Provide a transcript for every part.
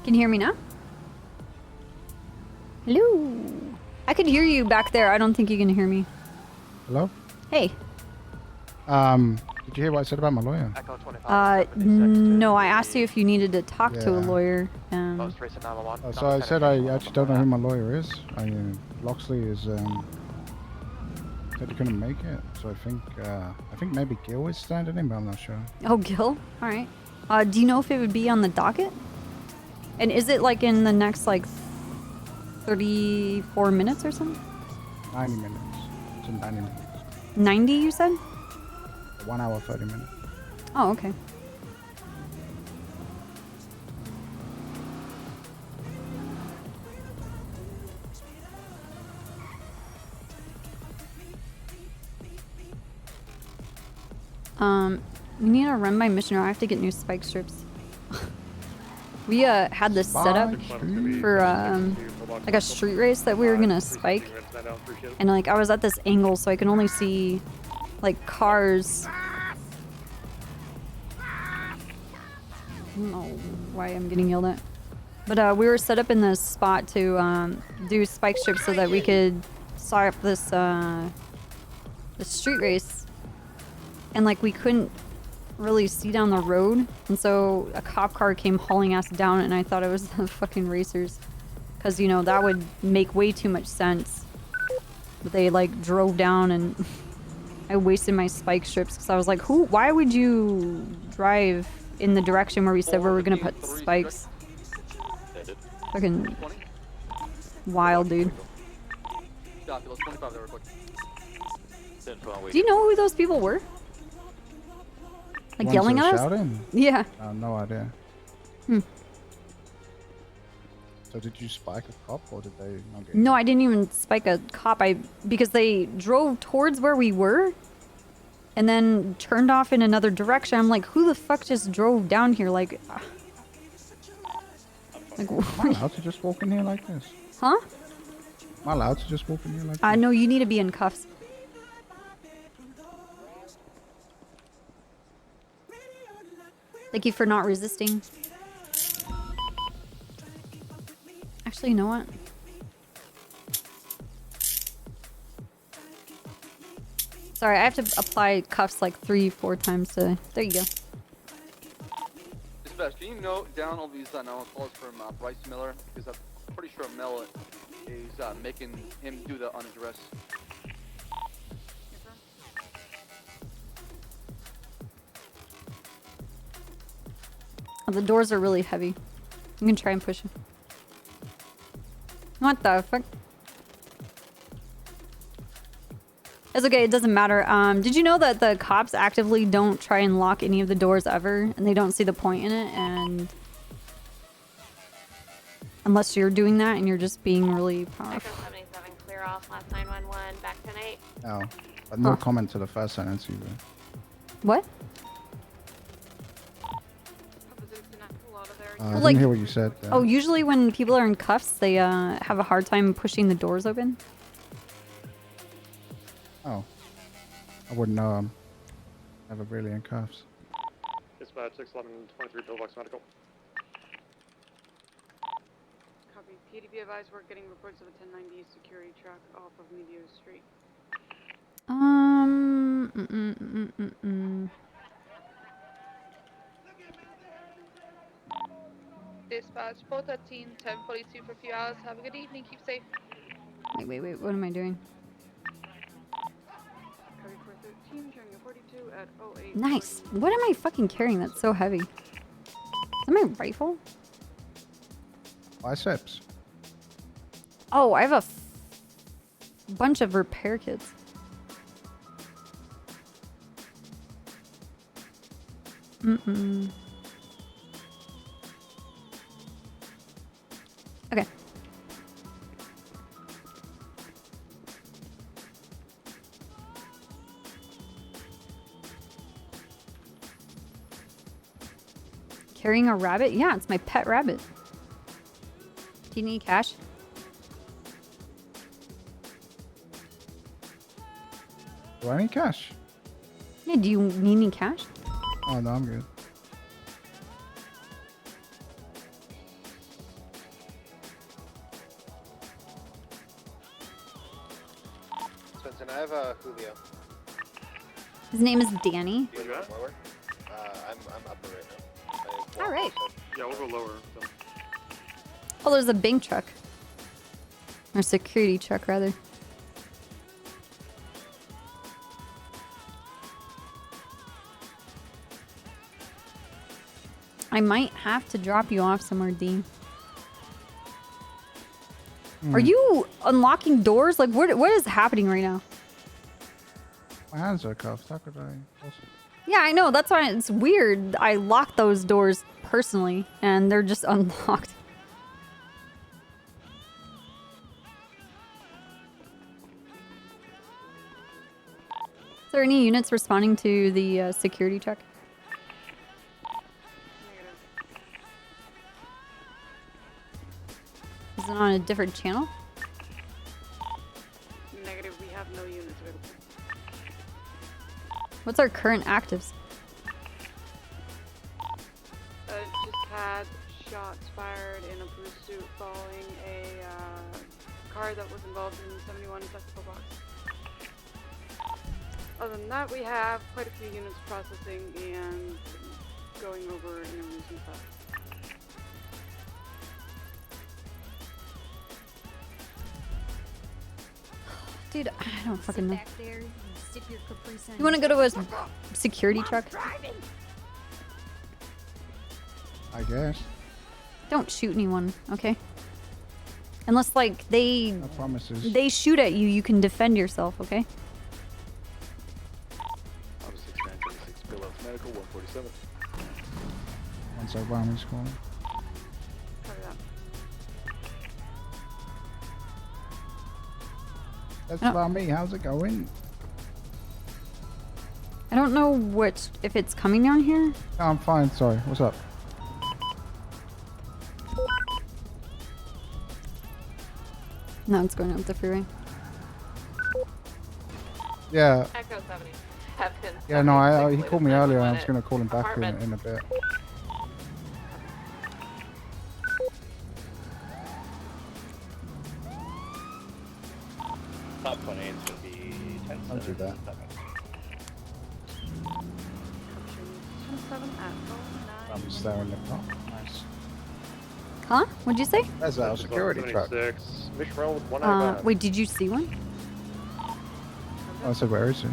Can you hear me now? Hello. I could hear you back there. I don't think you can hear me. Hello? Hey. Did you hear what I said about my lawyer? No, I asked you if you needed to talk to a lawyer. So I said I actually don't know who my lawyer is. Loxley is, said he couldn't make it. So I think maybe Gil is standing in, but I'm not sure. Oh, Gil? Alright. Do you know if it would be on the docket? And is it like in the next like 34 minutes or something? 90 minutes. It's in 90 minutes. 90 you said? 1 hour, 30 minutes. Oh, okay. We need to run by mission, or I have to get new spike strips. We had this set up for like a street race that we were gonna spike, and like I was at this angle, so I can only see like cars. I don't know why I'm getting yelled at, but we were set up in this spot to do spike strips so that we could start up this this street race, and like we couldn't really see down the road, and so a cop car came hauling us down, and I thought it was the fucking racers, because you know that would make way too much sense. But they like drove down, and I wasted my spike strips because I was like, why would you drive in the direction where we said we were gonna put spikes? Fucking wild, dude. Do you know who those people were? Like yelling at us? Shouting? Yeah. No idea. Hmm. So did you spike a cop, or did they not get No, I didn't even spike a cop. Because they drove towards where we were and then turned off in another direction. I'm like, who the fuck just drove down here? Like Am I allowed to just walk in here like this? Huh? Am I allowed to just walk in here like this? No, you need to be in cuffs. Thank you for not resisting. Actually, you know what? Sorry, I have to apply cuffs like 3-4 times to... There you go. Dispatch, can you note down all these anonymous calls from Bryce Miller? Because I'm pretty sure Mel is making him do the unaddressed. Oh, the doors are really heavy. You can try and push them. What the fuck? It's okay, it doesn't matter. Did you know that the cops actively don't try and lock any of the doors ever, and they don't see the point in it, and unless you're doing that and you're just being really powerful. Echo 77, clear off, last 911, back tonight. No, but no comment to the first sentence either. What? I didn't hear what you said. Oh, usually when people are in cuffs, they have a hard time pushing the doors open. Oh, I wouldn't know. I'm never really in cuffs. Dispatch 611-23 Pillbox Medical. Copy. PDB advised we're getting reports of a 1090 security truck off of Medio Street. Dispatch 413, 1042 for a few hours. Have a good evening. Keep safe. Wait. What am I doing? Copy 413, turning a 42 at 08. Nice. What am I fucking carrying that's so heavy? Is that my rifle? Biceps. Oh, I have a bunch of repair kits. Okay. Carrying a rabbit? Yeah, it's my pet rabbit. Do you need cash? Do I need cash? Yeah, do you need any cash? Oh, no, I'm good. Atkinson, I have Julio. His name is Danny. Where you at? Lower? I'm upper right now. All right. Yeah, we'll go lower. So. Oh, there's a bank truck. Or security truck, rather. I might have to drop you off somewhere, Dean. Are you unlocking doors? Like, what is happening right now? My hands are cuffed. How could I? Also... Yeah, I know. That's why it's weird. I locked those doors personally, and they're just unlocked. Is there any units responding to the security check? Is it on a different channel? Negative, we have no units available. What's our current actives? Just had shots fired in a pursuit following a car that was involved in 71 Technical Box. Other than that, we have quite a few units processing and going over interviews and stuff. Dude, I don't fucking know. You want to go to a security truck? I guess. Don't shoot anyone, okay? Unless, like, they No promises. they shoot at you, you can defend yourself, okay? Officer 6926, Bill of Medical 147. Once I Romney's calling. Cover that. That's Oh. about me. How's it going? I don't know if it's coming down here. No, I'm fine. Sorry. What's up? No, it's going up the freeway. Yeah. Echo 77. Yeah, no, he 76, called me latest earlier. I 911 was going to call him back apartment. in a bit. Top 28 is going to be 10 I'll do that. 7 at I'm staring at the car. Nice. Huh? What'd you say? That's our security truck. 76. Mission roll with 195. Wait, did you see one? I said, where is he?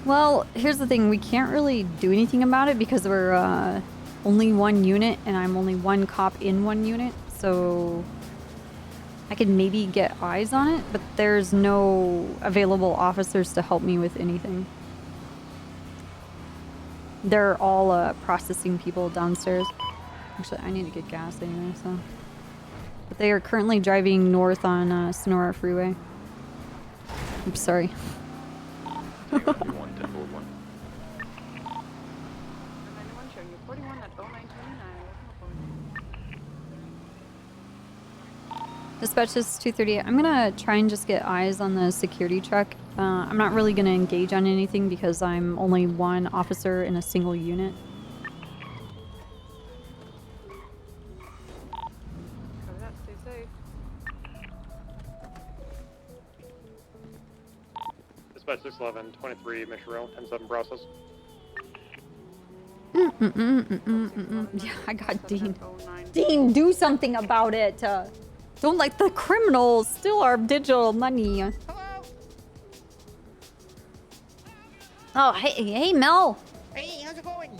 Well, here's the thing. We can't really do anything about it because we're only one unit and I'm only one cop in one unit. So I could maybe get eyes on it, but there's no available officers to help me with anything. They're all processing people downstairs. Actually, I need to get gas anyway, so. But they are currently driving north on Sonora Freeway. I'm sorry. 110 forward 1. 91 showing you 41 at 0929. Dispatch is 238. I'm gonna try and just get eyes on the security truck. I'm not really gonna engage on anything because I'm only one officer in a single unit. Cover that, stay safe. Dispatch 611, 23, Mission roll, 10-7 process. Yeah, I got Dean. Dean, do something about it. Don't let the criminals steal our digital money. Hello. Oh, hey, Mel. Hey, how's it going?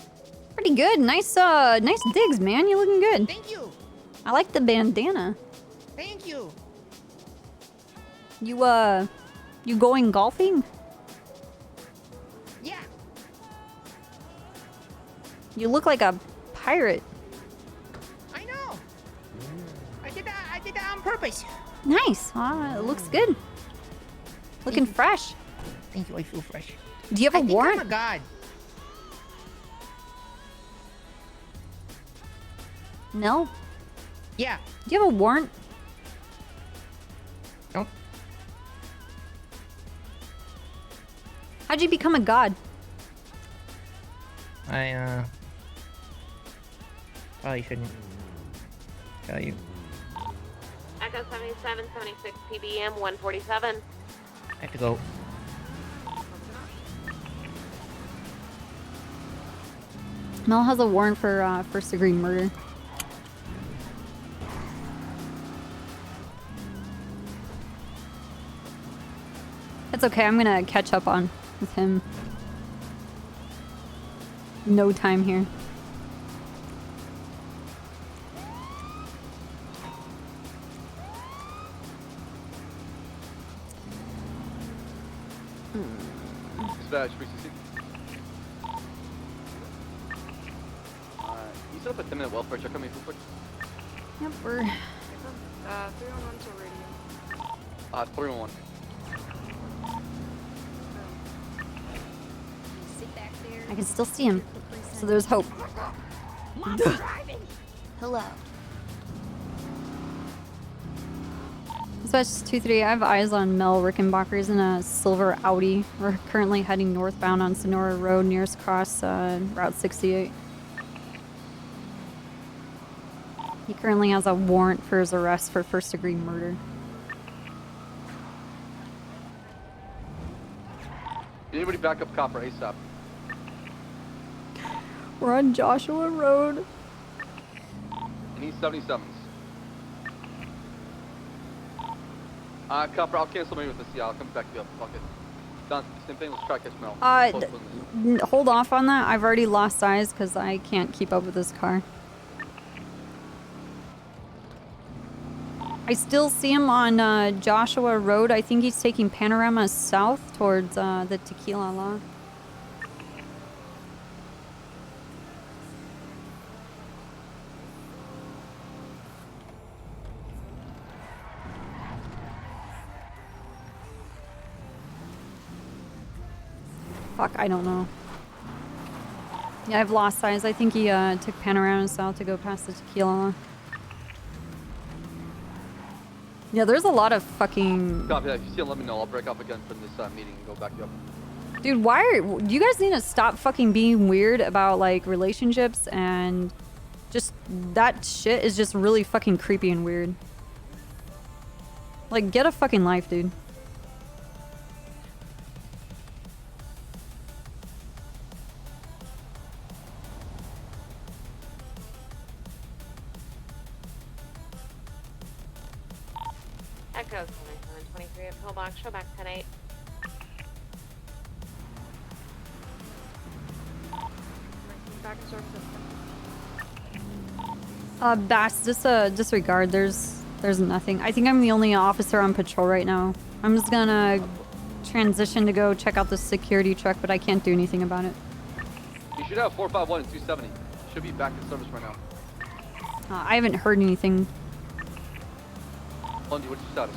Pretty good. Nice digs, man. You're looking good. Thank you. I like the bandana. Thank you. You going golfing? Yeah. You look like a pirate. I know. I did that on purpose. Nice. It looks good. Looking fresh. Thank you. I feel fresh. Do you have a warrant? I'm a god. No. Yeah. Do you have a warrant? Nope. How'd you become a god? I probably shouldn't tell you. Echo 77, 76 PBM 147. I have to go. Mel has a warrant for first-degree murder. It's okay, I'm gonna catch up on with him. No time here. Dispatch, 360. You set up a 10-minute welfare check on me real quick? Yep, we're... 311's a radio. 311. I can still see him, so there's hope. Hello. Dispatch 2-3, I have eyes on Mel Rickenbacher's in a silver Audi. We're currently heading northbound on Sonora Road, nearest cross Route 68. He currently has a warrant for his arrest for first-degree murder. Anybody back up copper ASAP? We're on Joshua Road. I need 77s. Copper, I'll cancel me with this. Yeah, I'll come back to you up. Fuck it. Done. Same thing. Let's try to catch Mel. Hold off on that. I've already lost eyes because I can't keep up with this car. I still see him on Joshua Road. I think he's taking Panorama south towards the Tequila Law. Fuck, I don't know. Yeah, I've lost eyes. I think he took Panorama south to go past the Tequila. Yeah, there's a lot of fucking... Copy that. If you see him, let me know. I'll break up again from this meeting and go back to you up. Dude, why are... You guys need to stop fucking being weird about, like, relationships and... Just... That shit is just really fucking creepy and weird. Like, get a fucking life, dude. Echo 723 at Pillbox, show back 10-8. Back in service. Bass, just disregard. There's nothing. I think I'm the only officer on patrol right now. I'm just gonna transition to go check out the security truck, but I can't do anything about it. You should have 451 and 270. Should be back in service right now. I haven't heard anything. Lundy, what's your status?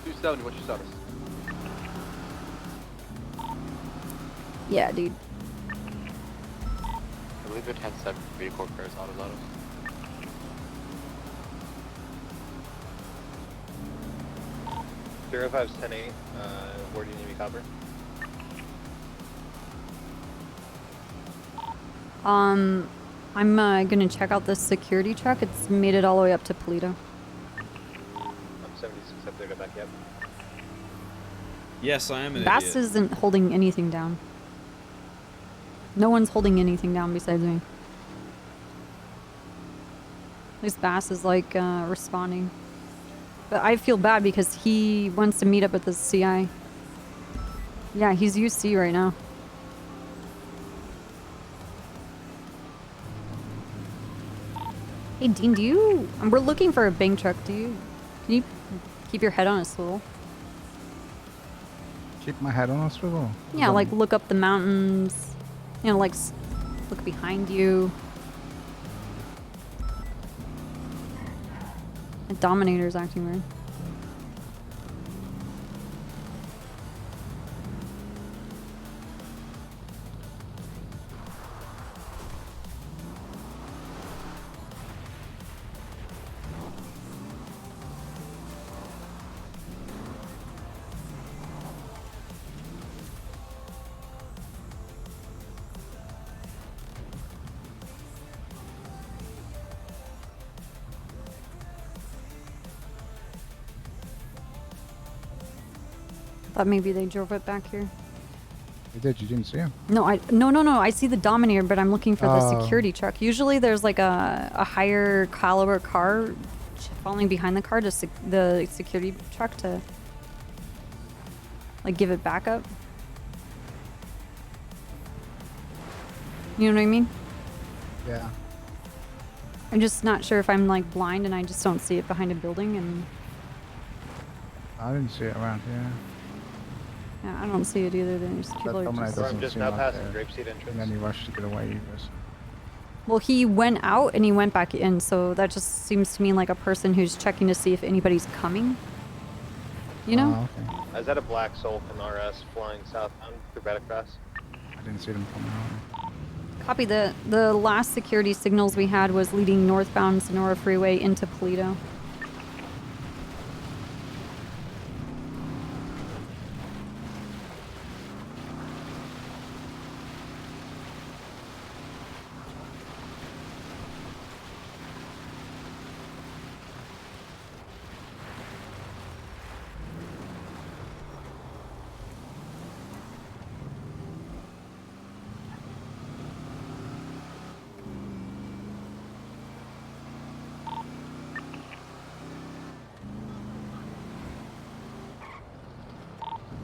270, what's your status? Yeah, dude. I believe it had 7 vehicle repairs, autos. 05's 10-8. Where do you need me, Copper? I'm gonna check out this security truck. It's made it all the way up to Polito. I'm 76 up there, go back yet. Yes, I am an Bass idiot. isn't holding anything down. No one's holding anything down besides me. At least Bass is like responding. But I feel bad because he wants to meet up with the CI. Yeah, he's UC right now. Hey Dean, do you... We're looking for a bank truck. Can you keep your head on a swivel? Keep my head on a swivel? Yeah, like look up the mountains. You know, like look behind you. The Dominator's acting weird. Thought maybe they drove it back here. You did. You didn't see him. No, no. I see the Dominator, but I'm looking for the Oh. security truck. Usually there's like a higher caliber car falling behind the car, the security truck to like give it backup. You know what I mean? Yeah. I'm just not sure if I'm like blind and I just don't see it behind a building, and I didn't see it around here. yeah, I don't see it either. Then just people are Dominator just. doesn't I'm just seem now like passing a- Grapeseed entrance. In any rush to get away either. So. Well, he went out and he went back in, so that just seems to me like a person who's checking to see if anybody's coming. You know? Oh, okay. I was at a black Sultan RS flying southbound through Betacross. I didn't see them coming out. Copy. The last security signals we had was leading northbound Sonora Freeway into Paleto.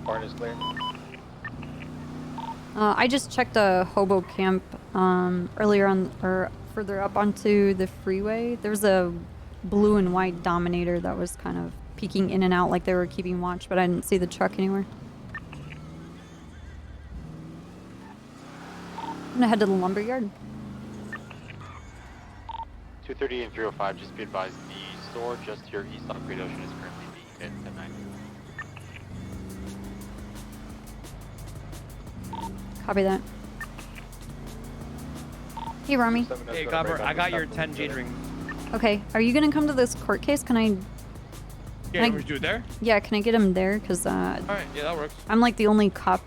Barn is clear. I just checked a hobo camp earlier on, or further up onto the freeway. There was a blue and white Dominator that was kind of peeking in and out like they were keeping watch, but I didn't see the truck anywhere. I'm gonna head to the lumberyard. 230 and 305, just be advised, the store just to your east on Great Ocean is currently being hit tonight. Copy that. Hey, Rami. Hey, Gobber, I got your 10 jade rings. Okay, are you gonna come to this court case? Can I? Yeah, you want me to do it there? Yeah, can I get him there? Cause Alright, yeah, that works. I'm like the only cop.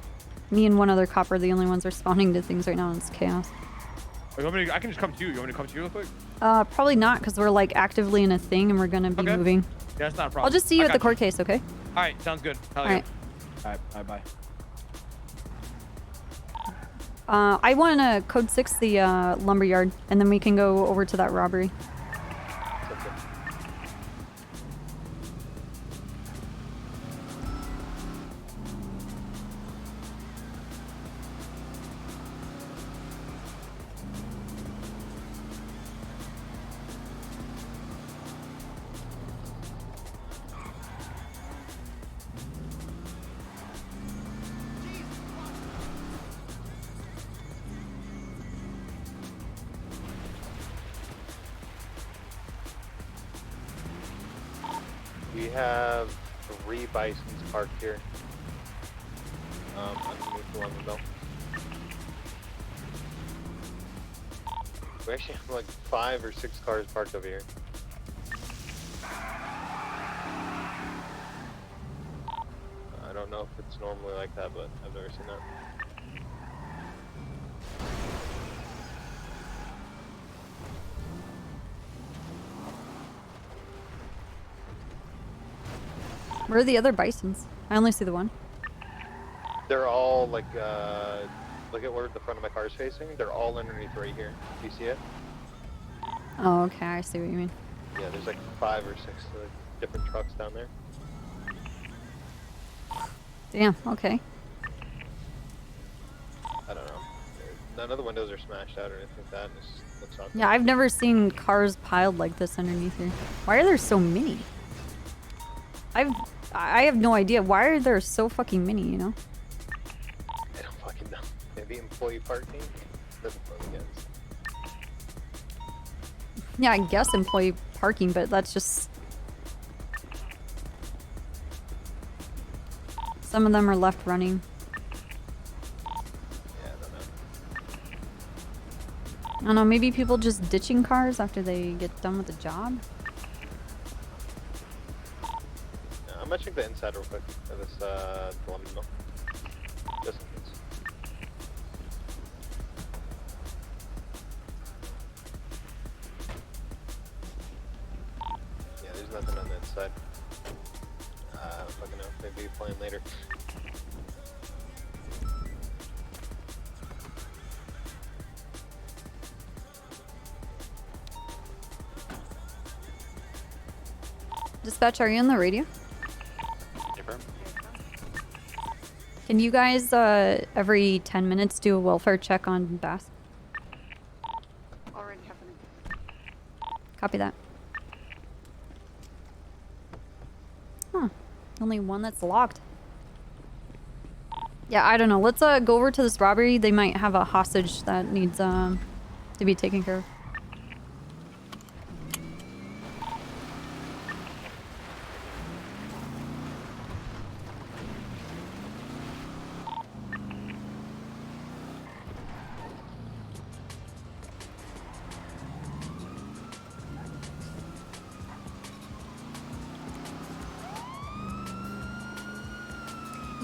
Me and one other cop are the only ones responding to things right now, and it's chaos. Oh, you want me to, I can just come to you. You want me to come to you real quick? Probably not, because we're like actively in a thing and we're gonna be moving. Yeah, that's not a problem. I'll just see you at the court case, okay? Alright, sounds good. Hell Alright. yeah. Alright, bye. I want to code 6 the lumberyard, and then we can go over to that robbery. We have 3 bisons parked here. Underneath the London Belt. We actually have like 5 or 6 cars parked over here. I don't know if it's normally like that, but I've never seen that. Where are the other bisons? I only see the one. They're all like, look at where the front of my car is facing. They're all underneath right here. Do you see it? Oh, okay, I see what you mean. Yeah, there's like 5 or 6 different trucks down there. Damn, okay. I don't know. None of the windows are smashed out or anything like that. It just looks awesome. Yeah, I've never seen cars piled like this underneath here. Why are there so many? I have no idea. Why are there so fucking many, you know? I don't fucking know. Maybe employee parking? Doesn't really get. Yeah, I guess employee parking, but that's just... Some of them are left running. Yeah, I don't know. I don't know, maybe people just ditching cars after they get done with the job? I'm gonna check the inside real quick of this dilemma mill. Just in case. Yeah, there's nothing on the inside. I don't fucking know. Maybe playing later. Dispatch, are you on the radio? Affirm. Can you guys every 10 minutes do a welfare check on Bass? Already happening. Copy that. Huh. Only one that's locked. Yeah, I don't know. Let's go over to this robbery. They might have a hostage that needs to be taken care of.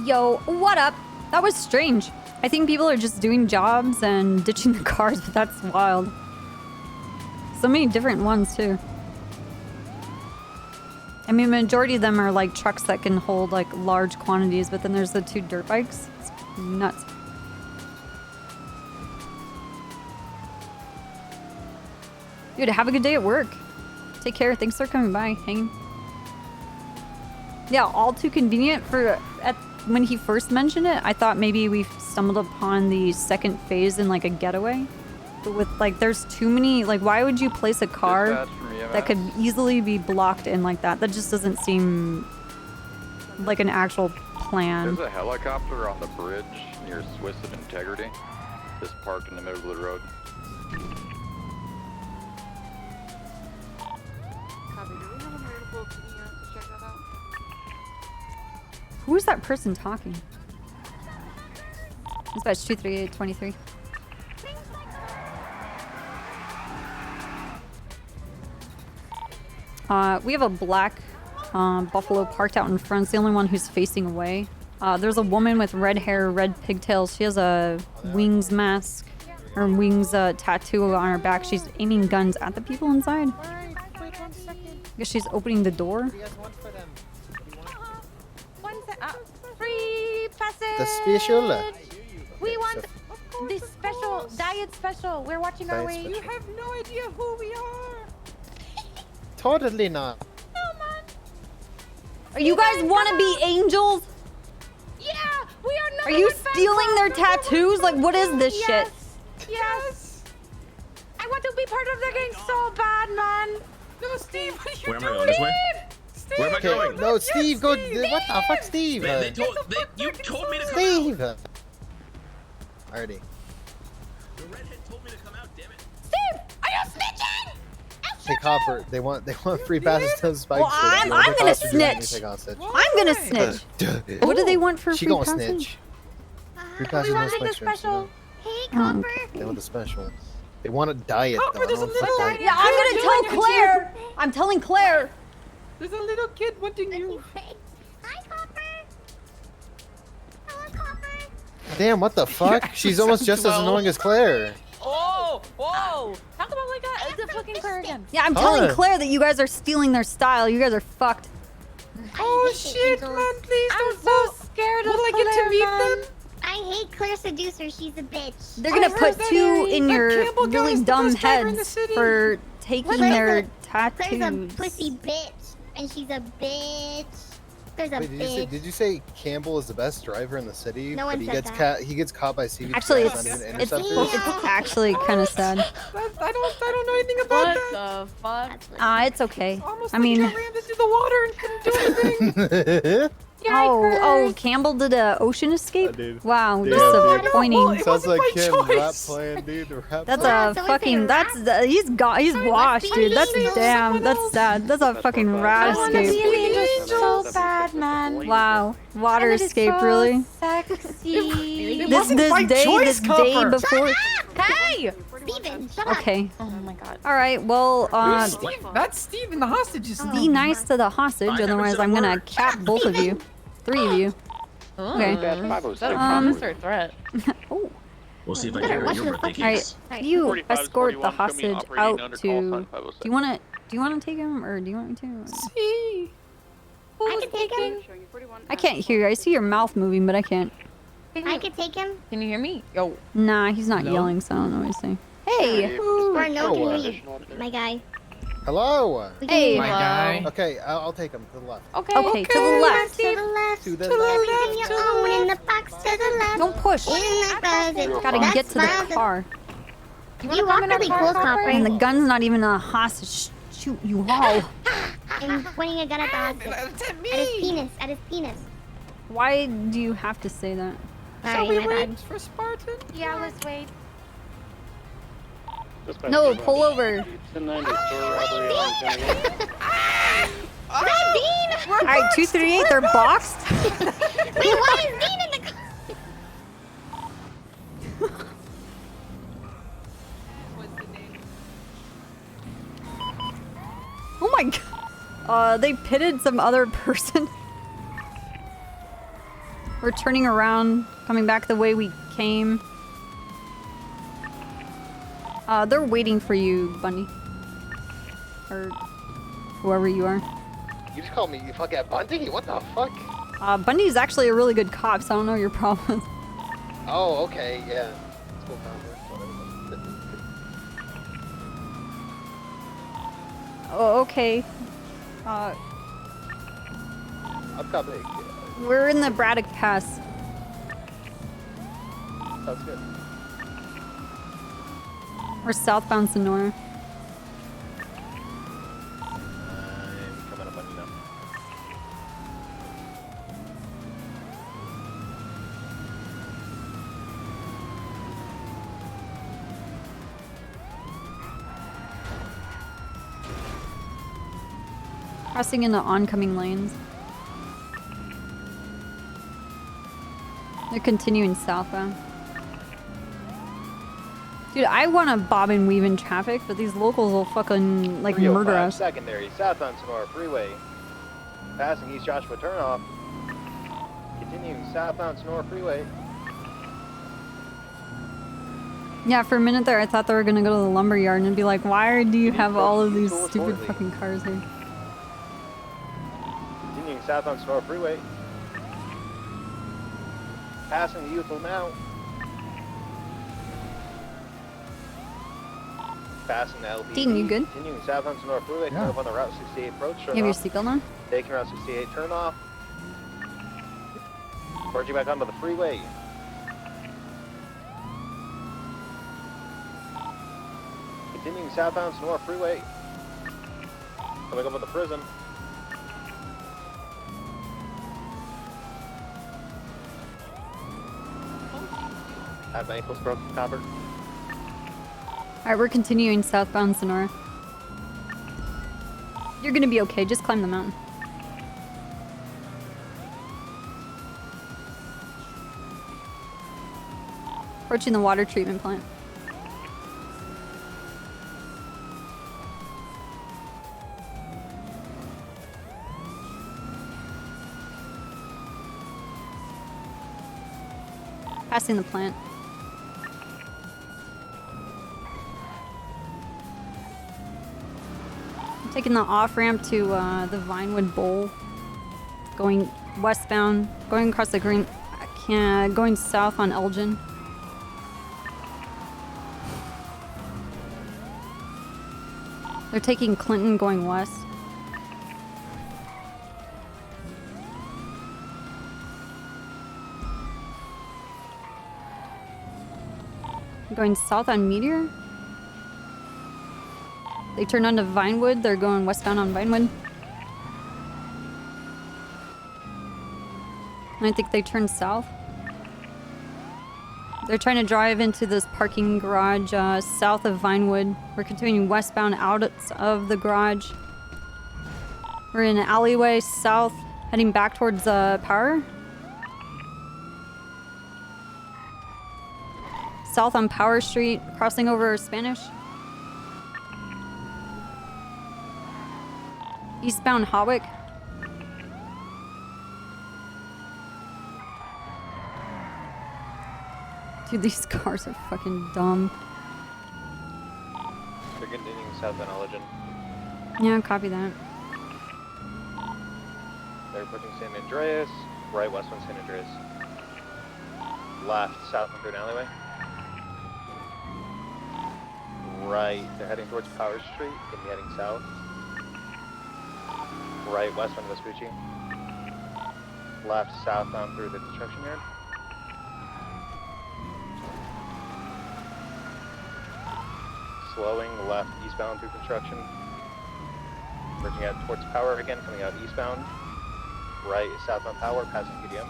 Yo, what up? That was strange. I think people are just doing jobs and ditching the cars, but that's wild. So many different ones, too. I mean, majority of them are like trucks that can hold like large quantities, but then there's the 2 dirt bikes. It's nuts. Dude, have a good day at work. Take care. Thanks for coming by. Hanging. Yeah, all too convenient for... When he first mentioned it, I thought maybe we stumbled upon the second phase in like a getaway. But with like, there's too many, like why would you place a car that could easily be blocked in like that? That just doesn't seem like an actual plan. There's a helicopter on the bridge near Swiss of Integrity. Just parked in the middle of the road. Copy. Do we have a veritable to check that out? Who is that person talking? Dispatch 23823. We have a black buffalo parked out in front. It's the only one who's facing away. There's a woman with red hair, red pigtails. She has a wings mask, or wings tattoo on her back. She's aiming guns at the people inside. Alright, wait 1 second. I guess she's opening the door. What do you guys want for them? Free passage! The special? We want the special, diet special. We're watching our Diet way. special. You have no idea who we are. Totally not. No, man. Are you guys want to be angels? Yeah, we are not. Are you stealing their tattoos? Like, what is this shit? Yes. I want to be part of the gang so bad, man. No, Steve, what are you Where am I going? This way? Steve, Where am I going? No, Steve, go. What the fuck, Steve? Man, you told me to come Steve. out. Alrighty. The redhead told me to come out, damn it. Steve, are you snitching? Hey, Copper, they want free passes to the spikes. Well, I'm gonna snitch. I'm gonna snitch. What do they want for She free gonna passage? snitch. Free passes We no wanted the spikes. special. Hey, Um, Copper. They want the special. They want a diet. Copper, though. there's a I don't little fuck Yeah, I'm gonna tell Claire. I'm telling Claire. There's a little kid wanting you. Hi, Copper. Hello, Copper. Damn, what the fuck? She's almost just as annoying as Claire. Oh, whoa. Talk about like that. It's a fucking Claire again. Yeah, I'm telling Huh. Claire that you guys are stealing their style. You guys are fucked. Oh shit, man, please I'm don't so go. scared of Would I get to Claire, meet man. them? I hate Claire Seducer. She's a bitch. They're gonna heard put that 2 in that your Campbell guy really is the dumb best driver in the heads city. for taking Claire's their Claire's a tattoos. pussy bitch, and she's a bitch. Claire's a Wait, bitch. did you say Campbell is the best driver in the city? No but one he said gets that. he gets caught by CVP. Actually, not it's even it's, interceptors? it's actually kind of sad. I don't know anything about that. the fuck? That's what It's okay. Almost I like mean, I ran into the water and couldn't do anything. oh, Campbell did a ocean escape. dude. Wow, Damn, disappointing. Well, it Sounds wasn't like my him choice. rap playing, dude. Rap That's Wow, a so is fucking. it That's he's washed, dude. That's damn. That's sad. That's a fucking rat I want to be escape. an angel so bad, man. Wow, water And it is escape, so really. Sexy. It This wasn't my day, choice, this day Copper. before. Hey! Steven, shut up. Okay. Oh my god. All right. Well, That's Steve and the hostages. be nice to the hostage, I never otherwise said a I'm gonna word. cap both of you. 3 of you. Okay. Is that a promise or a threat? Oh. We'll see if I Better can watch hear your the birthday All cakes. right. You 45 escort the 41, show me hostage operating out under to. call sign Do 507. you wanna take him, or do you want me to? See? I can take him. Showing you 41. I can't hear you. I see your mouth moving, but I can't. I can take him. Can you hear me? Yo. Nah, he's not yelling, so I don't know what he's saying. Hey. Or no, Oh, can we, my guy. Hello. Hey. My guy. Okay, I'll take him to the left. Okay, to the left. To the left. To the Everything left. you own in the box to the left. Don't push. In the closet. Gotta That's get to the car. You walk really cool, Copper. And the gun's not even a hostage. Shoot you all. I'm pointing a gun at the hostage. At his penis. At his penis. Why do you have to say that? Sorry, my bad. for Spartan? Yeah, let's wait. No, pull over. It's a 90 store robbery on 28. Dean? Alright, 238, they're boxed. Wait, why is Dean in the car? Oh my god. They pitted some other person. We're turning around, coming back the way we came. They're waiting for you, Bundy. Or whoever you are. You just called me you fucking Bundy? What the fuck? Bundy's actually a really good cop, so I don't know your problem. Oh, okay, yeah. It's cool conference. Oh, okay. I'm coming. We're in the Braddock Pass. Sounds good. We're southbound Sonora. I'm coming up on you now. Crossing into oncoming lanes. They're continuing southbound. Dude, I want to bob and weave in traffic, but these locals will fucking, like, murder 305 us. Secondary, southbound Sonora Freeway. Passing East Joshua turnoff. Continuing southbound Sonora Freeway. Yeah, for a minute there, I thought they were gonna go to the lumber yard and be like, why do you have all of these stupid fucking cars here? Continuing southbound Sonora Freeway. Passing the Youthful now. Passing the LB. Dean, you good? Continuing southbound Sonora Freeway. Yeah. Up on the Route 68 approach. You have your seatbelt on? Taking Route 68 turn off. Forging back onto the freeway. Continuing southbound Sonora Freeway. Coming up on the prison. I have my ankles broken, Copper. Alright, we're continuing southbound Sonora. You're gonna be okay, just climb the mountain. Approaching the water treatment plant. Passing the plant. I'm taking the off-ramp to the Vinewood Bowl. Going westbound, going across the green, going south on Elgin. They're taking Clinton going west. Going south on Meteor? They turned onto Vinewood, they're going westbound on Vinewood. And I think they turned south. They're trying to drive into this parking garage south of Vinewood. We're continuing westbound out of the garage. We're in an alleyway south, heading back towards Power. South on Power Street, crossing over Spanish. Eastbound Hawick. Dude, these cars are fucking dumb. They're continuing southbound Elgin. Yeah, copy that. They're approaching San Andreas. Right west on San Andreas. Left south on through an alleyway. Right, they're heading towards Power Street. Gonna be heading south. Right, westbound Vespucci. Left, southbound through the construction yard. Slowing left, eastbound through construction. Merging out towards Power again, coming out eastbound. Right, southbound Power, passing PDM.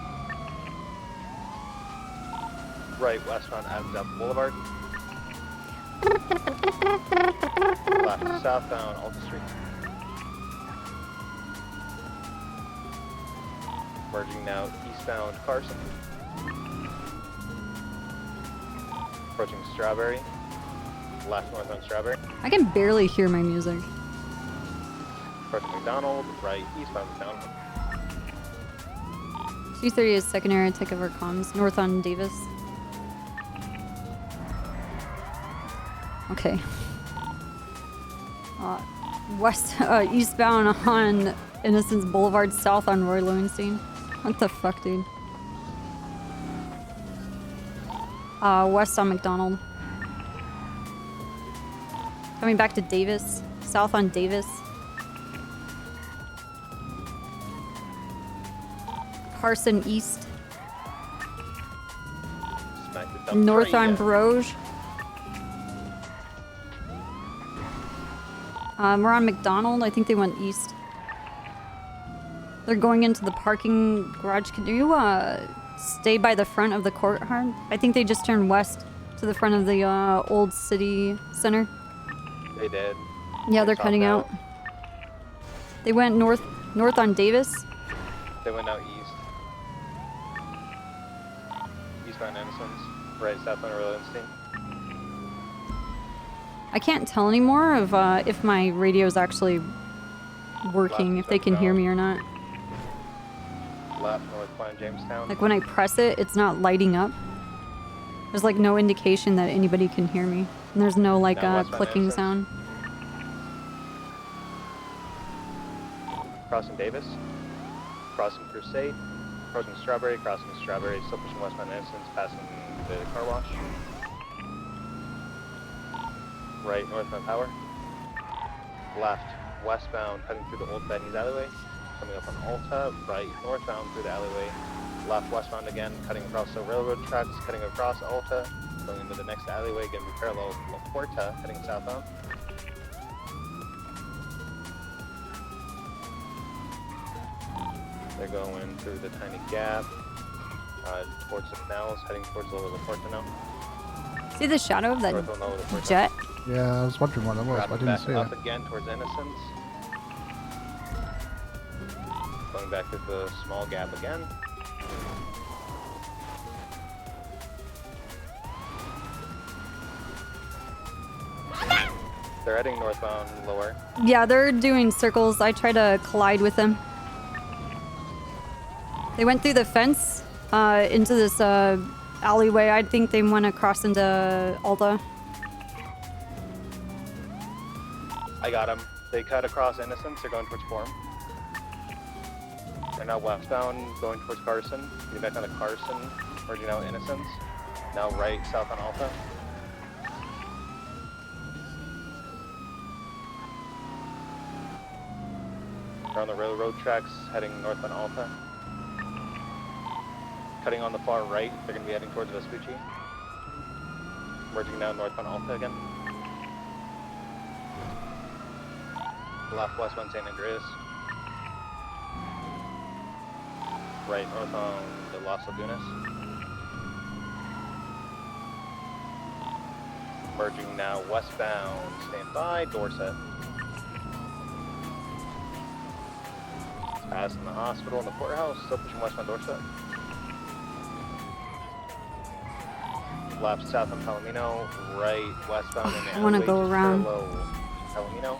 Right, westbound Adams Apple Boulevard. Left, southbound Alta Street. Merging now eastbound Carson. Approaching Strawberry. Left northbound Strawberry. I can barely hear my music. Approaching McDonald. Right eastbound McDonald. 230 is secondary, take over comms. North on Davis. Okay. Eastbound on Innocence Boulevard, south on Roy Lowenstein. What the fuck, dude? West on McDonald. Coming back to Davis. South on Davis. Carson East. North on Broge. We're on McDonald. I think they went east. They're going into the parking garage. Can you stay by the front of the courtyard? I think they just turned west to the front of the old city center. They did. Yeah, they're cutting out. They went north on Davis. They went out east. Eastbound Innocence. Right, southbound Royalstein. I can't tell anymore of if my radio's actually working, if they can hear me or not. Left, northbound Jamestown. Like when I press it, it's not lighting up. There's like no indication that anybody can hear me. And there's no like clicking sound. Crossing Davis. Crossing Crusade. Crossing Strawberry. Crossing Strawberry. Still pushing westbound Innocence. Passing the car wash. Right, northbound Power. Left, westbound, cutting through the old Benny's alleyway. Coming up on Alta. Right, northbound through the alleyway. Left, westbound again, cutting across the railroad tracks, cutting across Alta. Going into the next alleyway, getting parallel to La Puerta, heading southbound. They're going through the tiny gap, towards the canals, heading towards the La Puerta now. See the shadow of that jet? Yeah, I was wondering what that was, but I didn't see it. Up again towards Innocence. Going back to the small gap again. They're heading northbound lower. Yeah, they're doing circles. I try to collide with them. They went through the fence into this alleyway. I think they went across into Alta. I got them. They cut across Innocence. They're going towards Forum. They're now westbound, going towards Carson. Getting back onto Carson, merging out Innocence. Now right, south on Alta. They're on the railroad tracks, heading north on Alta. Cutting on the far right, they're going to be heading towards Vespucci. Merging now north on Alta again. Left westbound San Andreas. Right north on the Las Lagunas. Merging now westbound, stand by, Dorset. Passing the hospital and the courthouse, still pushing westbound Dorset. Left south on Palomino, right westbound in the I want to go around. Palomino.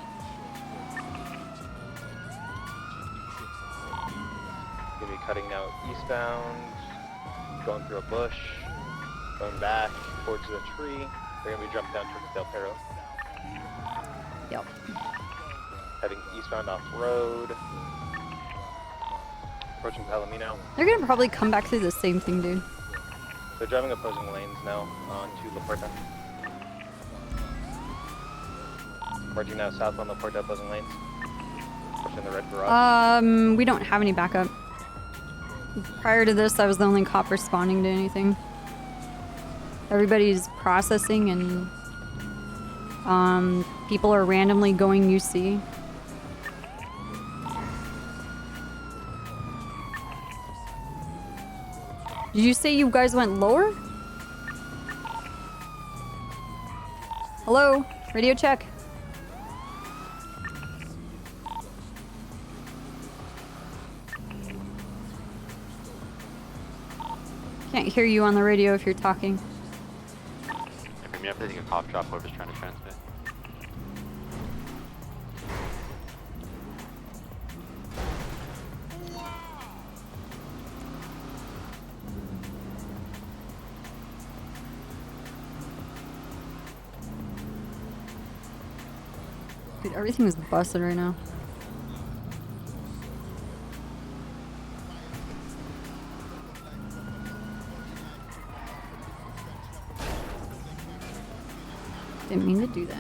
Gonna be cutting now eastbound, going through a bush, going back towards the tree. They're gonna be jumping down towards Del Perro. Yep. Heading eastbound off road. Approaching Palomino. They're gonna probably come back through the same thing, dude. They're driving opposing lanes now onto La Puerta. Merging now southbound the Port opposing lanes. Pushing the red garage. We don't have any backup. Prior to this, I was the only cop responding to anything. Everybody's processing and people are randomly going UC. Did you say you guys went lower? Hello? Radio check. Can't hear you on the radio if you're talking. If you have to take a cough drop, whoever's trying to transmit. Dude, everything is busted right now. Didn't mean to do that.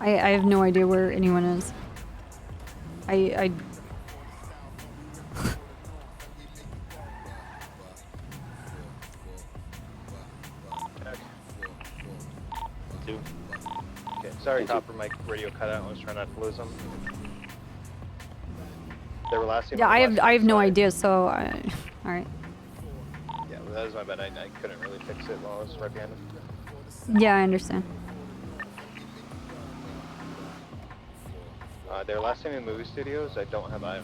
I have no idea where anyone is. I Two. Okay, sorry, Topper, my radio cut out. I was trying not to lose them. They were last. yeah, I have no idea. So, all right. Yeah, well, that was my bad. I couldn't really fix it while I was right behind them. Yeah, I understand. They were last time in movie studios. I don't have eye.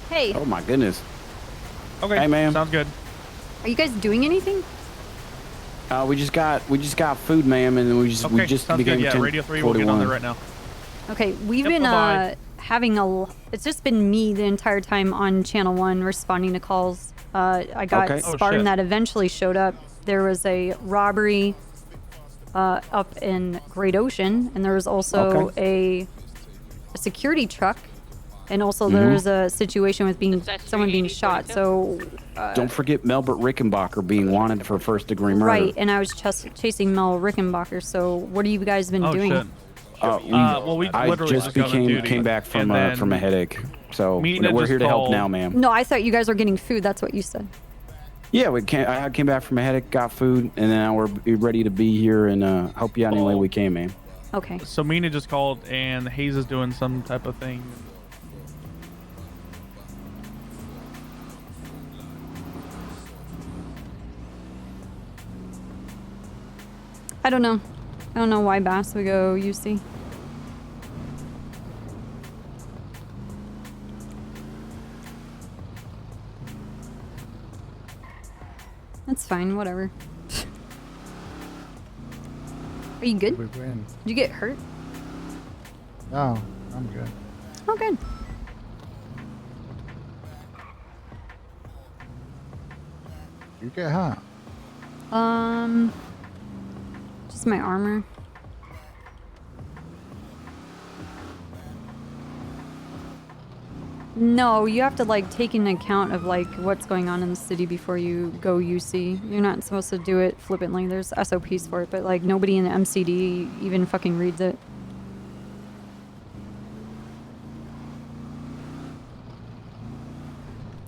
Hey. Oh my goodness. Okay. Hey, ma'am. Sounds good. Are you guys doing anything? We just got food, ma'am, and we just sounds became good. Yeah, Radio 3 will get on there right now. Okay, we've Yep, been bye-bye. having it's just been me the entire time on channel 1 responding to calls. I got Okay. Spartan that eventually showed up. There was a robbery up in Great Ocean, and there was also a security truck, and also there was a situation with someone being shot. So Don't forget Melbert Rickenbacker being wanted for first-degree murder. right, and I was chasing Mel Rickenbacker. So what have you guys been doing? Shit. We I literally just got on duty, came back from and a headache, so Mina we're just here to help called. now, ma'am. No, I thought you guys were getting food. That's what you said. Yeah, I came back from a headache, got food, and now we're ready to be here and help you out any way we can, ma'am. Okay. So Mina just called, and Hayes is doing some type of thing. I don't know. I don't know why Bass would go UC. That's fine, whatever. Are you good? We win. Did you get hurt? No, I'm good. Oh, good. You get hurt? Just my armor. No, you have to like take into account of like what's going on in the city before you go UC. You're not supposed to do it flippantly. There's SOPs for it, but like nobody in the MCD even fucking reads it.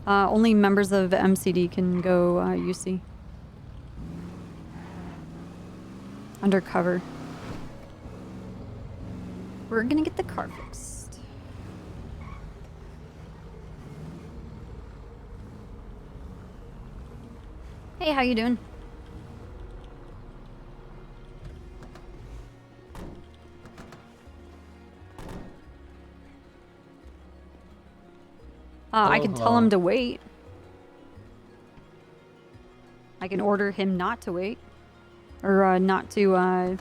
Only members of the MCD can go UC. Undercover. We're gonna get the car fixed. Hey, how you doing? I can tell him to wait. I can order him not to wait. Or not to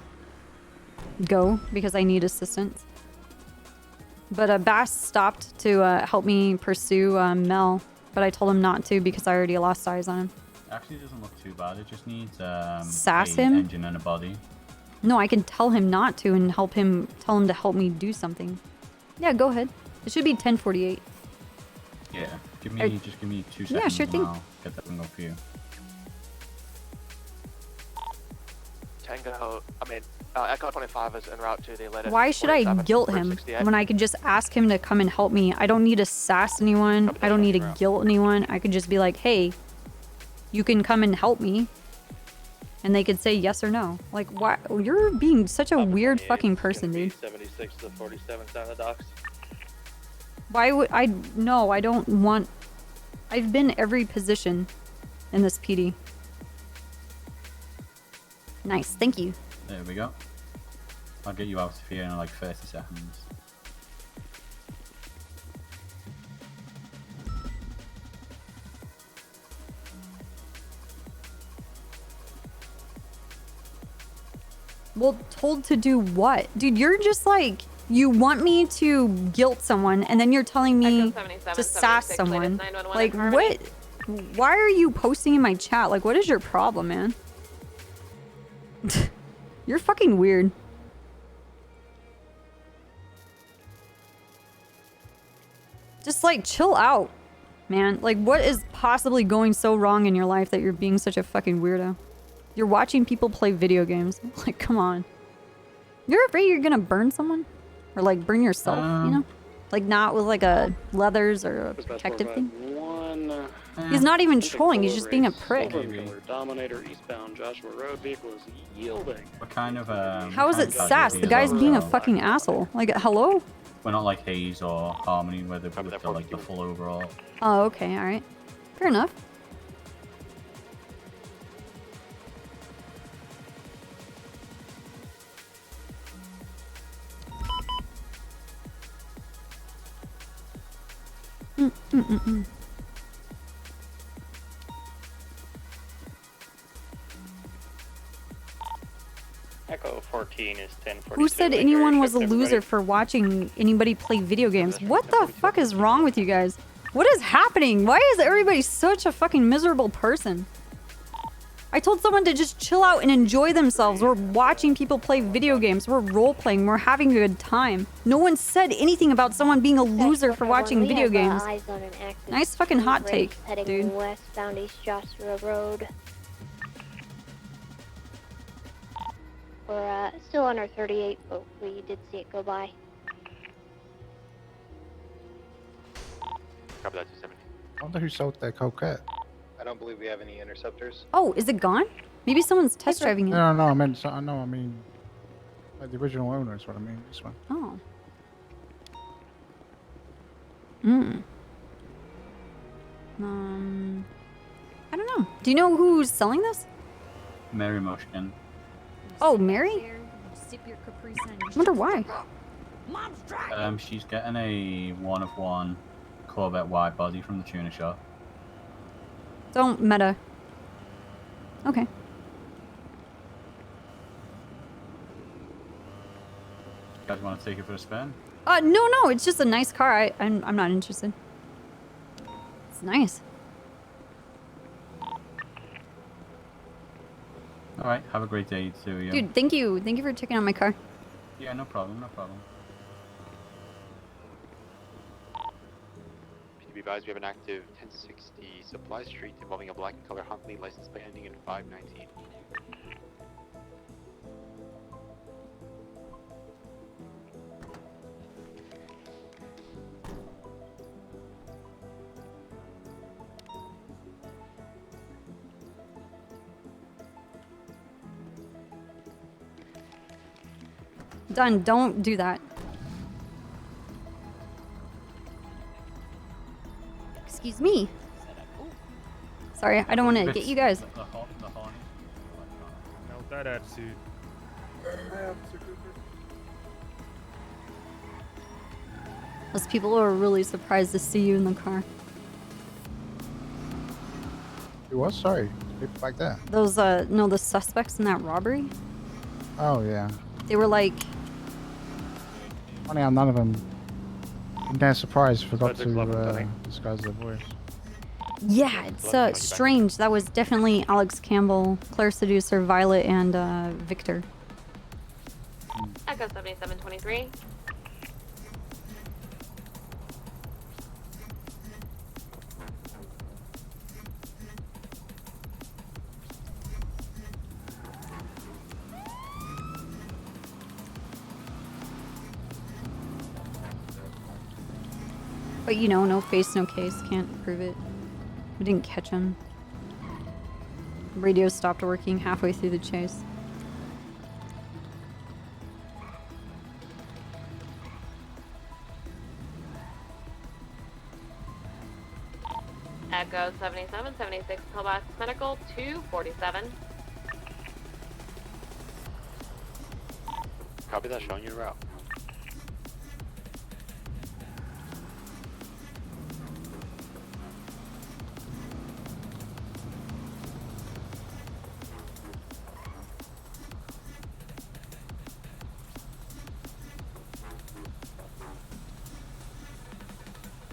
go because I need assistance. But Bass stopped to help me pursue Mel, but I told him not to because I already lost eyes on him. Actually, it doesn't look too bad. It just needs Sass a him? engine and a body. No, I can tell him not to and tell him to help me do something. Yeah, go ahead. It should be 10:48. Yeah, just give me 2 seconds. Yeah, sure and thing. I'll get that thing up for you. Tango, Echo 25 is en route to the latest. Why should I guilt him when I could just ask him to come and help me? I don't need to sass anyone. I don't need to guilt anyone. I could just be like, hey, you can come and help me. And they could say yes or no. Like, why? You're being such a weird fucking person, dude. 76 to 47 down the docks. Why would I? No, I don't want. I've been every position in this PD. Nice, thank you. There we go. I'll get you out of here in like 30 seconds. Well, told to do what? Dude, you're just like, you want me to guilt someone and then you're telling me to sass someone. Like, what? Why are you posting in my chat? Like, what is your problem, man? You're fucking weird. Just like, chill out, man. Like, what is possibly going so wrong in your life that you're being such a fucking weirdo? You're watching people play video games. Like, come on. You're afraid you're gonna burn someone? Or like burn yourself, you know? Like not with like a leathers or a protective thing? He's not even trolling, he's just being a prick. Dominator eastbound Joshua Road vehicle is yielding. What kind of How is it sass? The guy's being a fucking asshole. Like, hello? We're not like Haze or Harmony where they're with the, like the full overall. Oh, okay, alright. Fair enough. Echo 14 is 10:42. Who said anyone was a loser for watching anybody play video games? What the fuck is wrong with you guys? What is happening? Why is everybody such a fucking miserable person? I told someone to just chill out and enjoy themselves. We're watching people play video games. We're role-playing. We're having a good time. No one said anything about someone being a loser for watching video games. Nice fucking hot take, dude. Westbound East Joshua Road. We're still under 38, but we did see it go by. Copy that, 270. I wonder who sold their coquette. I don't believe we have any interceptors. Oh, is it gone? Maybe someone's test driving it. No, I meant, I mean, like the original owner is what I mean, this one. Oh. I don't know. Do you know who's selling this? Mary Motion. Oh, Mary? I wonder why. She's getting a 1-of-1 Corvette wide body from the tuner shop. Don't meta. Okay. You guys want to take it for a spin? No, it's just a nice car. I'm not interested. It's nice. All right, have a great day too, you. Dude, thank you. Thank you for checking out my car. Yeah, no problem, no problem. PB advised, we have an active 1060 Supply Street involving a black and color Huntley license plate ending in 519. Done. Don't do that. Excuse me. Sorry, I don't want to get you guys. No, that attitude. Those people are really surprised to see you in the car. Who was? Sorry. People like that. Those, no, the suspects in that robbery. Oh, yeah. They were like... Funny how none of them Yeah, surprise, forgot Subject level to 10. disguise their voice. Yeah, it's strange. That was definitely Alex Campbell, Claire Seducer, Violet, and Victor. Echo 7723. But you know, no face, no case. Can't prove it. We didn't catch him. Radio stopped working halfway through the chase. Echo 7776, pillbox medical 247. Copy that, showing you route.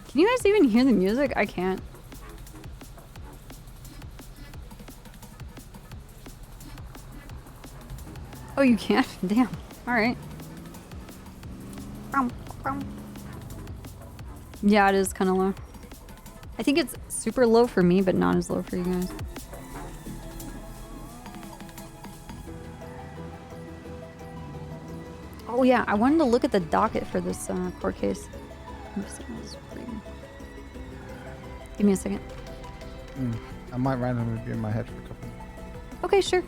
Can you guys even hear the music? I can't. Oh, you can't? Damn. Alright. Yeah, it is kind of low. I think it's super low for me, but not as low for you guys. Oh yeah, I wanted to look at the docket for this court case. Give me a second. I might randomly be in my head for a couple. Okay, sure.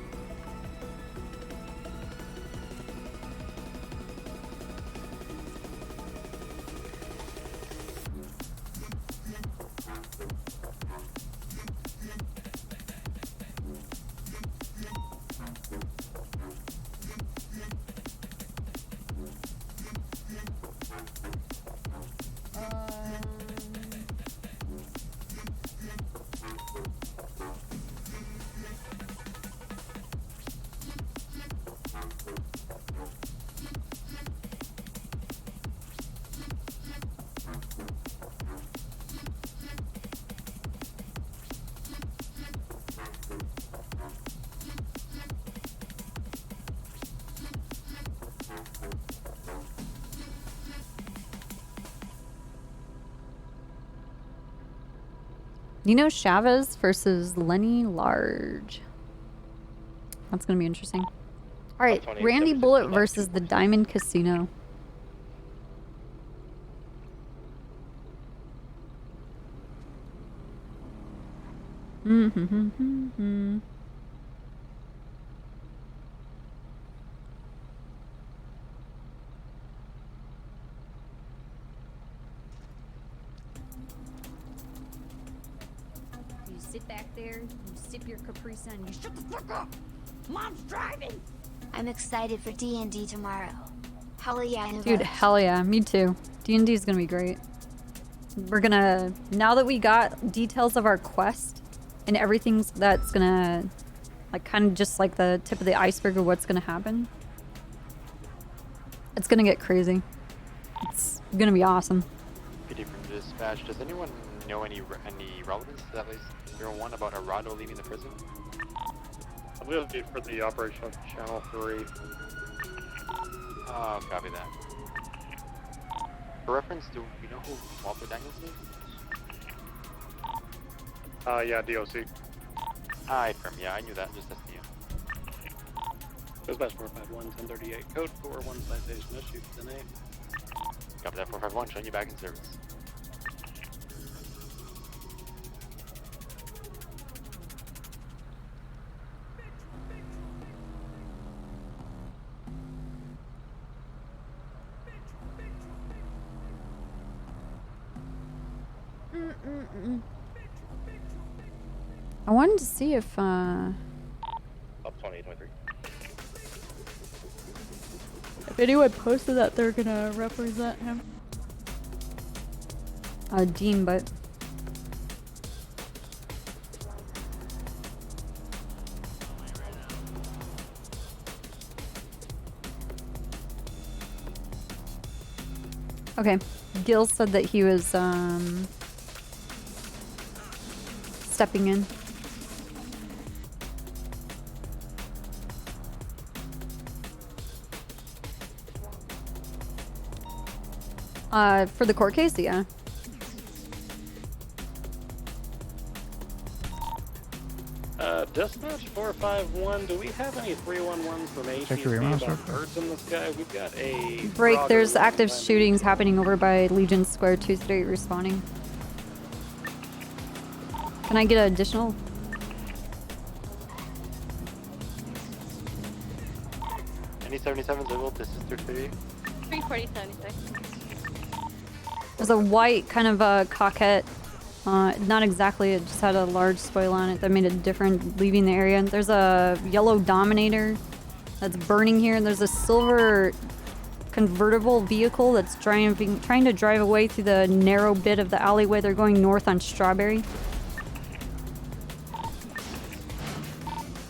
Nino Chavez versus Lenny Large. That's gonna be interesting. Alright, Randy Bullet versus the Diamond Casino. You sit back there, you sip your Capri Sun, you shut the fuck up! Mom's driving! I'm excited for D&D tomorrow. Hell yeah, Dude, hell yeah, me too. D&D is gonna be great. We're gonna, now that we got details of our quest and everything's that's gonna, like, kind of just like the tip of the iceberg of what's gonna happen. It's gonna get crazy. It's gonna be awesome. PD from dispatch. Does anyone know any relevance to that least 01 about Hirona leaving the prison? I believe it'll be for the operation of Channel 3. Oh, copy that. For reference, do we know who Walter Daniels is? Yeah, DOC. I affirm, yeah, I knew that, just SDM. Dispatch 451, 1038, code 401 citation issued to the name. Copy that 451, showing you back in service. I wanted to see if, Up 2023. if anyone posted that they're gonna represent him. Dean, but... Okay. Gil said that he was stepping in. For the court case, yeah. Dispatch 451, do we have any 311s from Check your ATC email, about sir. birds in the sky? We've got a... Break, Robbery there's active line. shootings happening over by Legion Square 238 responding. Can I get an additional? Any 77s able? This is 338. 34076. There's a white kind of a coquette. Not exactly, it just had a large spoil on it that made it different leaving the area. There's a yellow Dominator that's burning here. There's a silver convertible vehicle that's trying to drive away through the narrow bit of the alleyway. They're going north on Strawberry.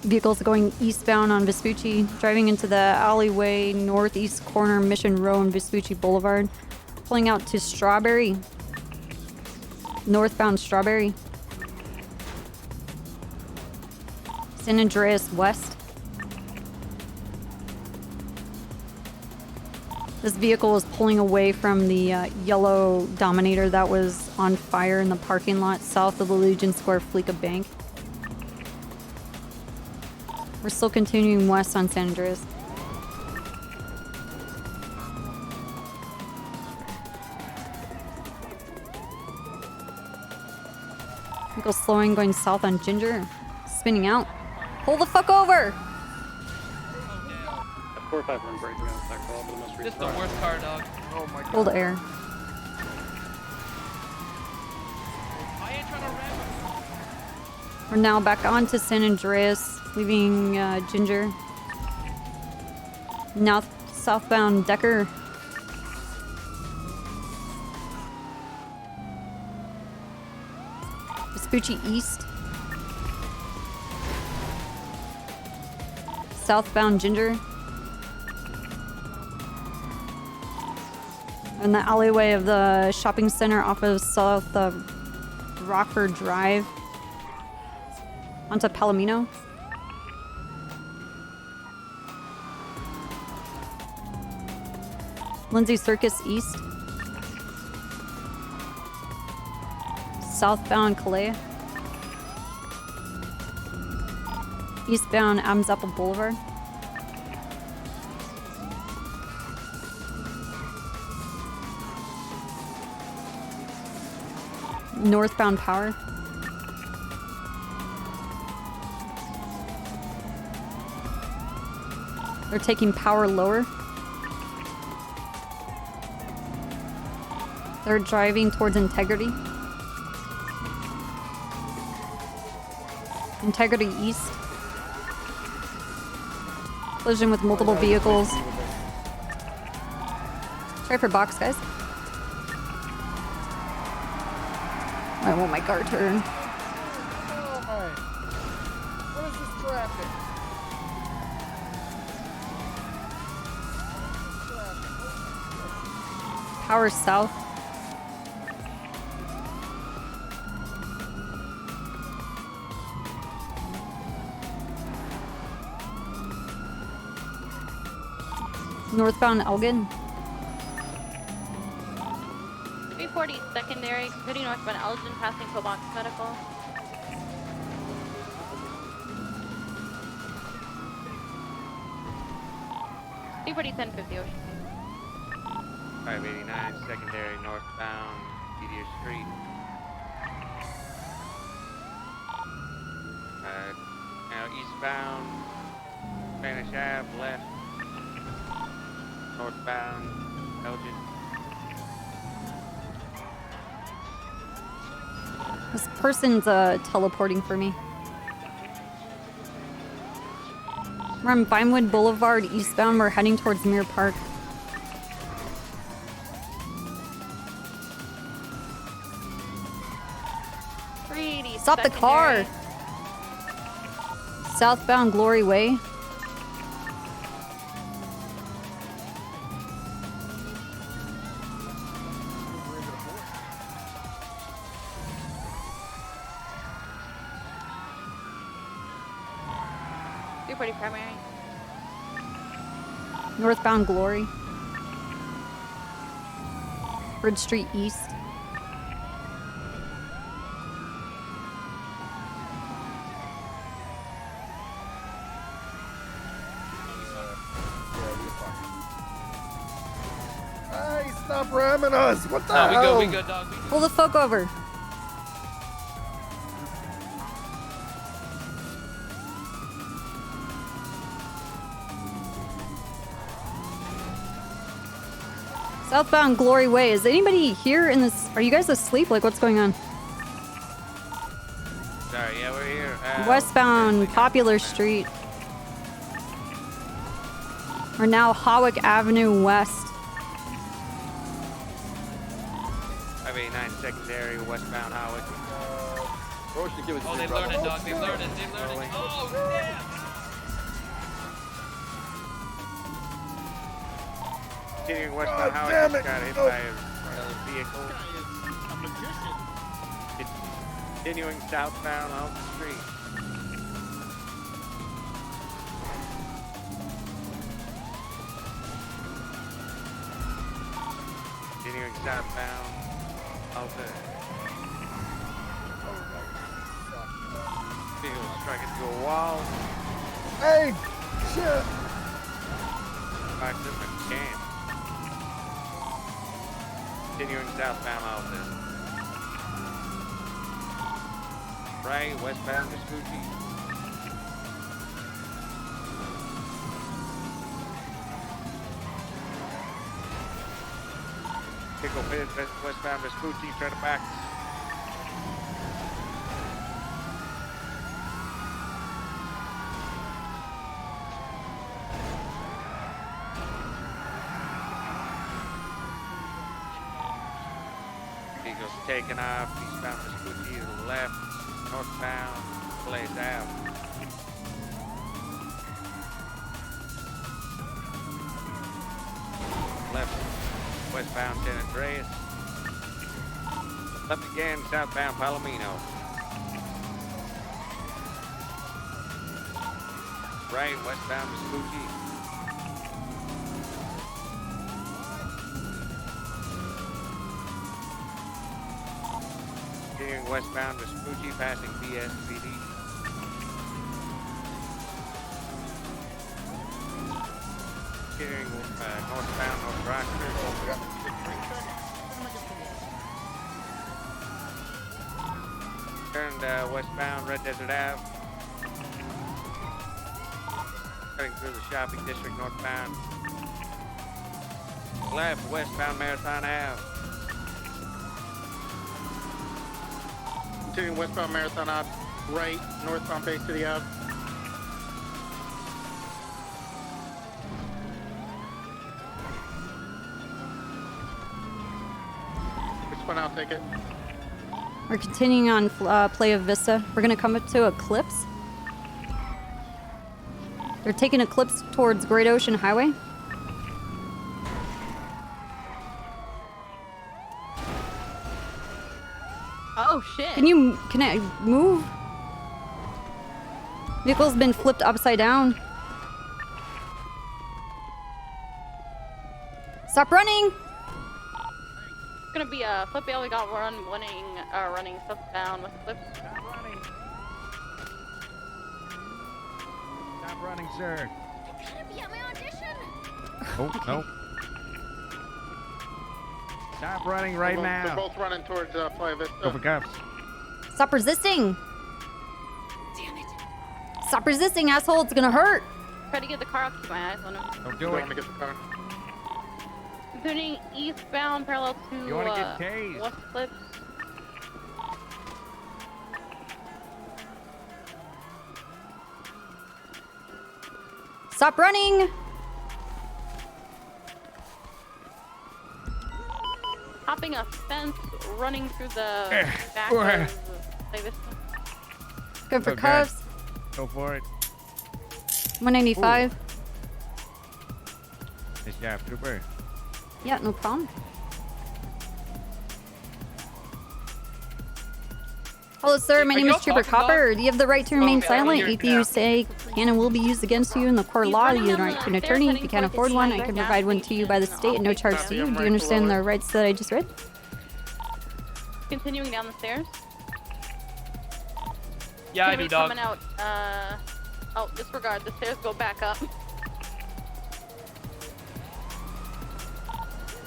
Vehicles going eastbound on Vespucci, driving into the alleyway northeast corner Mission Row and Vespucci Boulevard. Pulling out to Strawberry. Northbound Strawberry. San Andreas West. This vehicle is pulling away from the yellow Dominator that was on fire in the parking lot south of the Legion Square Fleeca Bank. We're still continuing west on San Andreas. Vehicle slowing, going south on Ginger. Spinning out. Pull the fuck over! 451 breaking out that call, but it must This is the restart. worst car, dog. Oh my god. Hold air. I ain't trying to ram We're now back on to San Andreas, leaving Ginger. Now southbound Decker. Vespucci East. Southbound Ginger. In the alleyway of the shopping center off of South Rockford Drive. Onto Palomino. Lindsay Circus East. Southbound Calais. Eastbound Adams Apple Boulevard. Northbound Power. They're taking Power lower. They're driving towards Integrity. Integrity East. Collision with multiple vehicles. Try for box, guys. I want my car turn. Oh my. What is this traffic? Power south. Northbound Elgin. 340 secondary, concluding northbound Elgin, passing Cobox Medical. Forty 1050 Ocean. 589 secondary northbound Meteor Street. Now eastbound Spanish Ave left. Northbound Elgin. This person's teleporting for me. We're on Vinewood Boulevard eastbound. We're heading towards Mirror Park. Stop the car! Southbound Glory Way. 240 primary. Northbound Glory. Bridge Street East. Hey, stop ramming us! What the hell? We good, dog. Pull the folk over. Southbound Glory Way. Is anybody here in this? Are you guys asleep? Like, what's going on? Sorry, yeah, we're here. Westbound Popular Street. We're now Hawick Avenue West. Highway 9 secondary, westbound Howard. Oh, they learned it, dog. They learned it. They learned it. Oh, damn. Continuing westbound Howard, damn just it. got hit Oh. by a vehicle. Continuing southbound off the street. Continuing southbound Alta. Vehicle striking through a wall. Hey! Shit! Back to McCann. Continuing southbound Alta. Right, westbound Vespucci. Pickle pit, westbound Vespucci, try to back. Eagles taking off, eastbound Vespucci to the left, northbound, Blaze out. Left, westbound San Andreas. Left again, southbound Palomino. Right, westbound Vespucci. Continuing westbound Vespucci, passing BSPD. Continuing northbound North Rochester. Turned westbound Red Desert Ave. Cutting through the shopping district northbound. Left westbound Marathon Ave. Continuing westbound Marathon Ave, right, northbound Bay City Ave. Which one I'll take it? We're continuing on Playa Vista. We're gonna come up to Eclipse. They're taking Eclipse towards Great Ocean Highway. Oh shit. Can I move? Vehicle's been flipped upside down. Stop running! It's gonna be a flip. We got running southbound with flips. Stop running, sir. Be at my audition. Oh, no. Stop running right now. They're both running towards Playa Vista. Go for cuffs. Stop resisting! Stop resisting, asshole! It's gonna hurt! Try to get the car up. Keep my eyes on him. Don't do it. Want to get the car? Continuing eastbound parallel to You want to get tased? West Clips. Stop running! Hopping a fence, running through the back Go of ahead. Playa Vista. Go for Okay. cuffs. Go for it. 195. Nice job, trooper. Yeah, no problem. Hello, sir. My Are name you is Trooper talking, dog? Copper. Do you have the right to remain Okay, silent you're if you down. say can and will be used against you in the court of law. You have the right to an attorney. If you can't afford one, I can provide one to you by the state at no charge to you. Do you understand the rights that I just read? Continuing down the stairs. Yeah, I do, dog. Coming out. Oh, disregard. The stairs go back up.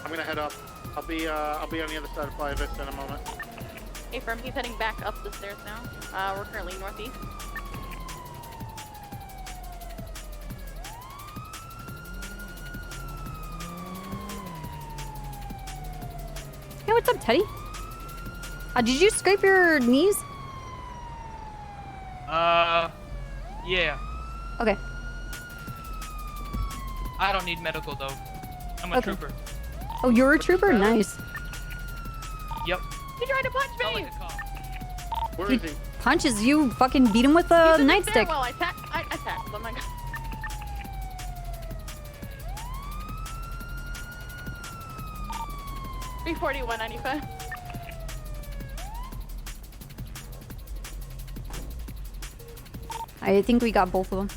I'm gonna head up. I'll be on the other side of Playa Vista in a moment. Hey, firm. He's heading back up the stairs now. We're currently northeast. Hey, what's up, Teddy? Did you scrape your knees? Yeah. Okay. I don't need medical though. I'm a trooper. Oh, you're a trooper? Nice. Yep. He tried to punch me! Where is he? Punches you, fucking beat him with a nightstick. Well, I tackled him. I got... 341.95. I think we got both of them.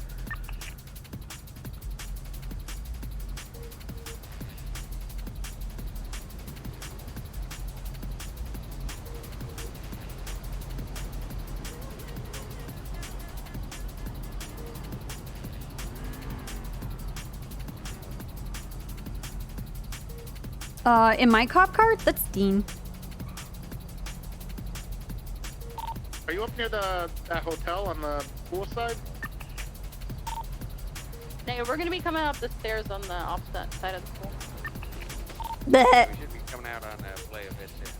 In my cop car? That's Dean. Are you up near that hotel on the pool side? Hey, we're gonna be coming up the stairs on the opposite side of the pool. Blech. We should be coming out on the Playa Vista.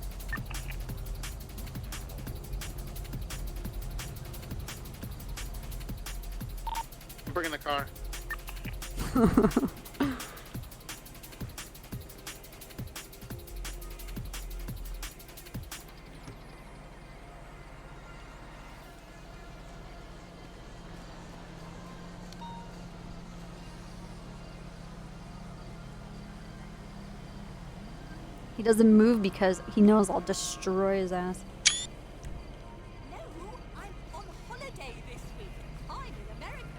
I'm bringing the car. He doesn't move because he knows I'll destroy his ass.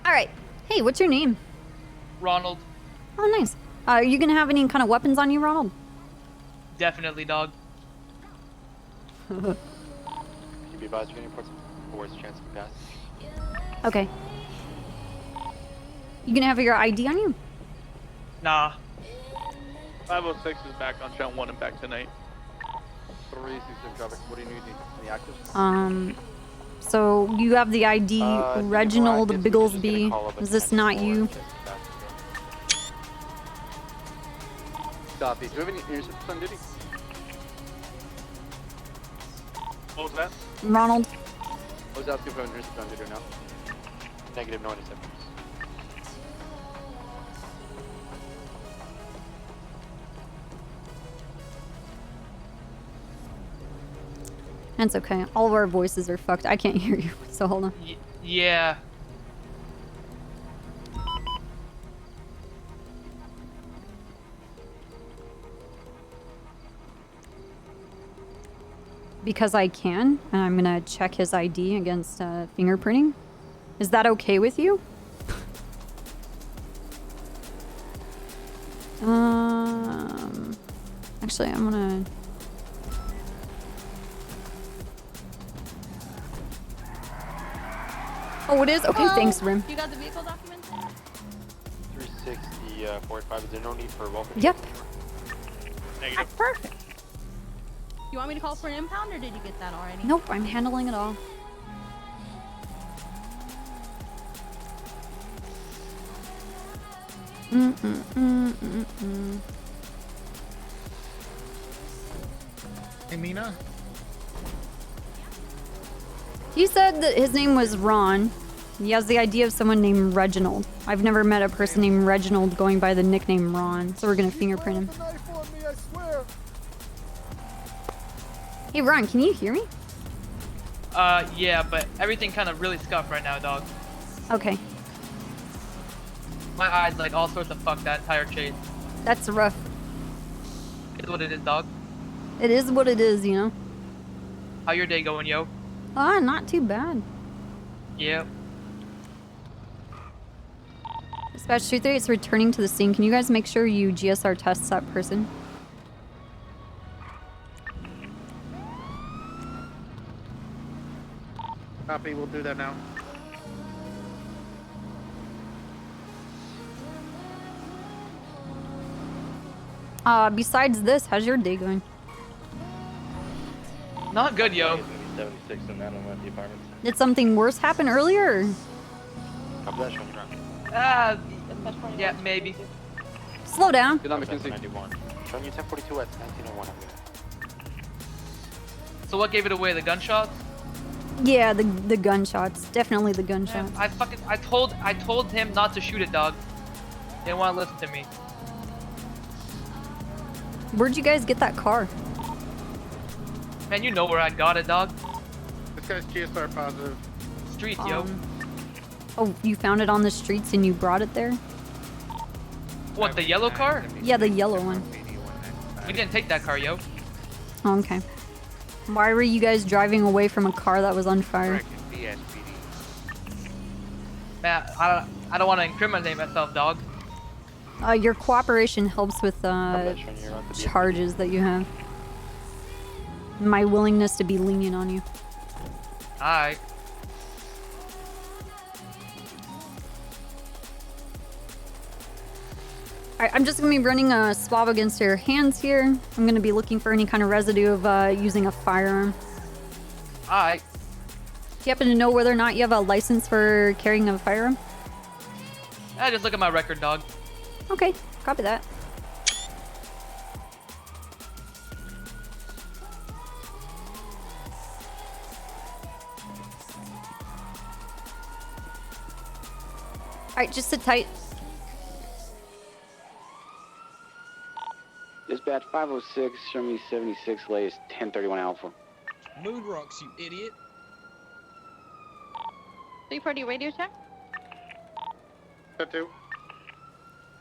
Alright. Hey, what's your name? Ronald. Oh, nice. Are you gonna have any kind of weapons on you, Ronald? Definitely, dog. Can you be advised you're getting a worse chance of gas? Okay. You gonna have your ID on you? Nah. 506 is back on channel 1 and back tonight. 367 traffic. What do you need? Any actives? So you have the ID Reginald Bigglesby. Is this not you? Copy. Do you have any interceptors on duty? What was that? Ronald. I was asking if you have an interceptor on duty or not. Negative, no interceptors. That's okay. All of our voices are fucked. I can't hear you, so hold on. Yeah. Because I can, and I'm gonna check his ID against fingerprinting. Is that okay with you? Actually, I'm gonna... Oh, it is? Okay, thanks, Rim. You got the vehicle documents? 360, 45. Is there no need for welcome? Yep. That's perfect. You want me to call for an impound, or did you get that already? Nope, I'm handling it all. Hey, Mina? He said that his name was Ron. He has the idea of someone named Reginald. I've never met a person named Reginald going by the nickname Ron, so we're gonna fingerprint him. Hey Ron, can you hear me? Yeah, but everything kind of really scuffed right now, dog. Okay. My eyes like all sorts of fuck that entire chase. That's rough. It's what it is, dog. It is what it is, you know? How your day going, yo? Ah, not too bad. Yep. Dispatch 238 is returning to the scene. Can you guys make sure you GSR test that person? Copy, we'll do that now. Besides this, how's your day going? Not good, yo. 76 and then I'm at the apartments. Did something worse happen earlier? Yeah, maybe. Slow down. Good night, McKinsey. 91. Showing you 1042 at 1901. So what gave it away? The gunshots? Yeah, the gunshots. Definitely the gunshots. I told him not to shoot it, dog. They didn't want to listen to me. Where'd you guys get that car? Man, you know where I got it, dog. This guy's GSR positive. Streets, yo. Oh, you found it on the streets and you brought it there? What, the yellow car? Yeah, the yellow one. We didn't take that car, yo. Oh, okay. Why were you guys driving away from a car that was on fire? Man, I don't want to incriminate myself, dog. Your cooperation helps with charges that you have. My willingness to be lenient on you. Alright. Alright, I'm just gonna be running a swab against your hands here. I'm gonna be looking for any kind of residue of using a firearm. Alright. Do you happen to know whether or not you have a license for carrying a firearm? Just look at my record, dog. Okay, copy that. Alright, just sit tight. Dispatch 506, show me 76, latest 1031 Alpha. Mood rocks, you idiot. 340 radio check? That too.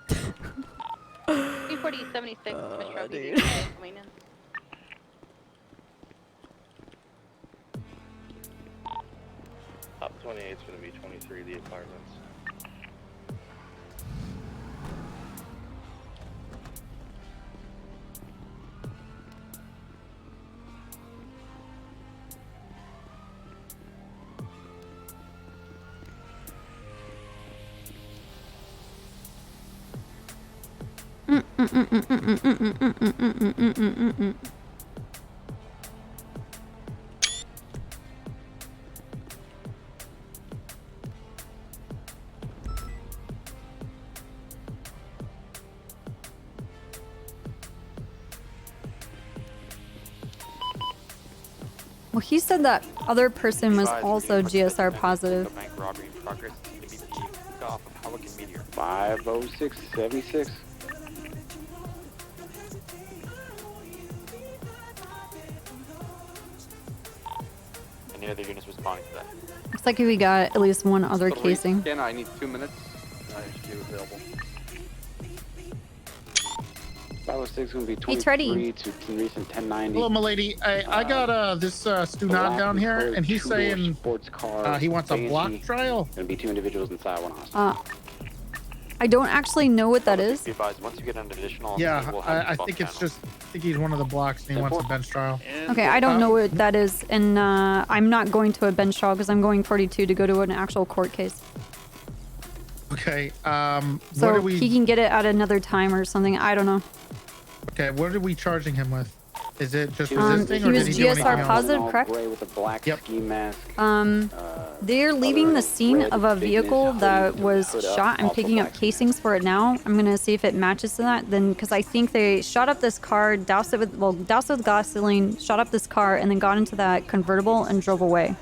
340 76, Metro dude. maintenance. Top 28 is going to be 23, the apartments. Well, he said that other person was also GSR positive. Bank robbery in progress. ABT off of Pelican Meteor. 506, 76. Any other units responding to that? Looks like we got at least one other casing. Again, I need 2 minutes. I should be available. 506 going to be Hey, Treddy. 23 to recent 1090. Hello, milady. I got this Stu Nod down here, and he's saying sports car, he wants a block trial. Going to be 2 individuals inside, 1 hostage. I don't actually know what that is. Be advised, once you get an additional, Yeah, we'll have I think it's just. I think he's one of the blocks, and he wants a bench trial. Okay, I don't know what that is, and I'm not going to a bench trial because I'm going 42 to go to an actual court case. Okay. So what are we? he can get it at another time or something. I don't know. Okay, what are we charging him with? Is it just He resisting, or was did he do anything GSR else? positive, correct? Gray with a black ski mask. They're leaving the scene of a vehicle that was shot. I'm picking up casings for it now. I'm gonna see if it matches to that. Then, because I think they shot up this car, doused it with gasoline, shot up this car, and then got into that convertible and drove away.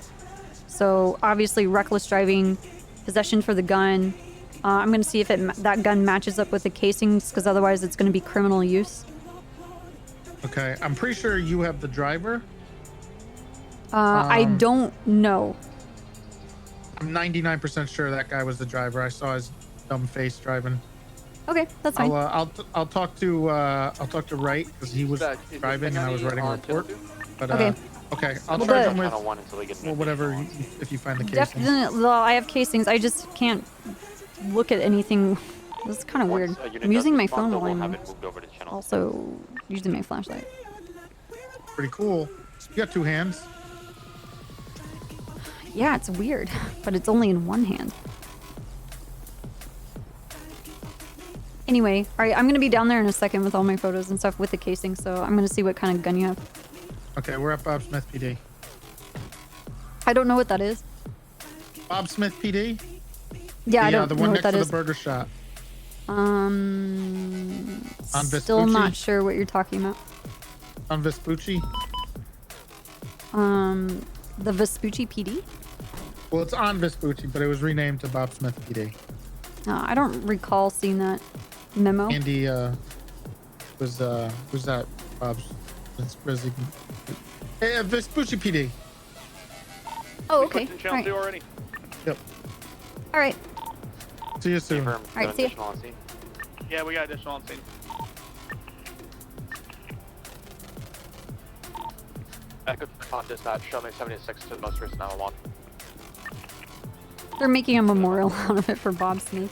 So obviously reckless driving, possession for the gun. I'm gonna see if that gun matches up with the casings, because otherwise it's gonna be criminal use. Okay, I'm pretty sure you have the driver. I don't know. I'm 99% sure that guy was the driver. I saw his dumb face driving. Okay, that's fine. I'll talk to Wright because he was driving and I was writing a report. But Okay. okay, I'll Well, charge the- him with whatever if you find the casings. Definitely, well, I have casings. I just can't look at anything. This is kind of weird. I'm using my phone while I'm also using my flashlight. Pretty cool. You got 2 hands. Yeah, it's weird, but it's only in one hand. Anyway, alright, I'm gonna be down there in a second with all my photos and stuff with the casing, so I'm gonna see what kind of gun you have. Okay, we're at Bob Smith PD. I don't know what that is. Bob Smith PD? Yeah, I don't the know one what next that to is. the burger shop. Still not sure what you're talking about. On Vespucci? The Vespucci PD? Well, it's on Vespucci, but it was renamed to Bob Smith PD. I don't recall seeing that memo. Andy, who's that? Bob's Vespucci PD. Oh, okay. Channel Alright. 2 already. Yep. Alright. See you soon. Alright, see ya. Yeah, we got additional on scene. Echo on dispatch, show me 76 to the most recent 911. They're making a memorial out of it for Bob Smith.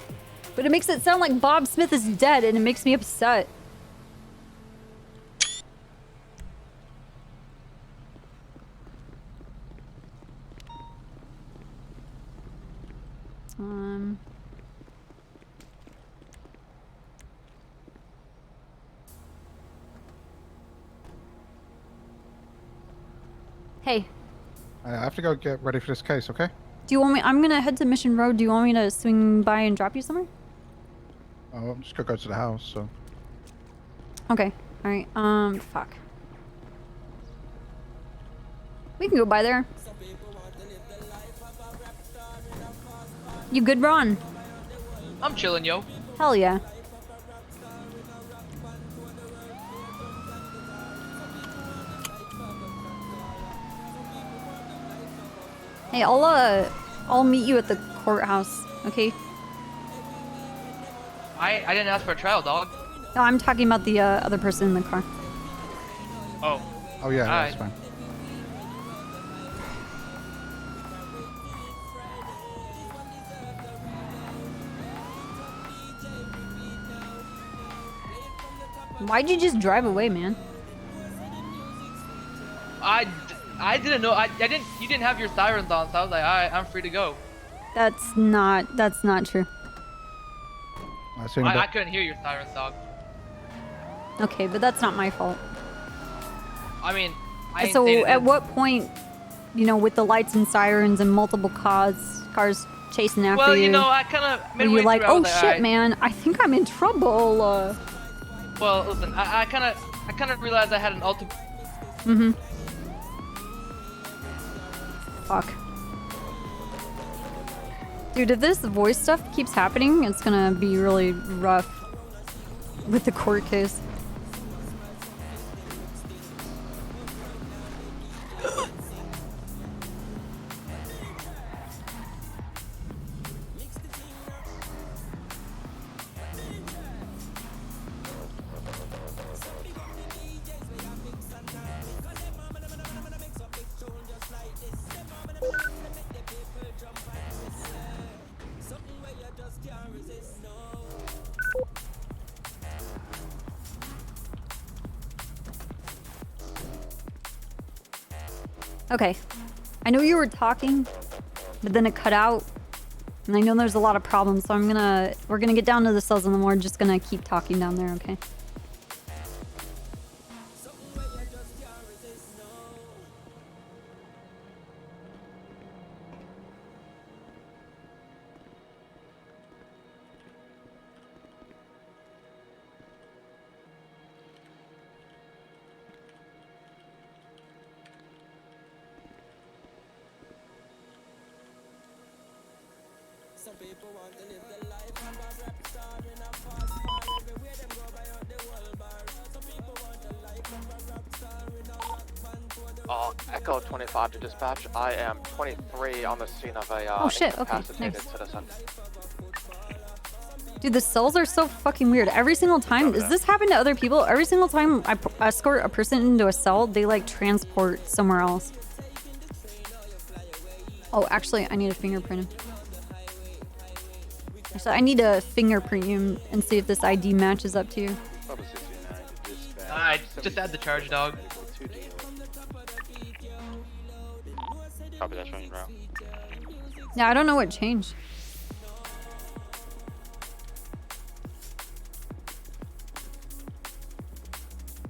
But it makes it sound like Bob Smith is dead, and it makes me upset. Hey, I have to go get ready for this case, okay? do you want me? I'm gonna head to Mission Road. Do you want me to swing by and drop you somewhere? Oh, I'm just gonna go to the house, so. Okay. Alright. Fuck. We can go by there. You good, Ron? I'm chilling, yo. Hell yeah. Hey, I'll meet you at the courthouse, okay? I didn't ask for a trial, dog. No, I'm talking about the other person in the car. Oh. Oh yeah, that's fine. Why'd you just drive away, man? I didn't know. I didn't. You didn't have your sirens on, so I was like, all right, I'm free to go. That's not true. I couldn't hear your sirens, dog. Okay, but that's not my fault. I mean, I ain't So saying at it. what point, you know, with the lights and sirens and multiple cars chasing after Well, you, you know, I kind of were you like, oh shit, man, I think I'm in trouble. Well, listen, I kind of realized I had an ultimate. Mm-hmm. Fuck. Dude, if this voice stuff keeps happening, it's gonna be really rough with the court case. Okay, I know you were talking, but then it cut out, and I know there's a lot of problems, so we're gonna get down to the cells and then we're just gonna keep talking down there, okay? Echo 25 to dispatch. I am 23 on the scene of a Oh, shit, okay, incapacitated nice. citizen. Dude, the cells are so fucking weird. Every single time, does this happen to other people? Every single time I escort a person into a cell, they like transport somewhere else. Oh, actually, I need to fingerprint him. I So I need to fingerprint you and see if this ID matches up to you. Alright, just add the charge, dog. Copy that, showing route. Yeah, I don't know what changed.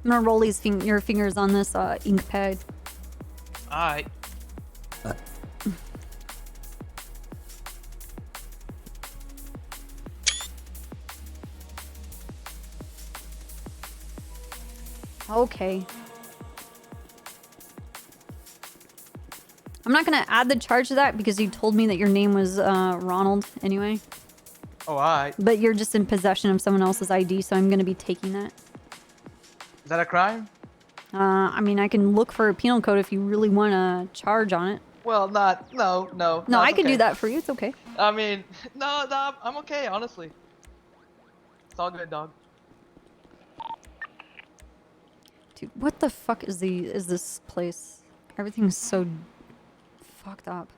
I'm gonna roll your fingers on this ink pad. Alright. Okay. I'm not gonna add the charge to that because you told me that your name was Ronald anyway. Oh, alright. But you're just in possession of someone else's ID, so I'm gonna be taking that. Is that a crime? I mean, I can look for a penal code if you really want to charge on it. Well, no. No, it's I can okay. do that for you. It's okay. I mean, no, I'm okay, honestly. It's all good, dog. Dude, what the fuck is this place? Everything's so fucked up.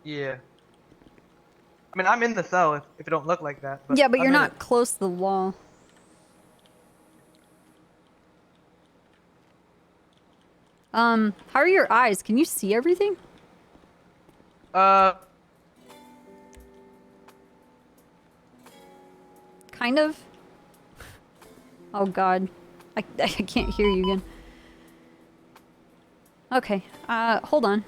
Yeah. I mean, I'm in the cell if it don't look like that. Yeah, but I'm you're in not it. close to the wall. How are your eyes? Can you see everything? Kind of. Oh god. I can't hear you again. Okay, hold on.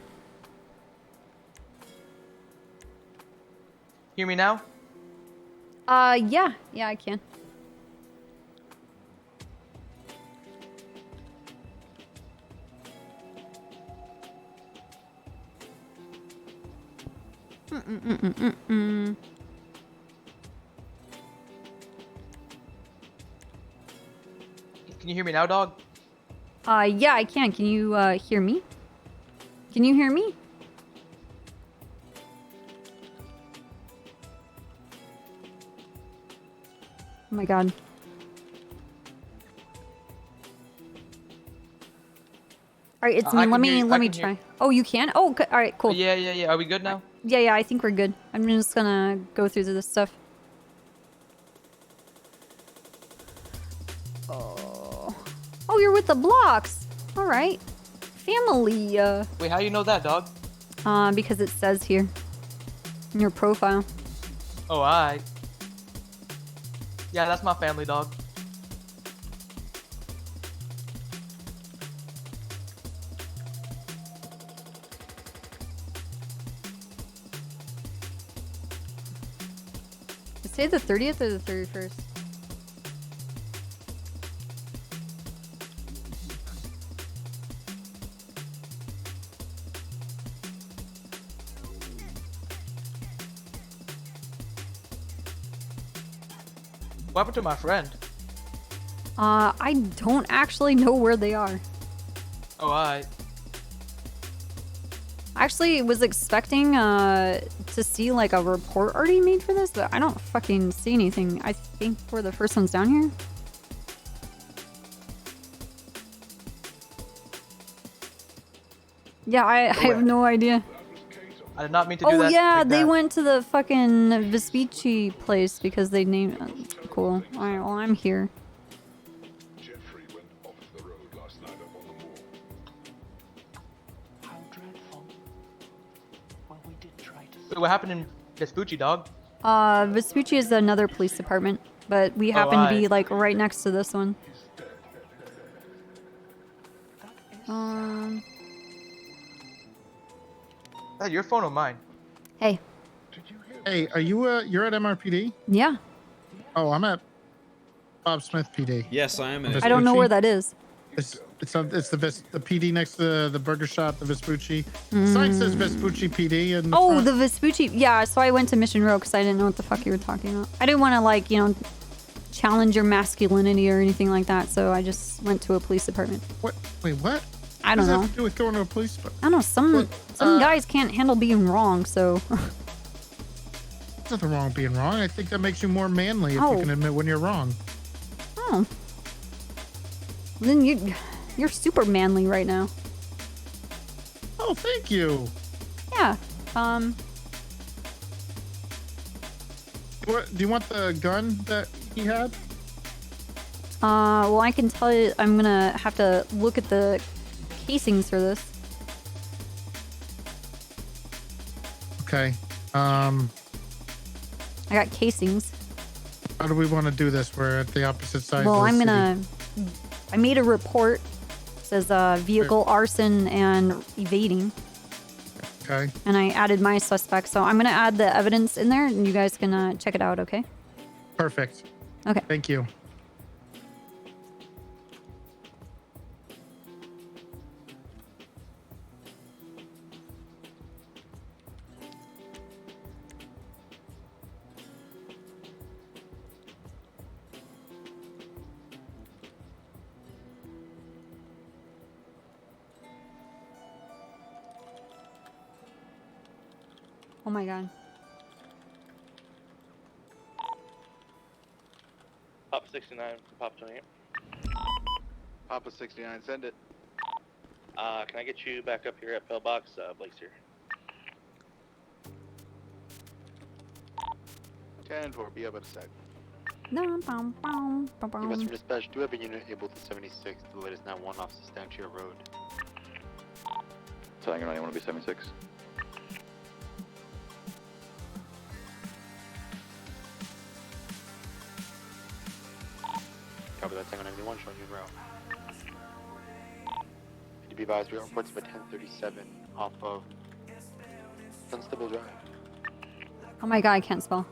Hear me now? Yeah, I can. Can you hear me now, dog? Yeah, I can. Can you, hear me? Can you hear me? Oh my god. Alright, it's me. Let me try. Oh, you can? Oh, okay. Alright, cool. Yeah. Are we good now? Yeah, I think we're good. I'm just gonna go through this stuff. Oh, you're with the blocks. All right. Family. Wait, how you know that, dog? Because it says here in your profile. Oh, alright. Yeah, that's my family, dog. Say the 30th or the 31st? What happened to my friend? I don't actually know where they are. Oh, alright. I actually was expecting to see like a report already made for this, but I don't fucking see anything. I think we're the first ones down here. Yeah, I have no idea. I did not mean to do that. Oh yeah, like they that. went to the fucking Vespucci place because they named. Cool. All right, well I'm here. Wait, what happened in Vespucci, dog? Vespucci is another police department, but we happen to be like right next to this one. Is that your phone or mine? Hey. Hey, are you you're at MRPD? Yeah. Oh, I'm at Bob Smith PD. Yes, I am. I don't know where that is. It's the PD next to the burger shop, the Vespucci. The sign says Vespucci PD. And oh, the Vespucci. Yeah, so I went to Mission Row because I didn't know what the fuck you were talking about. I didn't want to like, you know, challenge your masculinity or anything like that, so I just went to a police department. What? Wait, what? I don't know. What does that have to do with going to a police department? I don't know. Some guys can't handle being wrong, so. There's nothing wrong with being wrong. I think that makes you more manly if you can admit when you're wrong. Oh. Then you're super manly right now. Oh, thank you. Yeah. Do you want the gun that he had? Well, I can tell you, I'm gonna have to look at the casings for this. Okay. I got casings. How do we want to do this? We're at the opposite side. Well, of the I'm city. gonna. I made a report. It says vehicle arson and evading. Okay. And I added my suspect, so I'm gonna add the evidence in there, and you guys can check it out. Okay. Perfect. Okay. Thank you. Oh my god. Pop 69, Pop 28. Papa 69, send it. Can I get you back up here at pillbox? Blake's here. 10-4, be up in a sec. Western Dispatch, do have a unit able to 76, the latest 9-1 off Substantia Road. Telling you, I want to be 76. Copy that, Tango 91, showing you route. To be advised, we have reports of a 1037 off of Dunstable Drive. Oh my god, I can't spell.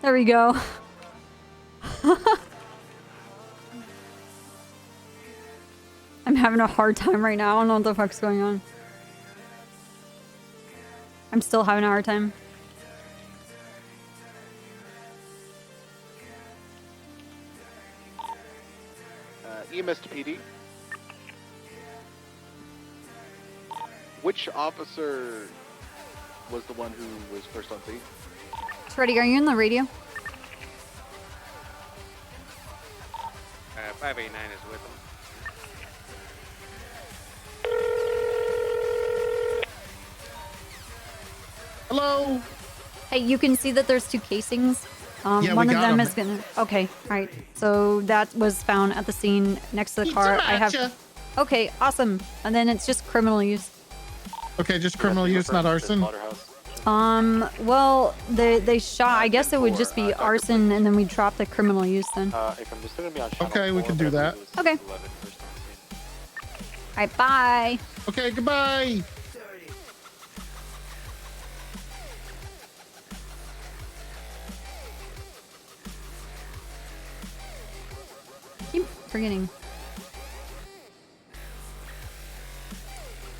There we go. I'm having a hard time right now. I don't know what the fuck's going on. I'm still having a hard time. EMS to PD. Which officer was the one who was first on scene? Freddy, are you in the radio? 589 is with him. Hello. Hey, you can see that there's two casings. Yeah, one we of got them 'em. is gonna. Okay, all right. So that was found at the scene next to the car. I have. Okay, awesome. And then it's just criminal use. Okay, just criminal use, not arson. Well, they shot. I guess it would just be arson, and then we drop the criminal use then. If I'm just still gonna be on channel Okay, we 4, can do but I that. believe it was Okay. 11 first on scene. All right, bye. Okay, goodbye. Keep forgetting.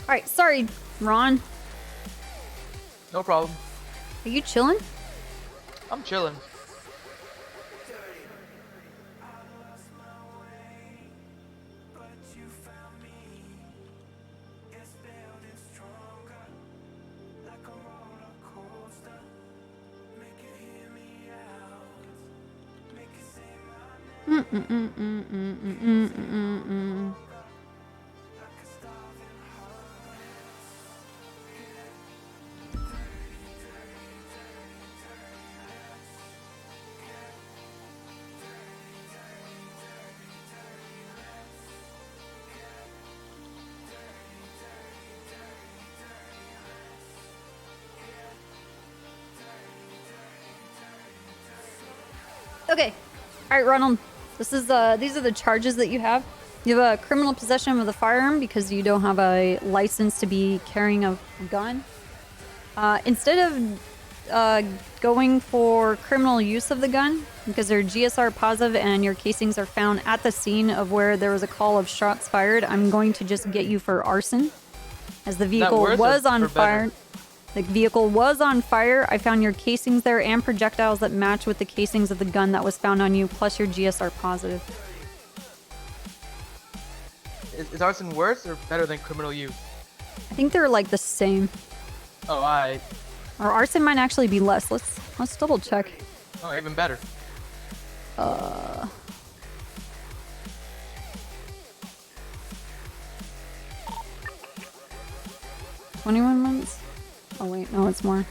All right, sorry, Ron. No problem. Are you chilling? I'm chilling. Okay. All right, Ronald. This is these are the charges that you have. You have a criminal possession of a firearm because you don't have a license to be carrying a gun. Instead of going for criminal use of the gun, because they're GSR positive and your casings are found at the scene of where there was a call of shots fired, I'm going to just get you for arson, as the vehicle worse was or on for fire. better? The vehicle was on fire. I found your casings there and projectiles that match with the casings of the gun that was found on you, plus your GSR positive. Is arson worse or better than criminal use? I think they're like the same. Oh, I. Or arson might actually be less. Let's double check. Oh, even better. 21 months? Oh wait, no, it's more.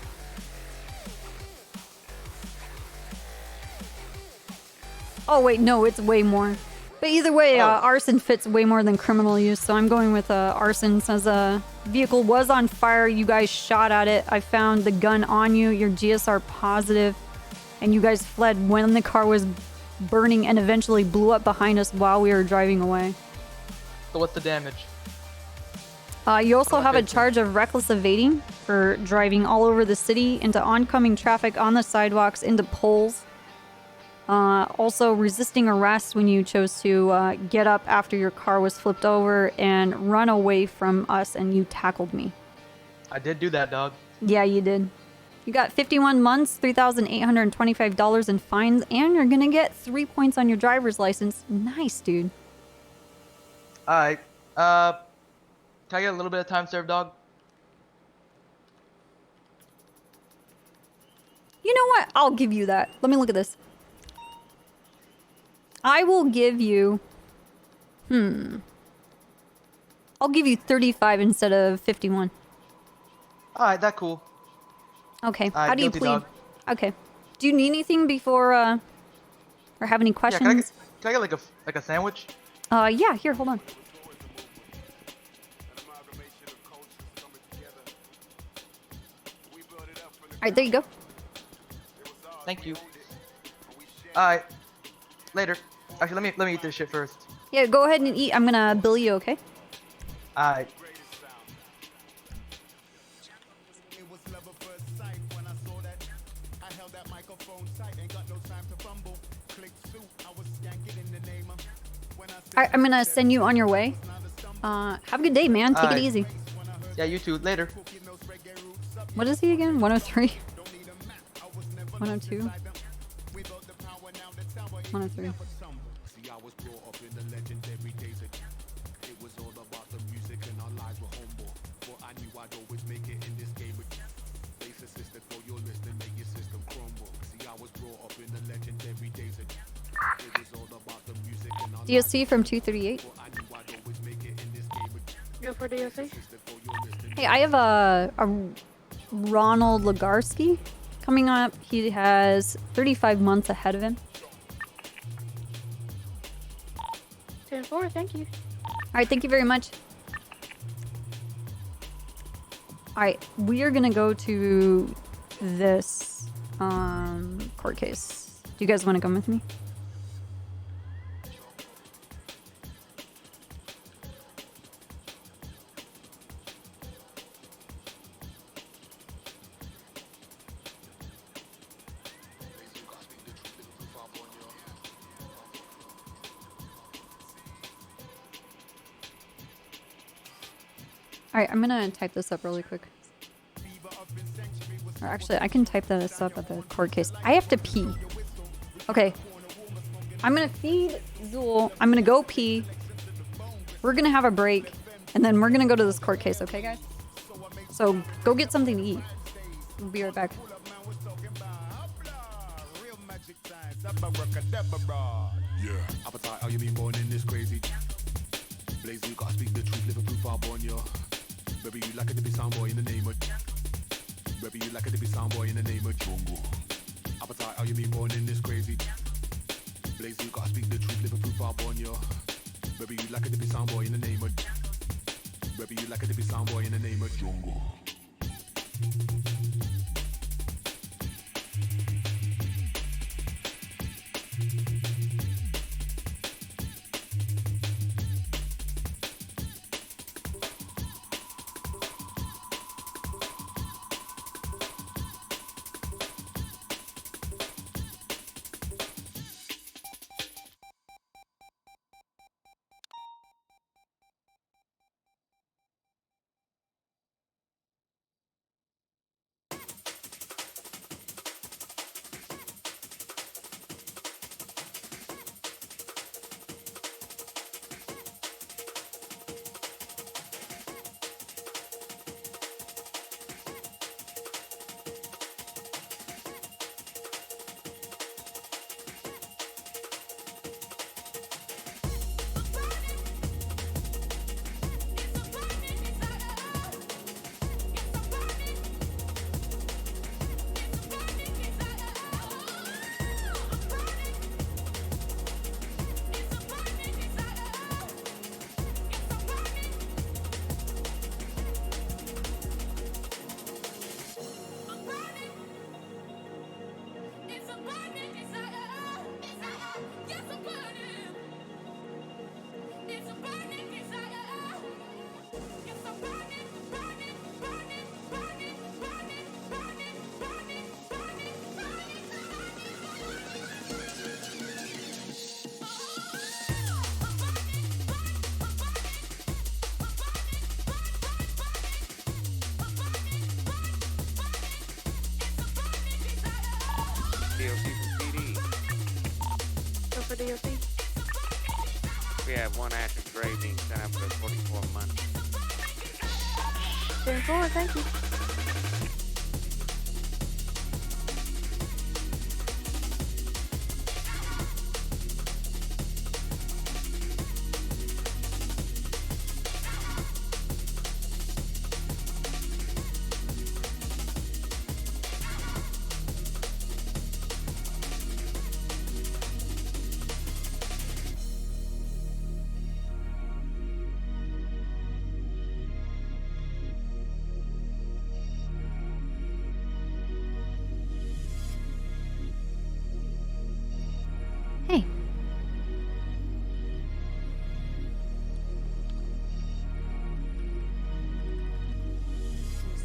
Oh wait, no, it's way more. But either way, arson fits way more than criminal use, so I'm going with arson. Says a vehicle was on fire, you guys shot at it, I found the gun on you, your GSR positive, and you guys fled when the car was burning and eventually blew up behind us while we were driving away. So what's the damage? You also have a charge of reckless evading for driving all over the city, into oncoming traffic, on the sidewalks, into poles. Also resisting arrest when you chose to get up after your car was flipped over and run away from us and you tackled me. I did do that, dog. Yeah, you did. You got 51 months, $3,825 in fines, and you're gonna get 3 points on your driver's license. Nice, dude. Alright. Can I get a little bit of time served, dog? You know what? I'll give you that. Let me look at this. I will give you... I'll give you 35 instead of 51. Alright, that cool. Okay, Alright, how do you guilty, plead? dog. Okay. Do you need anything before, or have any Yeah, questions? can I get like a sandwich? Yeah, here, hold on. Alright, there you go. Thank you. Alright. Later. Actually, let me eat this shit first. Yeah, go ahead and eat. I'm gonna bill you, okay? Alright. Alright, I'm gonna send you on your way. Have a good day, man. Take it easy. Yeah, you too. Later. What is he again? 103? 102? 103. DSC from 238. Go for DSC. Hey, I have a Ronald Lagarski coming up. He has 35 months ahead of him. 10-4, thank you. Alright, thank you very much. Alright, we are gonna go to this court case. Do you guys want to come with me? Alright, I'm gonna type this up really quick. Or actually, I can type this up at the court case. I have to pee. Okay. I'm gonna feed Zool. I'm gonna go pee. We're gonna have a break. And then we're gonna go to this court case, okay, guys? So, go get something to eat. We'll be right back. Yeah. Appetite, how you been born in this crazy? Blaze, you gotta speak the truth, live a proof, I born you. Baby, you like it to be soundboy in the name of. Baby, you like it to be soundboy in the name of jungle. Appetite, how you been born in this crazy? Blaze, you gotta speak the truth, live a proof, I born you. Baby, you like it to be soundboy in the name of. Baby, you like it to be soundboy in the name of jungle. DOC from PD. Go for DOC. We have one active gray being sent up for 44 months. Stand forward, thank you. Hey.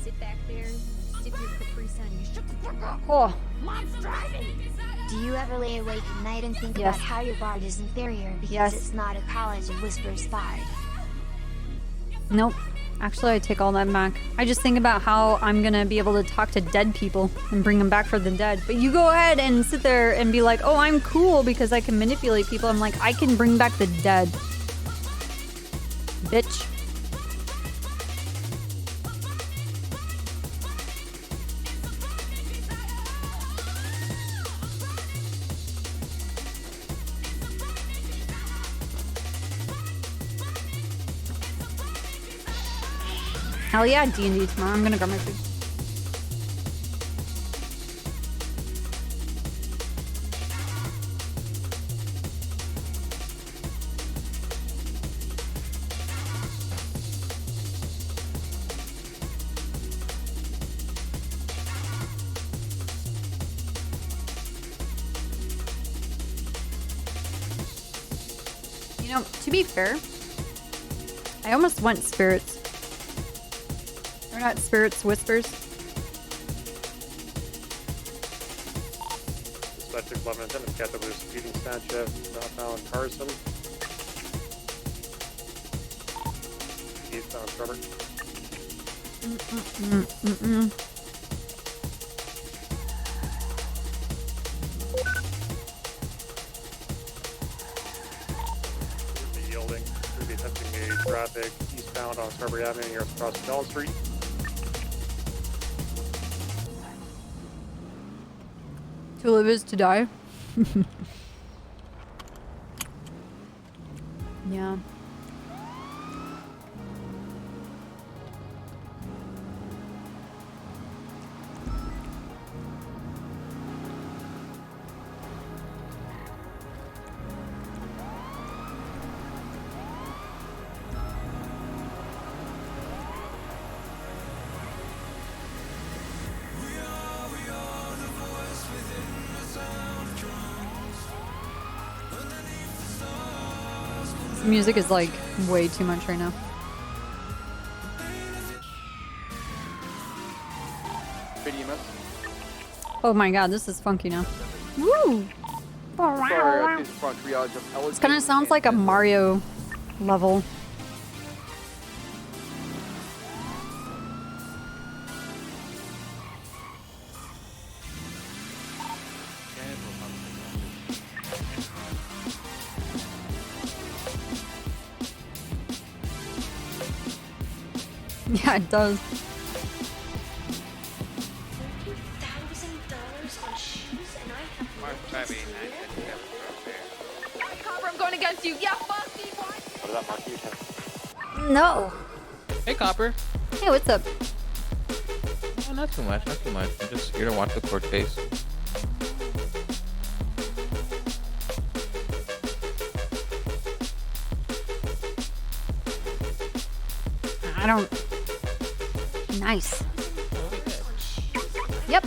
Sit back there, sip your Capri Sun. You shut the fuck up. Oh. Mom's driving. Do you ever lay awake at night and think Yes. about how your guard is inferior because Yes. it's not a college of whispers fired? Nope. Actually, I take all that back. I just think about how I'm gonna be able to talk to dead people and bring them back for the dead. But you go ahead and sit there and be like, oh, I'm cool because I can manipulate people. I'm like, I can bring back the dead. Bitch. Hell yeah, D&D tomorrow. I'm gonna grab my food. You know, to be fair, I almost went spirits. Or not spirits, whispers. Dispatch 611 and 10 is Captain Blue speeding Sanchez, northbound Carson. Eastbound Trevor. Yielding. Should be attempting a traffic eastbound on Strawberry Avenue near across Bell Street. To live is to die. Yeah. This music is like way too much right now. Oh my god, this is funky now. Woo! This kind of sounds like a Mario level. Yeah, it does. Copper, I'm going against you. Yeah, fuck me, boy. What did that mark you have? No. Hey, Copper. Hey, what's up? Oh, not too much, not too much. I'm just here to watch the court case. I don't... Nice. Yep.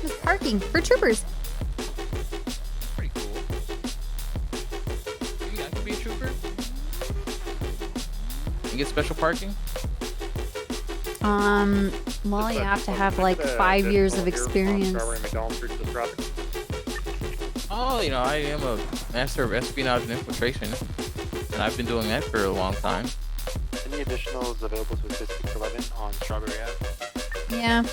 Just parking for troopers. Pretty cool. You got to be a trooper? You get special parking? Well, you have to have like 5 years of experience. Oh, you know, I am a master of espionage and infiltration, and I've been doing that for a long time. Any additionals available to assist 611 on Strawberry Ave? Yeah.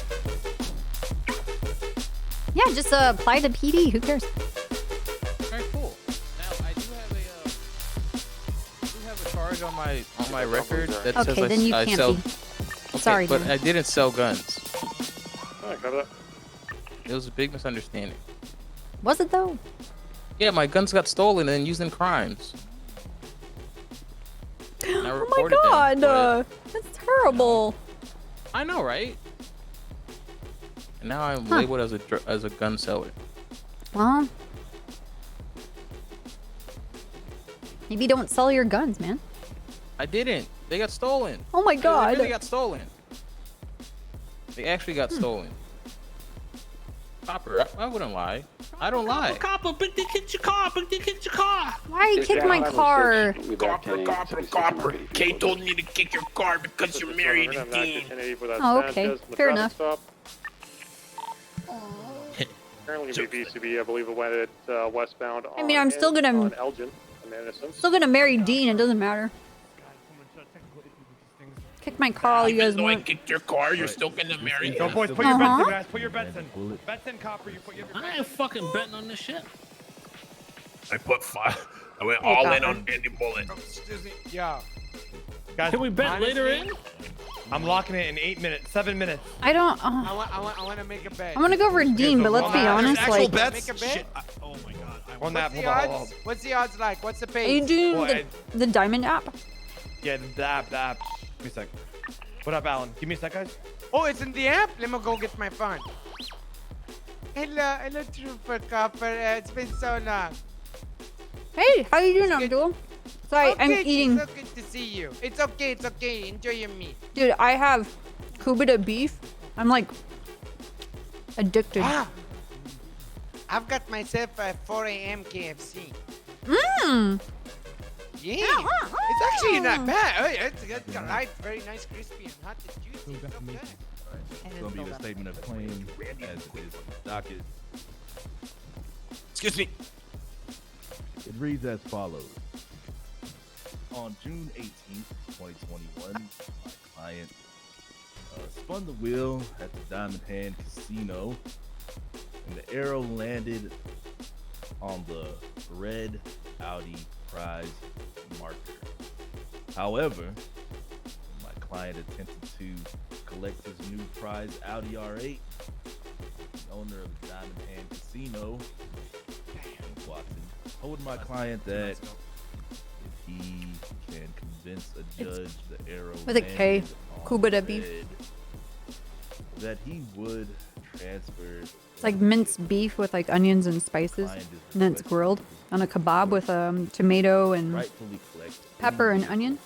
Yeah, just apply to PD. Who cares? Alright, cool. Now I do have a charge on my record that Okay, says then you I can't sell. be. Okay, Sorry, but man. I didn't sell guns. Alright, cover that. It was a big misunderstanding. Was it though? Yeah, my guns got stolen and used in crimes. And I Oh my reported god, them, that's terrible. I know, right? And now I'm labeled as a gun seller. Well, maybe don't sell your guns, man. I didn't. They got stolen. Oh my god. They really got stolen. They actually got stolen. Copper, I wouldn't lie. I don't lie. Copper, big dick hit your car. Big dick hit your car. Why you kick my car? Copper. Kay told me to kick your car because you're married to Dean. Oh, okay. Fair enough. Currently BCB, I believe it went at westbound I mean, I'm still gonna on Elgin. marry Dean. It doesn't matter. Kick my car all you guys Even though I want. kicked your car, you're still gonna marry Go, him. boys, put your bets in, guys. Put your bets in. Bets in, Copper. You put your. I ain't fucking betting on this shit. I put 5. I went all in on Andy Bullet. Yeah. Guys, Can we bet later in? I'm locking it in 8 minutes, 7 minutes. I don't. I want to make a bet. I'm gonna go for Dean, but let's be honest. Like, bets? Shit. Oh my god. On that, hold on. What's the odds like? What's the are pace? you doing the diamond app? Yeah, the app. Give me a sec. What up, Alan? Give me a sec, guys. Oh, it's in the app? Let me go get my phone. Hello, Trooper Copper. It's been so long. Hey, how you doing, Abdul? Sorry, I'm Okay, eating. It's so good to see you. It's okay. Enjoy your meat. Dude, I have Kubita beef. I'm like addicted. I've got myself a 4 a.m. KFC. Mmm. Yeah, it's actually not bad. Oh, it's right, very nice, crispy and hot and juicy. It's so good. It's going to be the statement of claim as it is on the docket. Excuse me. It reads as follows. On June 18th, 2021, my client spun the wheel at the Diamond Hand Casino, and the arrow landed on the red Audi prize marker. However, when my client attempted to collect his new prize Audi R8, the owner of the Diamond Hand Casino, Watson, told my client that if he can convince a judge the arrow with a K, Kubita beef. That he would transfer. It's like minced beef with like onions and spices, and then it's grilled on a kebab with tomato and pepper and onion.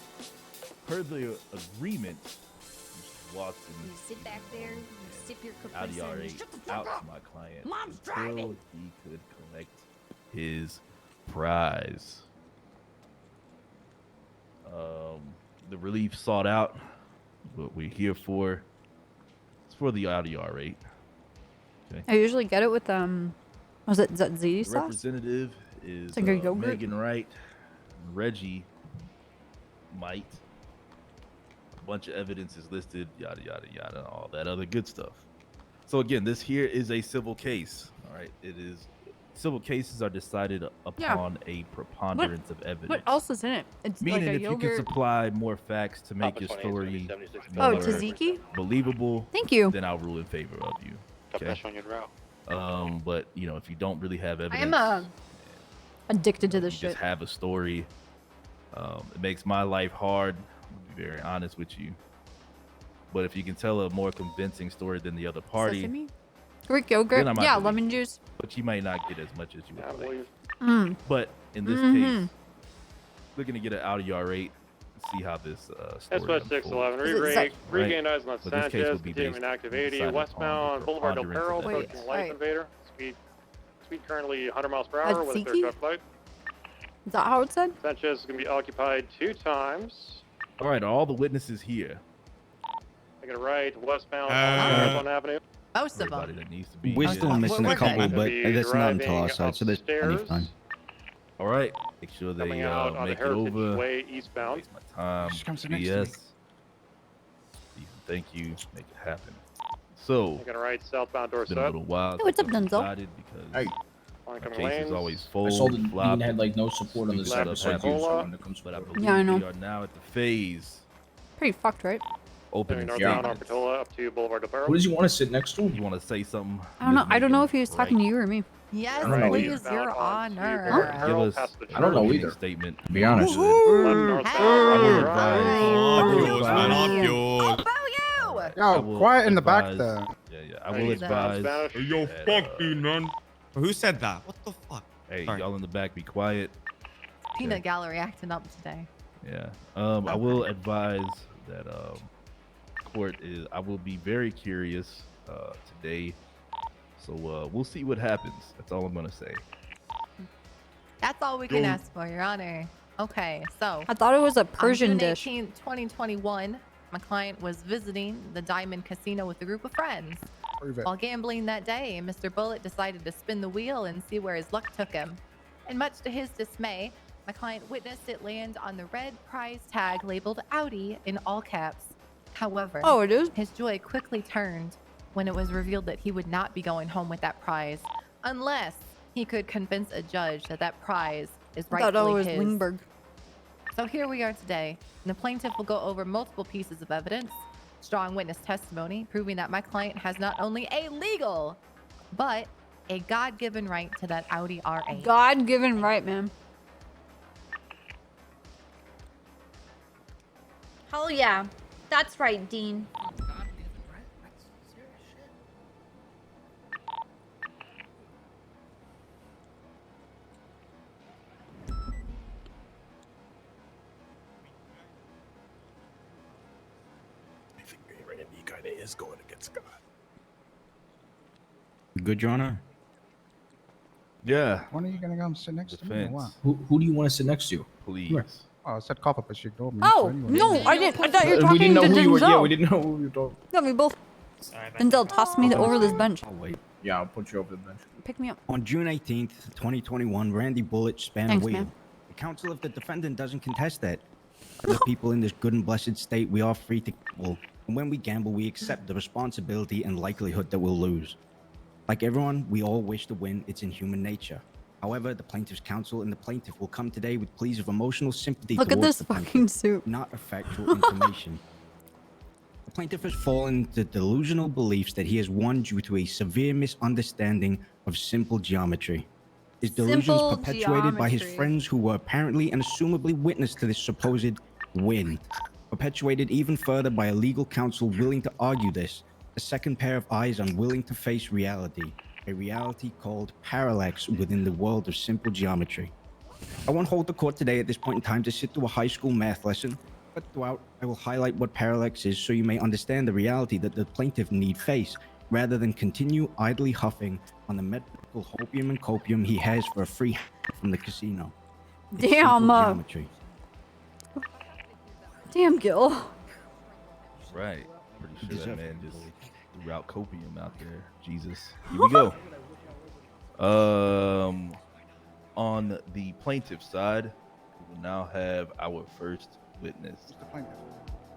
Per the agreement, Mr. Watson You sit back there, you sip your Audi Capri Sun, you R8 shut the fuck out up. to my client Mom's until driving. he could collect his prize. The relief sought out, what we're here for, it's for the Audi R8. Okay. I usually get it with was it ziti The sauce? representative is It's like a yogurt. Megan Wright, Reggie Might. A bunch of evidence is listed, yada yada yada, all that other good stuff. So again, this here is a civil case. All right, it is. Civil cases are decided upon a preponderance of evidence. What else is in it? It's Meaning, like a if you can yogurt. supply more facts to make your story Oh, more tzatziki? believable, Thank you. then I'll rule in favor of you. Okay. But you know, if you don't really have I evidence, am addicted to this you shit. just have a story. It makes my life hard. To be very honest with you. But if you can tell a more convincing story than the other party, Sesame? Greek yogurt? then I might Yeah, believe lemon you. juice. But you might not get as much as you would like. Mm. But in this Mhm. case, looking to get an Audi R8, see how this story West 611, regain eyes on Sanchez, continuing active 80, westbound Boulevard Del Perro, approaching Life Invader. Speed currently 100 miles per hour with a clear cut flight. Is that how it said? Sanchez is going to be occupied 2 times. All right, all the witnesses here. I got a right, westbound Marathon Avenue. Most of Everybody them. that needs to be We're here. still missing a couple, but that's not until our side, so there's plenty of time. All right, make sure they Coming out on make the it Heritage over. Way eastbound. Waste my time. Just come sit next to BS. Ethan, thank you. Make it happen. So, Taking a right southbound door it's been a little while. Hey, what's up, since I've Denzel? decided because Hey. my Oncoming case lanes. is always I full, saw that flopped, Dean had like no support on the stupid second stuff side happens. when it comes to But I the believe Yeah, I know. we are now at the phase Pretty fucked, right? opening Northbound on statements. Portola up to Boulevard Del Perro. Who does he want to sit next to? You want to say something? I don't know. Ms. I don't know Megan? if he was talking to you or me. Yes, I don't know please, either. Your Boulevard Honor. Del Give Perro, us past the I don't know opening either. statement. To be honest. Left northbound. I will advise. Oh, boo you! I Yo, will quiet in the back advise- there. Yeah. I will advise. Spanish. Hey, yo, that, fuck, dude, man. Who said that? What the fuck? Hey, Sorry. y'all in the back, be quiet. Peanut Gallery acting up today. Yeah. I will advise that court is. I will be very curious today. So we'll see what happens. That's all I'm gonna say. That's all we can ask for, Your Honor. Okay, so I thought it was a Persian on June dish. 18th, 2021, my client was visiting the Diamond Casino with a group of friends. Prove it. While gambling that day, Mr. Bullet decided to spin the wheel and see where his luck took him. And much to his dismay, my client witnessed it land on the red prize tag labeled Audi in all caps. However, Oh, it is? his joy quickly turned when it was revealed that he would not be going home with that prize unless he could convince a judge that that prize is I thought it rightfully was his. Lindbergh. So here we are today, and the plaintiff will go over multiple pieces of evidence, strong witness testimony, proving that my client has not only a legal, but a God-given right to that Audi R8. God-given right, man. Hell yeah. That's right, Dean. I think Randy kind of is going against God. Good, Your Honor. Yeah. When are you gonna go and sit next to me or Defense. what? Who do you want to sit next to? Please. Oh, I said copper, but she ignored me. Oh, so anyway. no, I didn't. I thought you were We talking didn't know to who you were. Yeah, Denzel. we didn't know who you were talking. No, we both. Denzel tossed me over this bench. Oh, wait. Yeah, I'll put you over the bench. Pick me up. On June 18th, 2021, Randy Bullet spanned Thanks, a wheel. man. The counsel of the defendant doesn't contest that. Other people in this good and blessed state, we are free to gamble. And when we gamble, we accept the responsibility and likelihood that we'll lose. Like everyone, we all wish to win. It's in human nature. However, the plaintiff's counsel and the plaintiff will come today with pleas of emotional sympathy Look at towards this the plaintiff, fucking suit. not a factual information. The plaintiff has fallen to delusional beliefs that he has won due to a severe misunderstanding of simple geometry. His delusions Simple perpetuated by his geometry. friends who were apparently and assumably witness to this supposed win. Perpetuated even further by a legal counsel willing to argue this, a second pair of eyes unwilling to face reality, a reality called parallax within the world of simple geometry. I won't hold the court today at this point in time to sit through a high school math lesson, but throughout I will highlight what parallax is so you may understand the reality that the plaintiff need face, rather than continue idly huffing on the medical hopium and copium he has for a free from the casino. It's Damn, simple geometry. Damn, Gil. Right. Pretty sure that Deserve man it. just threw out copium out there. Jesus. Here we go. On the plaintiff's side, we will now have our first witness.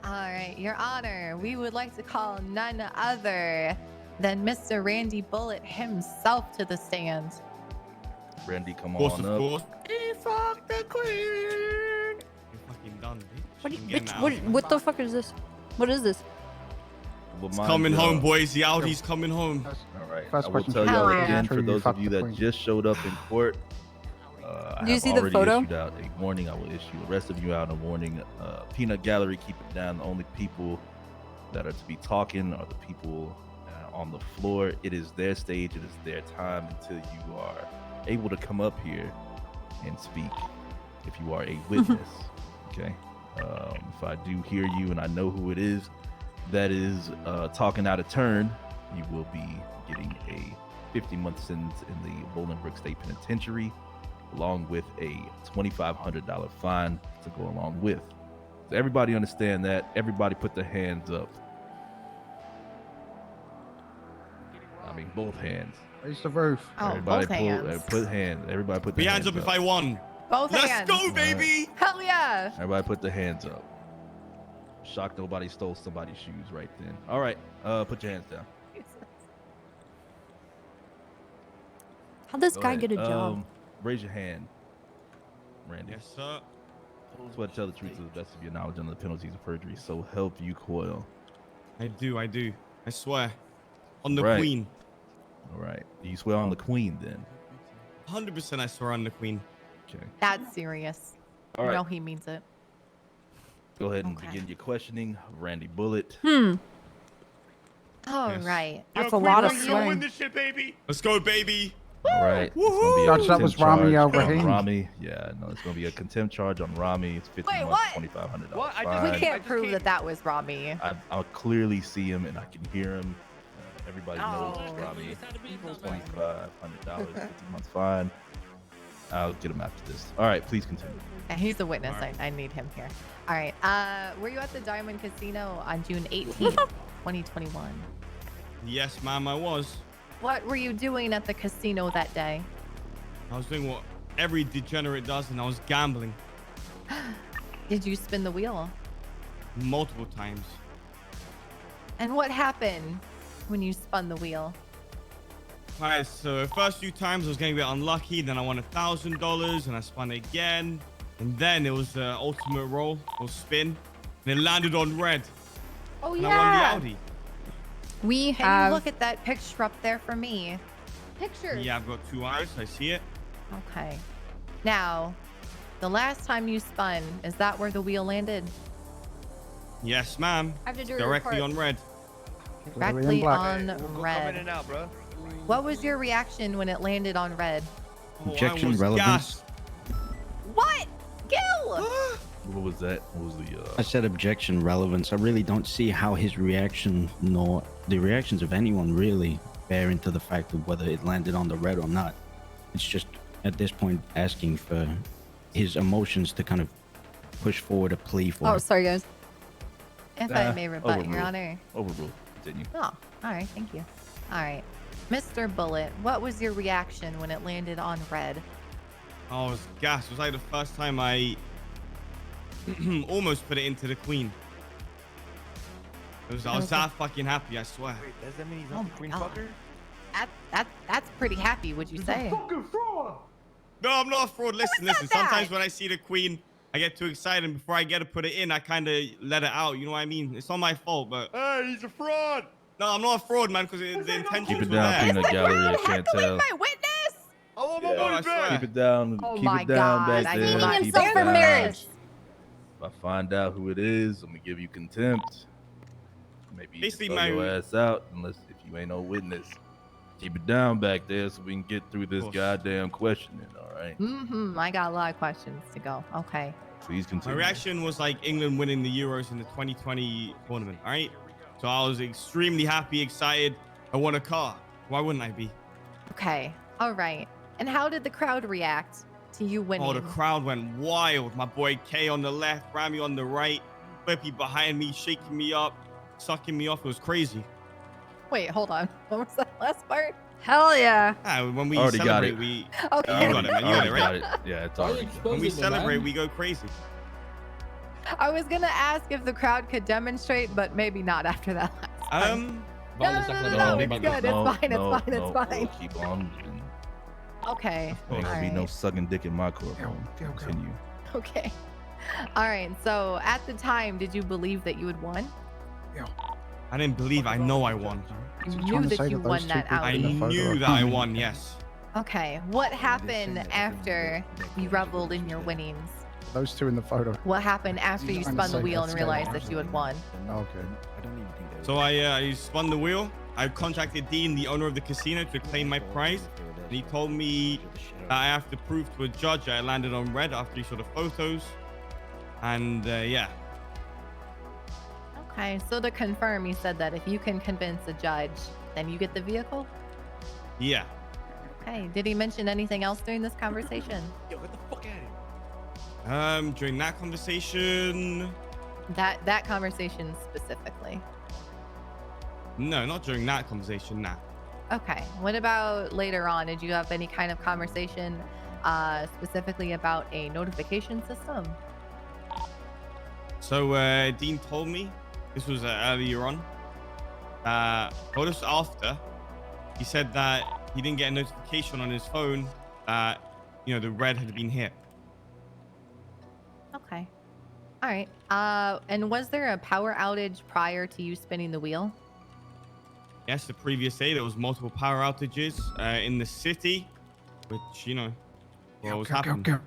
All right, Your Honor, we would like to call none other than Mr. Randy Bullet himself to the stand. Randy, come Of course, on of up. course. He fucked the queen. You're fucking done, bitch. What, I'm getting bitch, out. what the fuck is this? What is this? It's coming home, boys. The Audi's coming home. All right. First I will question tell for y'all you. again, Sure for you those of fucked you the that queen. just showed up in court, I Do you have see the already photo? issued out a warning. I will issue the rest of you out a warning. Peanut Gallery, keep it down. The only people that are to be talking are the people on the floor. It is their stage. It is their time until you are able to come up here and speak if you are a witness. Okay. If I do hear you and I know who it is that is talking out of turn, you will be getting a 50-month sentence in the Bolingbrook State Penitentiary, along with a $2,500 fine to go along with. So everybody understand that. Everybody put their hands up. I mean, both hands. Raise the roof. Oh, Everybody both hands. put hands. Everybody put Put their your hands up if I won. Both Let's hands. go, baby. Hell yeah. Everybody put their hands up. Shocked nobody stole somebody's shoes right then. All right, put your hands down. How'd this Go guy ahead. get a job? Raise your hand, Randy. Yes, sir. Swear to tell the truth to the best of your knowledge under the penalties of perjury. So help you, Coil. I do. I swear. On the Right. queen. All right. Do you swear on the queen then? 100% I swear on the queen. Okay. That's serious. All right. No, he means it. Go ahead and begin your questioning, Randy Bullet. All right. That's a lot of Win swearing. this shit, baby. Let's go, baby. All right. It's gonna be a Judge, that was contempt Rami charge on Rahim. Rami. Yeah, no, it's gonna be a contempt charge on Rami. It's 50 Wait, months, what? $2,500 What? I just- fine. We can't prove that that was Rami. I'll clearly see him and I can hear him. Everybody knows it's Oh. Rami. $2,500, 50 months fine. I'll get him after this. All right, please continue. Yeah, he's the witness. I need him here. All right. Were you at the Diamond Casino on June 18th, 2021? Yes, ma'am, I was. What were you doing at the casino that day? I was doing what every degenerate does, and I was gambling Did you spin the wheel? multiple times. And what happened when you spun the wheel? Alright, so the first few times I was getting a bit unlucky, then I won $1,000 and I spun again. And then it was the ultimate roll or spin. And it landed on red. Oh, and I won the Audi. We Can have. you look at that picture up there for me? Pictures. Yeah, I've got 2 eyes. I see it. Okay. Now, the last time you spun, is that where the wheel landed? Yes, ma'am. I have to do a Directly report. on red. Directly on We'll come in red. and out, bro. What was your reaction when it landed on red? Oh, Objection, I was relevance. gassed. What? Gil! What was that? What was the I said objection relevance. I really don't see how his reaction nor the reactions of anyone really bear into the fact of whether it landed on the red or not. It's just at this point asking for his emotions to kind of push forward a plea for Oh, it. sorry, guys. If I may rebut, Your overruled. Honor. Overruled. Continue. Oh, all right. Thank you. All right. Mr. Bullet, what was your reaction when it landed on red? I was gassed. It was like the first time I almost put it into the queen. I was that fucking happy, I swear. Wait, does that mean he's Oh not my the queen God. fucker? That's pretty happy, would you say? No, I'm not a fraud. Listen. Sometimes when I see the queen, I get too excited. And before I get to put it in, I kind of let it out. You know what I mean? It's not my fault, but... Hey, he's a fraud! No, I'm not a fraud, man, because the intentions Keep it were down, there. peanut gallery. I can't tell. My witness! I want my Yeah. money I swear. back! Keep it down. Oh Keep my it down God, back I there. cannot Keep stand it down. marriage. If I find out who it is, I'm gonna give you contempt. Maybe you Basically, can throw your my- ass out unless if you ain't no witness. Keep it down back there so we can get through this course. goddamn questioning. All right. Mm-hmm. I got a lot of questions to go. Okay. Please My continue. reaction was like England winning the Euros in the 2020 tournament, all right? So I was extremely happy, excited. I won a car. Why wouldn't I be? Okay. All right. And how did the crowd react to you winning? Oh, the crowd went wild. My boy K on the left, Rami on the right, Flippy behind me, shaking me up, sucking me off. It was crazy. Wait, hold on. What was that last part? Hell yeah. When we Already got celebrate, it. we... Okay. You got it, man. You got it, right? Already got it. Yeah, it's already done. When we celebrate, we go crazy. I was gonna ask if the crowd could demonstrate, but maybe not after that last time. No, it's good. It's fine. It's fine. Keep on. Okay. Ain't gonna be All no right. sucking dick in my courtroom. Continue. Okay. All right. So at the time, did you believe that you had won? I didn't believe. I know I won. You trying knew to that say you that those won two that people I in the Audi. photo knew are that I coming? won, yes. Okay. What happened after you reveled in your winnings? Those two in the photo. What happened after you Trying to spun the say wheel and that's realized good. that you had won? Okay. So I spun the wheel. I contacted Dean, the owner of the casino, to claim my prize. And he told me that I have to prove to a judge that I landed on red after he saw the photos. And yeah. Okay. So to confirm, he said that if you can convince a judge, then you get the vehicle? Yeah. Okay. Did he mention anything else during this conversation? Yo, get the fuck out of here. During that conversation... That conversation specifically. No, not during that conversation, nah. Okay. What about later on? Did you have any kind of conversation specifically about a notification system? So Dean told me, this was earlier on, told us after, he said that he didn't get a notification on his phone that, you know, the red had been hit. Okay. All right. And was there a power outage prior to you spinning the wheel? Yes, the previous day there was multiple power outages in the city, which, you know, what was happening.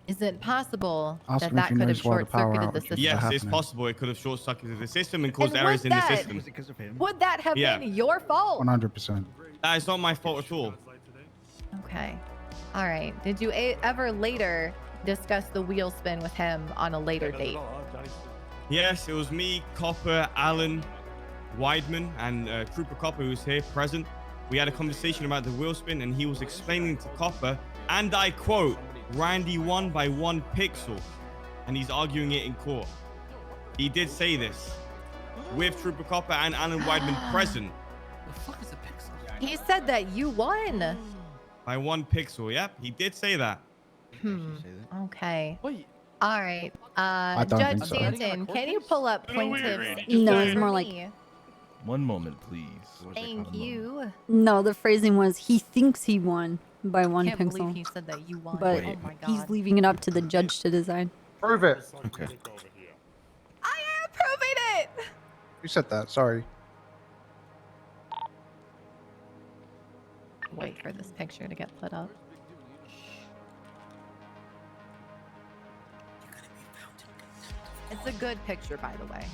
Is it possible Ask that him if that he could have knows why the power short-circuited the outages are system? Yes, it's happening. possible. It could have short-circuited the system and caused And errors in the that- system. Would that have Yeah. been your fault? 100%. That is not my fault at all. Okay. All right. Did you ever later discuss the wheel spin with him on a later date? Yes, it was me, Copper, Alan, Weidman, and Trooper Copper, who was here present. We had a conversation about the wheel spin, and he was explaining to Copper, and I quote, Randy won by 1 pixel, and he's arguing it in court. He did say this with Trooper Copper and Alan Weidman present. The fuck is a pixel? He said that you won. By 1 pixel, yep, he did say that. Okay. Wait. All right. don't Judge think so. Stanton, can you pull up plaintiff's No, it's for more like- me? One moment, please. Thank you. No, the phrasing was he thinks he won by 1 Can't believe pixel. he said that you won. But oh my he's god. leaving it up to the judge to decide. Prove it. Okay. I am proving it. You said that. Sorry. Wait for this picture to get put up. It's a good picture, by the way.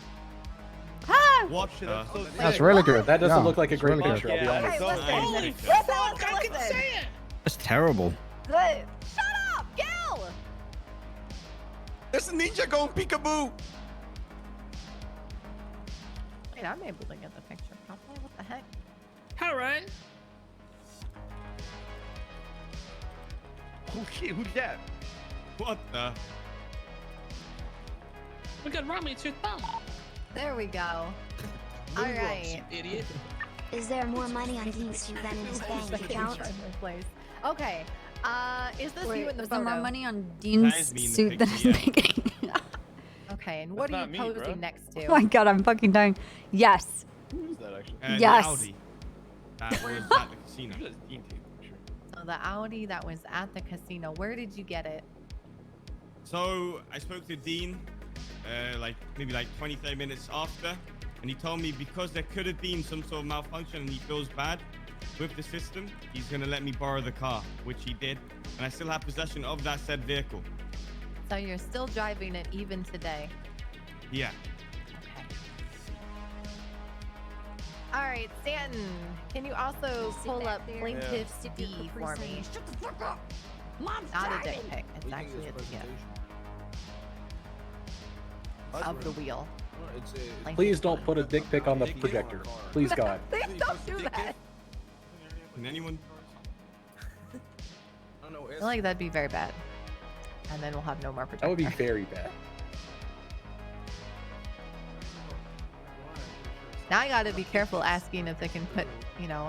What the? That's really good. That doesn't Yeah, look like a it's great really picture, good. I'll be honest. Listen. Listen. That's terrible. Shut up, Gil! There's a ninja going peekaboo. Wait, I'm able to get the picture properly. What the heck? All right. Oh shit, who's that? What the? We got Romney. It's your thumb. There we go. All right. Idiot. Is there more money on Dean's suit than in his bank account? Okay. Is this Wait, you in the is there more photo? money on That Dean's is me in the suit than picture, his banking? Okay, and what are you posing next to? Oh my god, I'm fucking dying. Yes. Who's that actually? Yes. The Audi. That was at the casino. So the Audi that was at the casino. Where did you get it? So I spoke to Dean, maybe 20, 30 minutes after, and he told me because there could have been some sort of malfunction and he feels bad with the system, he's gonna let me borrow the car, which he did, and I still have possession of that said vehicle. So you're still driving it even today. Yeah. All right, Stanton, can you also pull up plaintiff's D for me? Not a dick pic. It's actually a gift of the wheel. Please don't put a dick pic on the projector. Please, God. Please don't do that. Can anyone? I feel like that'd be very bad. And then we'll have no more projector. That would be very bad. Now I gotta be careful asking if they can put,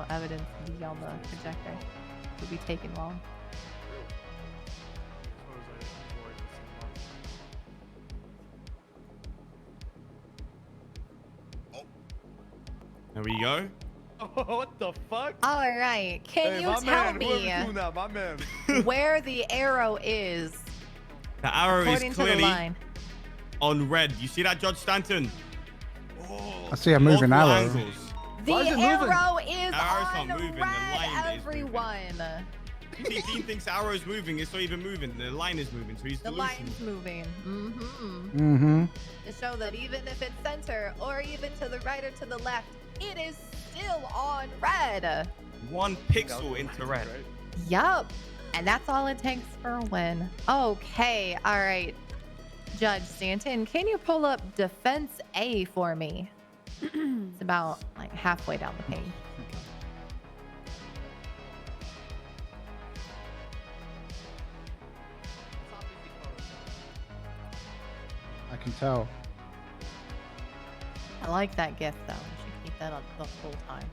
evidence D on the projector. It could be taken wrong. There we go. What the fuck? All right, can you my tell man, me whoever's doing that, my man. where the arrow is? The arrow According is to the clearly line. on red. You see that, Judge Stanton? I see a moving Multiple arrow. angles. The arrow is Arrow's on not moving, the red, line is everyone. See, Dean thinks the arrow is moving. It's not even moving. The line is moving, so he's The delusional. line's moving. Mm-hmm. Mm-hmm. To show that even if it's center or even to the right or to the left, it is still on red. 1 pixel into red. Yup. And that's all it takes for a win. Okay. All right. Judge Stanton, can you pull up defense A for me? It's about halfway down the page. I can tell. I like that gift though. You should keep that up the whole time.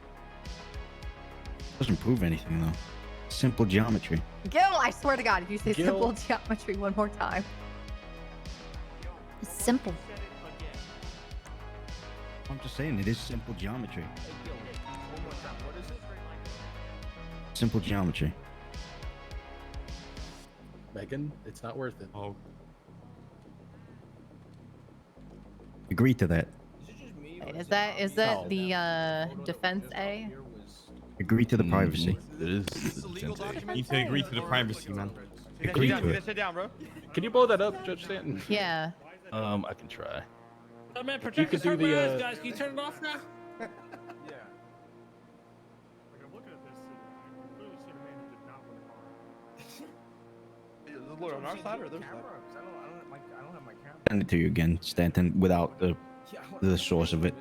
Doesn't prove anything though. Simple geometry. Gil, I swear to God, if you say Gil. simple geometry one more time. It's simple. I'm just saying it is simple geometry. Simple geometry. Megan, it's not worth it. Oh. Agree to that. Wait, is that the defense A? Agree to the privacy. It is. You need to agree to the privacy, man. Agree to it. Sit down, bro. Can you blow that up, Judge Stanton? Yeah. I can try. Oh man, You protect could us do from the, res, guys. Can you turn it off now? Is the lawyer on our side or their side? Send it to you again, Stanton, without the source of it.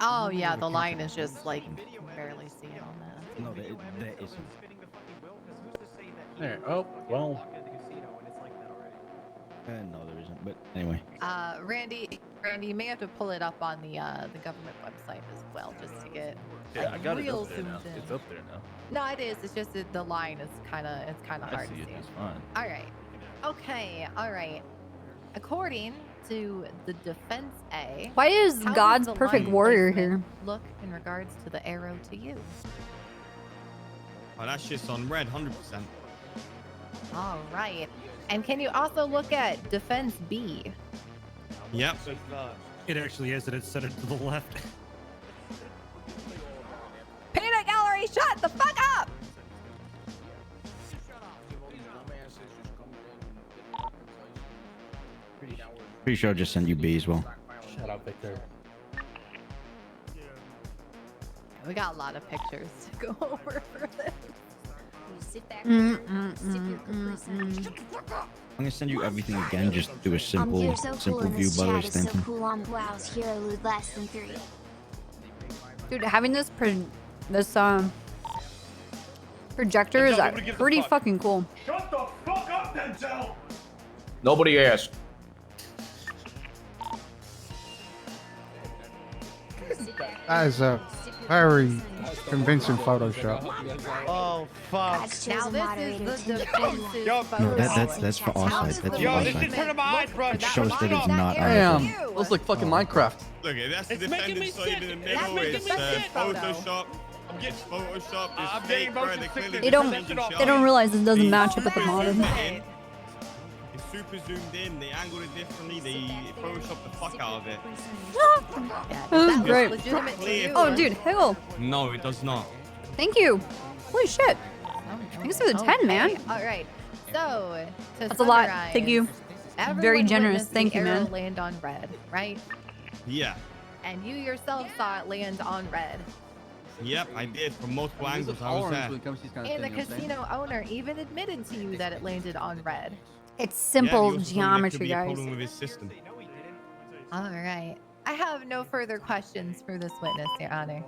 Oh yeah, the line is just like you can barely see it on that. No, there isn't. There. Oh, well. No, there isn't. But anyway. Randy, you may have to pull it up on the government website as well, just to get Yeah, I got it real up there zoomed now. in. It's up there now. No, it is. It's just that the line is kind of I hard see to it. see. It's fine. All right. Okay. All right. According to the defense A, Why is how God's does the perfect line warrior placement here? look in regards to the arrow to you? Oh, that shit's on red, 100%. All right. And can you also look at defense B? Yep. It actually is, and it's centered to the left. Peanut gallery, shut the fuck up! Pretty sure I just sent you B as well. Shut up, Victor. We got a lot of pictures to go over for this. I'm gonna send you everything again. Just do a simple, You're so cool simple in view, this by the way, chat is so Stanton. cool on Wows. Hero with less than 3. Dude, having this projector is pretty fucking cool. Shut the fuck up, Denzel! Nobody asked. That is a very convincing Photoshop. Oh fuck! Now this is the defense's No, that's for our side. That's for Yo, our this is side. turning my eyes, bro. It shows that it's not Damn, our looks like fucking Minecraft. Look, that's the It's making me defendant's not even in the sick. It's middle. making It's me sick. Photoshop. It's Photoshop. I'm It's getting fake, bro. motion They're clearly sickness. They don't realize this doesn't match up with the modern. It's super zoomed in. They angled it differently. They photoshopped the fuck out of it. This is great. legitimate to you. Oh, dude, hell. No, it does not. Thank you. Holy shit. Thanks for the 10, man. All right. So, to That's a lot. summarize, Thank you. everyone Very generous. witnessed Thank the you, arrow man. land on red, right? Yeah. And you yourself saw it land on red. Yep, I did from multiple There's a angles. I was tolerance there. when it comes to these kind of And the things, you know what I'm saying? casino owner even admitted to you that it landed on red. It's Yeah, simple he also told me there could geometry, be a guys. problem with his system. All right. I have no further questions for this witness, Your Honor.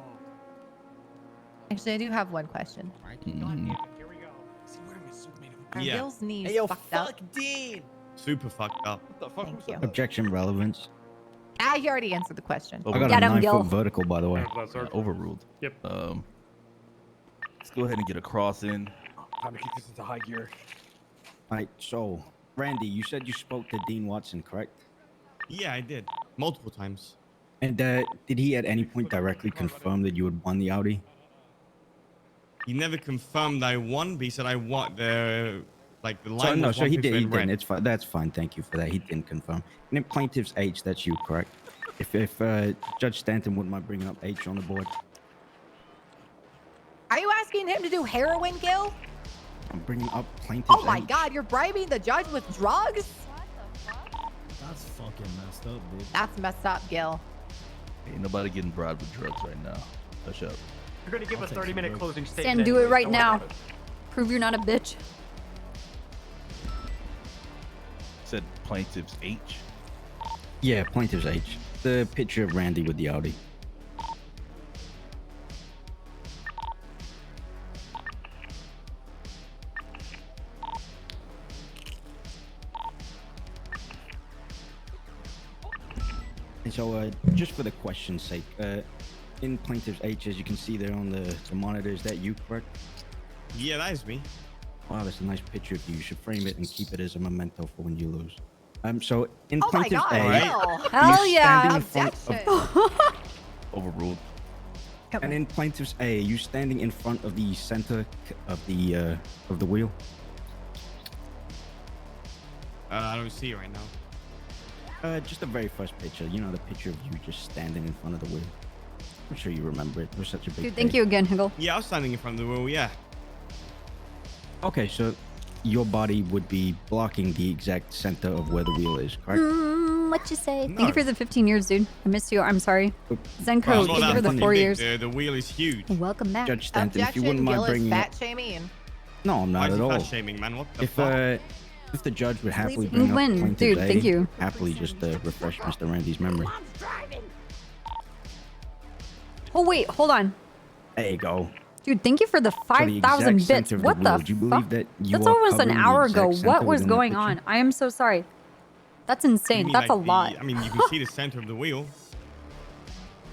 Actually, I do have one question. Are Yeah. Bill's knees Hey yo, fucked fuck up? Dean. Super fucked up. What the fuck? Thank you. Objection relevance. Ah, you already answered the question. I got Get a him, 9-foot Gil. vertical, by the way. Yeah, overruled. Yep. Let's go ahead and get a cross in. Time to keep this into high gear. Alright, so Randy, you said you spoke to Dean Watson, correct? Yeah, I did. Multiple times. And did he at any point directly confirm that you had won the Audi? He never confirmed I won, but he said I won the So, line no, was so he did. He 150 red. didn't. It's fine. That's fine. Thank you for that. He didn't confirm. And then plaintiff's H, that's you, correct? If Judge Stanton wouldn't mind bringing up H on the board. Are you asking him to do heroin, Gil? I'm bringing up plaintiff's Oh my H. God, you're bribing the judge with drugs? That's fucking messed up, dude. That's messed up, Gil. Ain't nobody getting bribed with drugs right now. Hush up. You're gonna give a 30-minute closing statement. Stan, do it anyways. right Don't worry now. about it. Prove you're not a bitch. Said plaintiff's H. Yeah, plaintiff's H. The picture of Randy with the Audi. And so, just for the question's sake, in plaintiff's H, as you can see there on the monitor, is that you, correct? Yeah, that is me. Wow, that's a nice picture of you. You should frame it and keep it as a memento for when you lose. So in Oh my plaintiff's God, A, Gil. Hell you're yeah. standing in front of Objection. Overruled. And in plaintiff's A, are you standing in front of the center of the wheel? I don't see it right now. Just the very first picture. You know, the picture of you just standing in front of the wheel. I'm sure you remember it. It was such a big Dude, thank you again, Higgle. Yeah, I was standing in front of the wheel, yeah. Okay, so your body would be blocking the exact center of where the wheel is, correct? What you say? Thank you for the 15 years, dude. I missed you. I'm sorry. Zenko, thank you for the 4 years. The wheel is huge. Welcome back. Judge Stanton, if you wouldn't mind bringing fat shaming. No, I'm not Why is at he all. fat shaming, man? What the fuck? If the judge would happily Please, bring up win. plaintiff's Dude, A, thank you. happily just refresh Mr. Randy's memory. Oh, wait. Hold on. There you go. Dude, thank you for the 5,000 bits. center of the What wheel. the Do you believe fuck? that you That's are almost an covering the hour exact ago. center What was within that going picture? on? I am so sorry. That's You insane. mean That's like a lot. I mean, you can see the center of the wheel.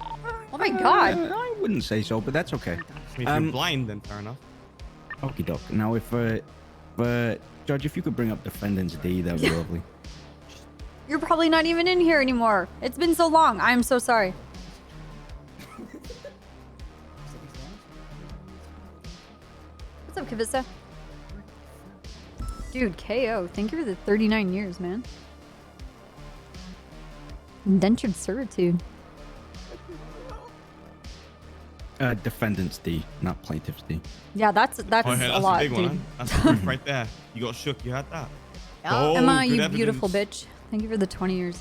Oh my god. I wouldn't say so, but that's okay. If you're blind, then fair enough. Okie doke. Now, if Judge, if you could bring up defendant's D, that'd be lovely. You're probably not even in here anymore. It's been so long. I'm so sorry. What's up, Kavissa? Dude, KO. Thank you for the 39 years, man. Indentured servitude. Defendant's D, not plaintiff's D. Yeah, that's Oh, yeah, that's a lot, big dude. one, huh? That's proof right there. You got shook. You had that. Oh, Emma, good you beautiful evidence. bitch. Thank you for the 20 years.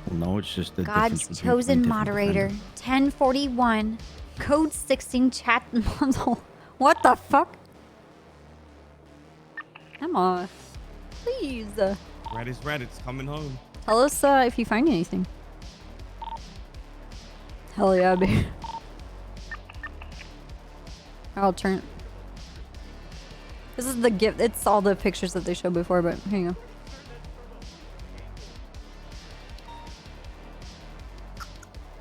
Well, no, it's just the God's difference between chosen plaintiff and moderator. defendant. 1041. Code 16 chat model. What the fuck? Emma, please. Red is red. It's coming home. Tell us if you find anything. Hell yeah, babe. I'll turn. This is the gift. It's all the pictures that they showed before, but here you go.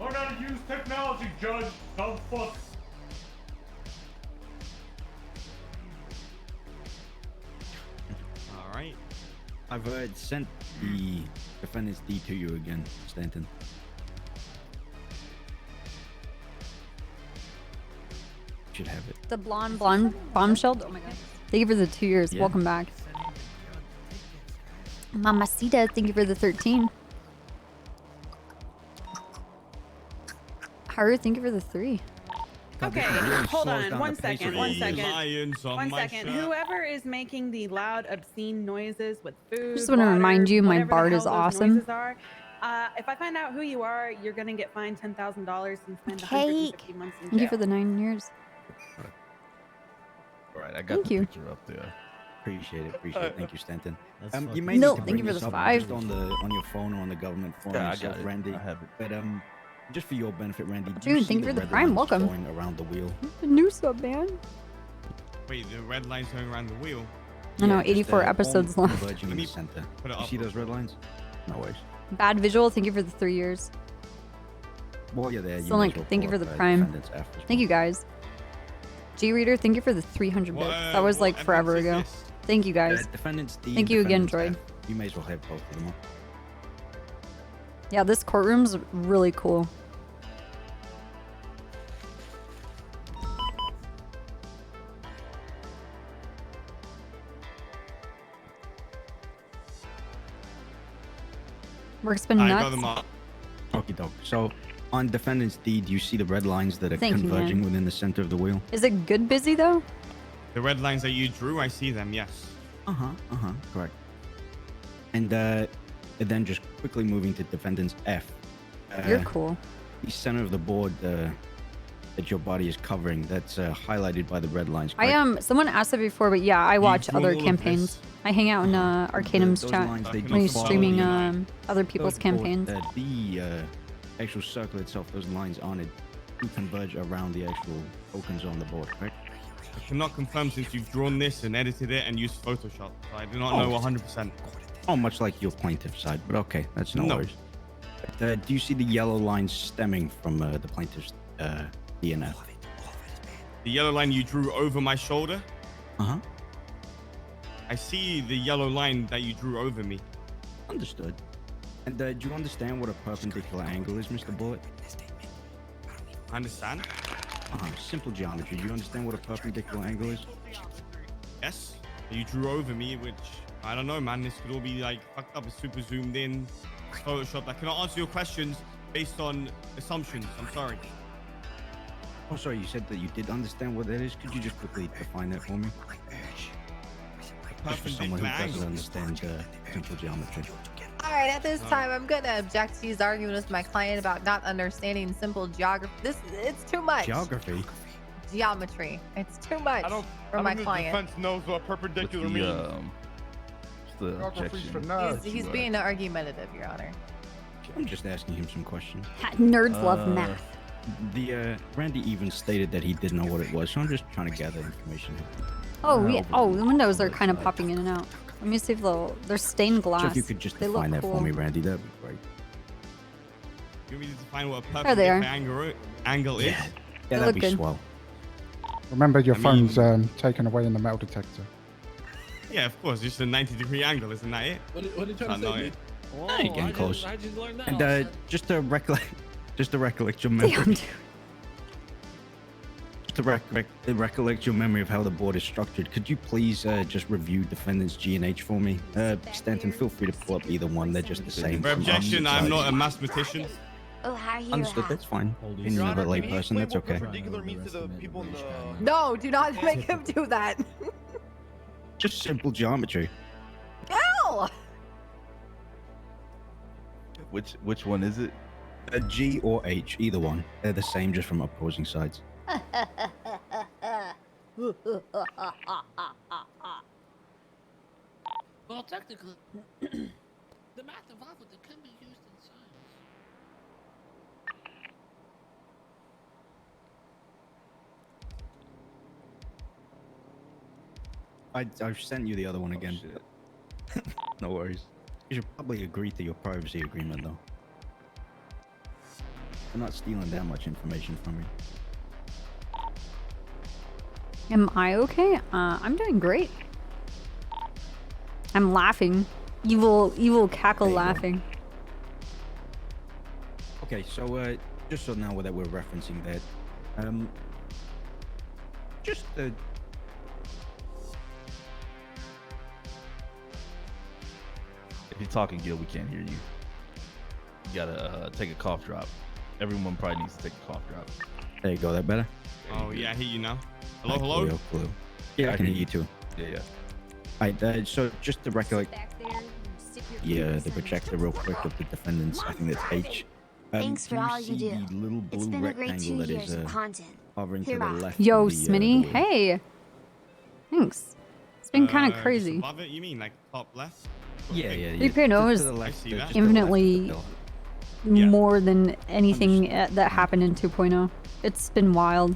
Learn how to use technology, Judge. Don't fuck. All right. I've sent the defendant's D to you again, Stanton. Should have it. The blonde bombshell. Oh my god. Thank you for the 2 years. Yeah. Welcome back. Mamacita, thank you for the 13. Haru, thank you for the 3. Okay, hold on. One second. One second. Lions on One my second. shirt. Whoever is making the loud, obscene noises with food. Just wanna water, remind you, my whatever the bard hell is those awesome. noises are, if I find out who you are, you're gonna get fined $10,000 and spend 150 months in jail. Thank you for the 9 years. All right, I got Thank the you. picture up there. Appreciate it. Appreciate it. Thank you, Stanton. That's You fucking may need No, to thank bring you for this the up 5. just on your phone or on the government phone. Yeah, I yourself, got it. Randy. I have it. But just for your benefit, Randy. do Dude, you see thank you for the red prime. lines Welcome. Going around the wheel. The new sub, man. Wait, the red line's going around the wheel. I know, Yeah, just, 84 episodes all left. converging Let in me the center. put it You up see real those red lines? No worries. Bad visual, thank you for the 3 years. While you're there, you So, may like, as well thank you pull for the up, prime. defendant's F as Thank you guys. G Reader, thank you for the 300 bits. That was like forever ago. Thank you guys. Defendant's D Thank and you again, defendant's Droid. F. You may as well have both of them up. Yeah, this courtroom's really cool. Work's been I nuts. got them up. Okie doke. So, on defendant's D, do you see the red lines that are Thank you, converging man. within the center of the wheel? Is it good busy though? The red lines that you drew, I see them. Yes. Correct. And then just quickly moving to defendant's F. You're cool. The center of the board that your body is covering, that's highlighted by the red lines. I correct? am. Someone asked it before, but yeah, I watch drawn other all of campaigns. this. I hang out in Arcanum's Those chat lines, they when he's do follow streaming the line. other people's Those campaigns. The actual circle itself, those lines on it, do converge around the actual tokens on the board, correct? I cannot confirm since you've drawn this and edited it and used Photoshop. So I do not know 100%. Oh, much like your plaintiff side, but okay, that's no worries. Do you see the yellow lines stemming from the plaintiff's DNF? The yellow line you drew over my shoulder. Uh-huh. I see the yellow line that you drew over me. Understood. And do you understand what a perpendicular angle is, Mr. Bullet? I understand. Simple geometry. Do you understand what a perpendicular angle is? Yes. You drew over me, which I don't know, man. This could all be like fucked up. It's super zoomed in. It's Photoshop. I cannot answer your questions based on assumptions. I'm sorry. Oh, sorry. You said that you did understand what that is. Could you just quickly define that for me? Just for someone who doesn't understand simple geometry. All right, at this time, I'm gonna object to his arguing with my client about not understanding simple geography. It's too much. Geography? Geometry. It's too much for my client. The defense knows what perpendicular means. He's being argumentative, Your Honor. I'm just asking him some questions. Nerds love math. Randy even stated that he didn't know what it was, so I'm just trying to gather information. Oh, yeah. Oh, the windows are kind of popping in and out. Let me see if they're stained glass. So if you could just define that for me, Randy, that'd be great. You want me to define what a There they are. perpendicular angle is? Yeah, that'd be swell. Remember, your phone's taken away in the metal detector. Yeah, of course. Just a 90-degree angle, isn't that it? What are you trying to say, dude? You're getting close. I just learned that. And just to recollect your memory. To recollect your memory of how the board is structured, could you please just review defendants G and H for me? Stanton, feel free to pull up either one. They're just the same. Objection, I'm not a mathematician. Oh, how you Understood, that's fine. Opinion of a lay person, that's okay. No, do not make him do that. Just simple geometry. Ew! Which one is it? G or H, either one. They're the same, just from opposing sides. Well, technically, the math involved with it can be used in science. I've sent you the other one again. No worries. You should probably agree to your privacy agreement, though. I'm not stealing that much information from you. Am I okay? I'm doing great. I'm laughing. Evil cackle laughing. Okay, so just so now that we're referencing that, just If you're talking, Gil, we can't hear you. You gotta take a cough drop. Everyone probably needs to take a cough drop. There you go. That better? Oh yeah, I hear you now. Hello, hello. Yeah, I can hear you too. Yeah. Alright, so just to recollect, the projector real quick of the defendants. I think that's H. Thanks for all you do. The little blue It's been a great rectangle 2 that years is of content. hovering to the left. Yo, of the, Smitty. the wheel. Hey. Thanks. It's been kind of crazy. Above it, you mean like top left? Yeah. 3.0 is infinitely more than anything that happened in 2.0. It's been wild.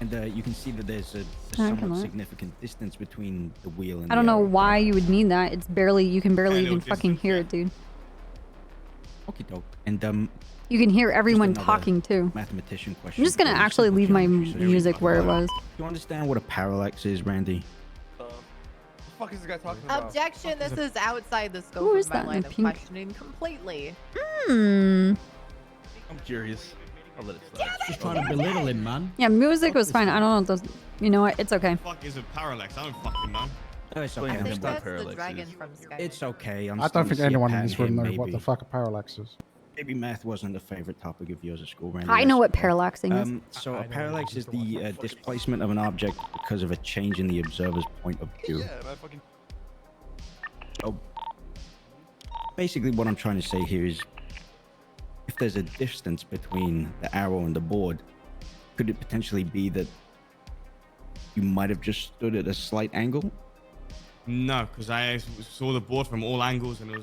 And you can see that there's a come somewhat on. significant distance between the wheel and I don't the know arrow. why you would need that. It's barely, you can barely even fucking hear it, dude. Okie doke. And You can hear everyone another talking too. mathematician question. I'm just gonna for you. actually Simple leave my geometry, so music where it was. Do you understand what a parallax is, Randy? What the fuck is this guy talking about? Objection, this is outside the Who scope is of my that in line the of pink? questioning completely. I'm curious. I'll let it slide. Just trying to belittle him, man. Yeah, music was fine. I don't know what those. You know what? It's okay. What the fuck is a parallax? I don't fucking know. Oh, it's I okay. think that's the dragon from Sky. It's okay. I don't starting think to see a anyone in pattern this room here, knows what maybe. the fuck a parallax is. Maybe math wasn't a favorite topic of yours at school, Randy. I know what parallaxing is. So a parallax is the displacement of an object because of a change in the observer's point of view. So basically what I'm trying to say here is if there's a distance between the arrow and the board, could it potentially be that you might have just stood at a slight angle? No, because I saw the board from all angles, and it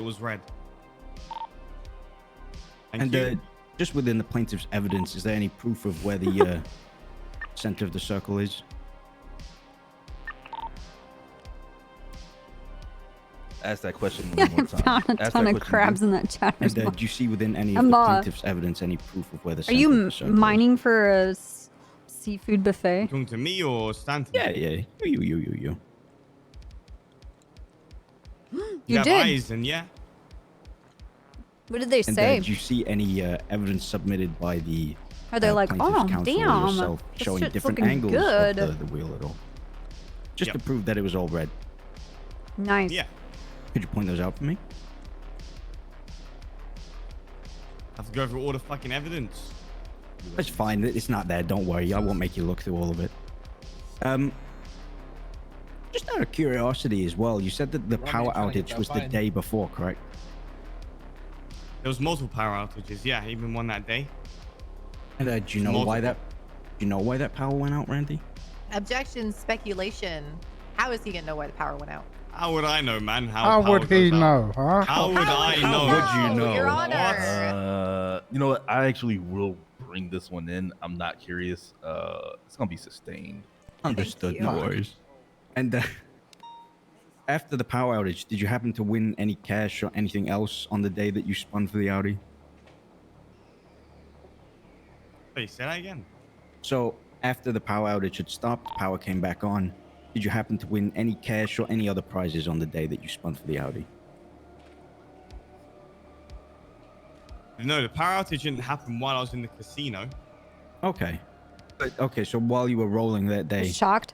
was red. Thank you. And just within the plaintiff's evidence, is there any proof of where the center of the circle is? Ask that question Yeah, one more I time. found a Ask ton that of question crabs again. in that chat. And do you see within any of I'm the not. plaintiff's evidence any proof of where the Are center you of the circle is? mining for a seafood buffet? Talking to me or Stanton? Yeah. You. You have did. eyes, and yeah. What did they And say? do you see any evidence submitted by the Or they're like, plaintiff's oh, counsel or damn, yourself this showing shit's different looking angles good. of the wheel at all. Just to prove that it was all red. Nice. Yeah. Could you point those out for me? Have to go through all the fucking evidence. It's fine. It's not there. Don't worry. I won't make you look through all of it. Just out of curiosity as well, you said that the power outage was the day before, correct? There was multiple power outages. Yeah, even one that day. And do you know why that? Do you know why that power went out, Randy? Objection, speculation. How is he gonna know why the power went out? How would I know, man? How would he know, huh? How would I know? How would you know? Your Honor. You know what? I actually will bring this one in. I'm not curious. It's gonna be sustained. Understood. No worries. And after the power outage, did you happen to win any cash or anything else on the day that you spun for the Audi? Wait, say that again. So after the power outage had stopped, power came back on. Did you happen to win any cash or any other prizes on the day that you spun for the Audi? No, the power outage didn't happen while I was in the casino. Okay. But, okay, so while you were rolling that day, Shocked?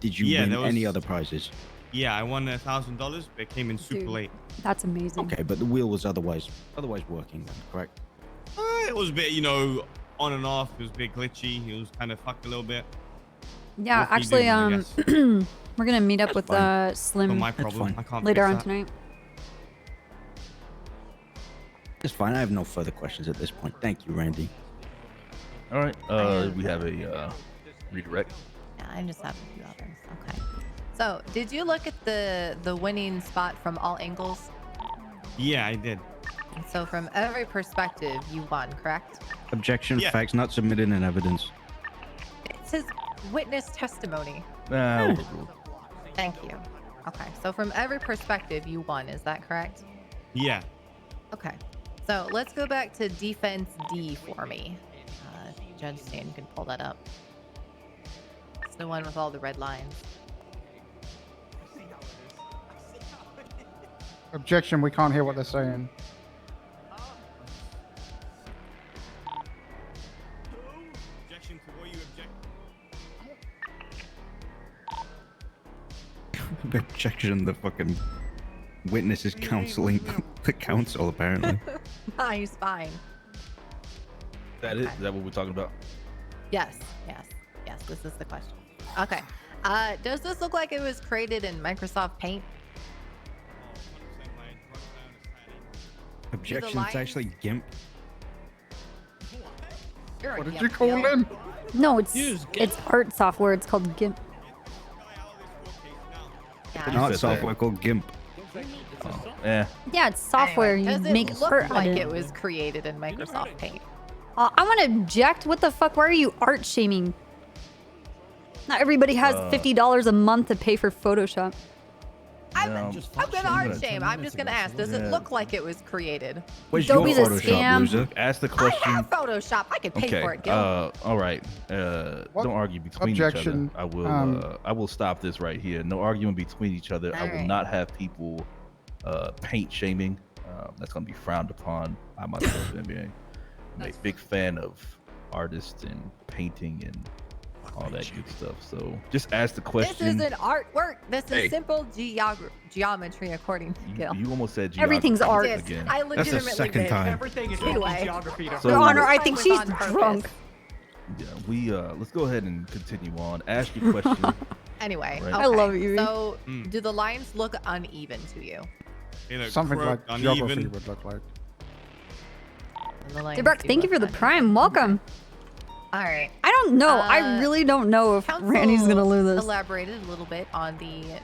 did you win any other prizes? Yeah, I won $1,000, but it came in super Dude, late. That's amazing. Okay, but the wheel was otherwise working then, correct? It was a bit, you know, on and off. It was a bit glitchy. It was kind of fucked a little bit. Yeah, What can actually, you do, I guess? we're gonna meet up with Slim Not my problem. I can't later fix on that. tonight. It's fine. I have no further questions at this point. Thank you, Randy. All right. We have a redirect. Yeah, I just have a few others. Okay. So, did you look at the winning spot from all angles? Yeah, I did. So, from every perspective, you won, correct? Objection, facts not submitted in evidence. It says witness testimony. Thank you. Okay. So, from every perspective, you won. Is that correct? Yeah. Okay. So, let's go back to defense D for me. Judge Stan, you can pull that up. It's the one with all the red lines. Objection, we can't hear what they're saying. Objection to what you object. Objection, the fucking witness is counseling the counsel, apparently. No, he's fine. That is that what we're talking about? Yes. This is the question. Okay. Does this look like it was created in Microsoft Paint? Objection, it's actually GIMP. What did you call him? No, it's art software. It's called GIMP. An art software called GIMP. Yeah. Yeah, it's software. Anyway, You does make it look art like on it was created in Microsoft Paint? I want to object. What the fuck? Why are you art shaming? Not everybody has $50 a month to pay for Photoshop. I'm gonna art shame. I'm just gonna ask. Does it look like it was created? Where's Adobe's your a Photoshop, scam. loser? Ask the I question. have Photoshop. I can pay for it, Gil. All right. Don't argue between Objection. each other. I will stop this right here. No arguing between each other. I will Alright. not have people paint shaming. That's gonna be frowned upon by myself and being I'm a big fan of artists and painting and all that good stuff. So just ask the question. This isn't artwork. This is Hey. simple geometry, according to Gil. You almost said Everything's geography art. again. I legitimately second did. time. Everything is Anyway. geography. So- Your Honor, I Time think was she's on purpose. drunk. Yeah, we let's go ahead and continue on. Ask your question. Anyway, Right. I love you. So, do the lines look uneven to you? They look Something like crooked, geography uneven. would look like. The lines Debrock, do thank you look for the uneven. prime. Welcome. All right. I don't know. I really don't know if Counsel Randy's gonna lose this. elaborated a little bit on the Hey,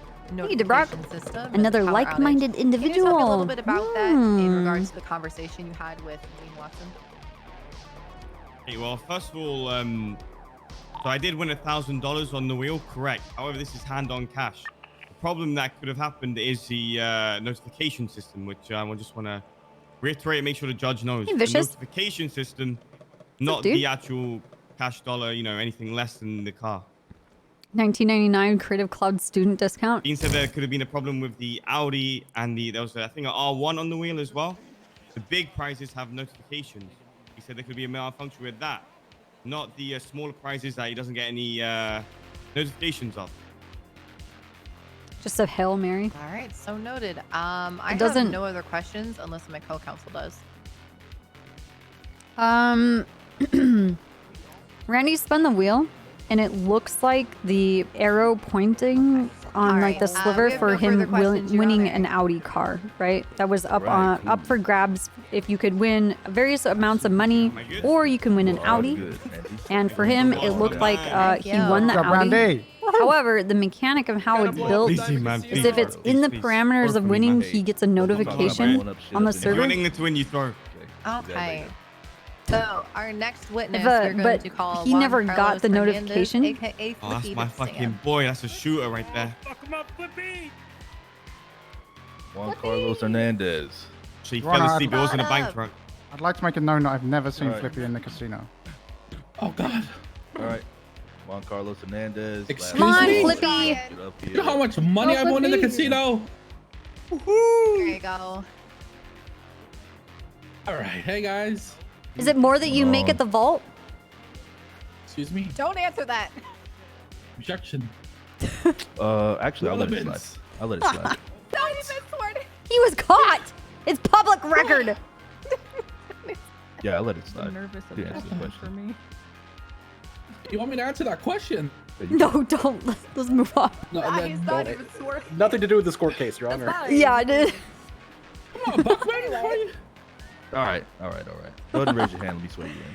Debrock. notification system. and Another the power like-minded outage. Can you individual. tell me a little bit about that in Hmm. regards to the conversation you had with Dean Watson? Okay, well, first of all, so I did win $1,000 on the wheel, correct. However, this is hand-on cash. The problem that could have happened is the notification system, which I just want to reiterate and make sure the judge knows. Hey, The Vicious. notification system, not dude? the actual cash dollar, anything less than the car. 1999 Creative Cloud student discount. Dean said there could have been a problem with the Audi and there was, I think, an R1 on the wheel as well. The big prizes have notifications. He said there could be a malfunction with that. not the smaller prizes that he doesn't get any notifications of. Just a Hail Mary. All right, so noted. I doesn't- have no other questions unless my co-counsel does. Randy spun the wheel, and it looks like the arrow pointing on like the sliver we have for no him further questions, Your winning Honor. an Audi car, right? That was up Right, cool. up for grabs if you could win various amounts of money, or you can win an Audi. Good, Randy. And for him, it looked like he won the What's up, Audi. Randy? However, the mechanic of how it's built Easy, man, is please, if it's in the please. parameters Work of for me, winning, man. he gets a notification on the If you server. winning the twin, you throw. Okay. So our next witness, But- we're going but to call he Juan never got Carlos the Hernandez, notification. AKA Oh, that's Flippy, my to stand. fucking boy. That's a shooter right there. Juan Carlos Hernandez. So he Ron, fell I'd- asleep. He was in a bank truck. I'd like to make it known that I've never seen Alright. Flippy in the casino. Oh God. All right. Juan Carlos Hernandez. Excuse Come on, me? Flippy. Get up You here. know how much money I've won in the casino? Here you go. All right, hey guys. Is it more that you make at the vault? Excuse me. Don't answer that. Objection. Actually, I'll let it slide. Relevance. I'll let it slide. Don't even swear to He was caught. It's public record. Yeah, I'll let it slide. nervous of You answer the that question. for me. You want me to answer that question? No, don't. Let's move on. No, then He's not don't. even swearing. Nothing to do with this court case, Your Honor. Yeah, I did. Come on, Buckman. Why are you- All right. Go ahead and raise your hand. Let me swear you in.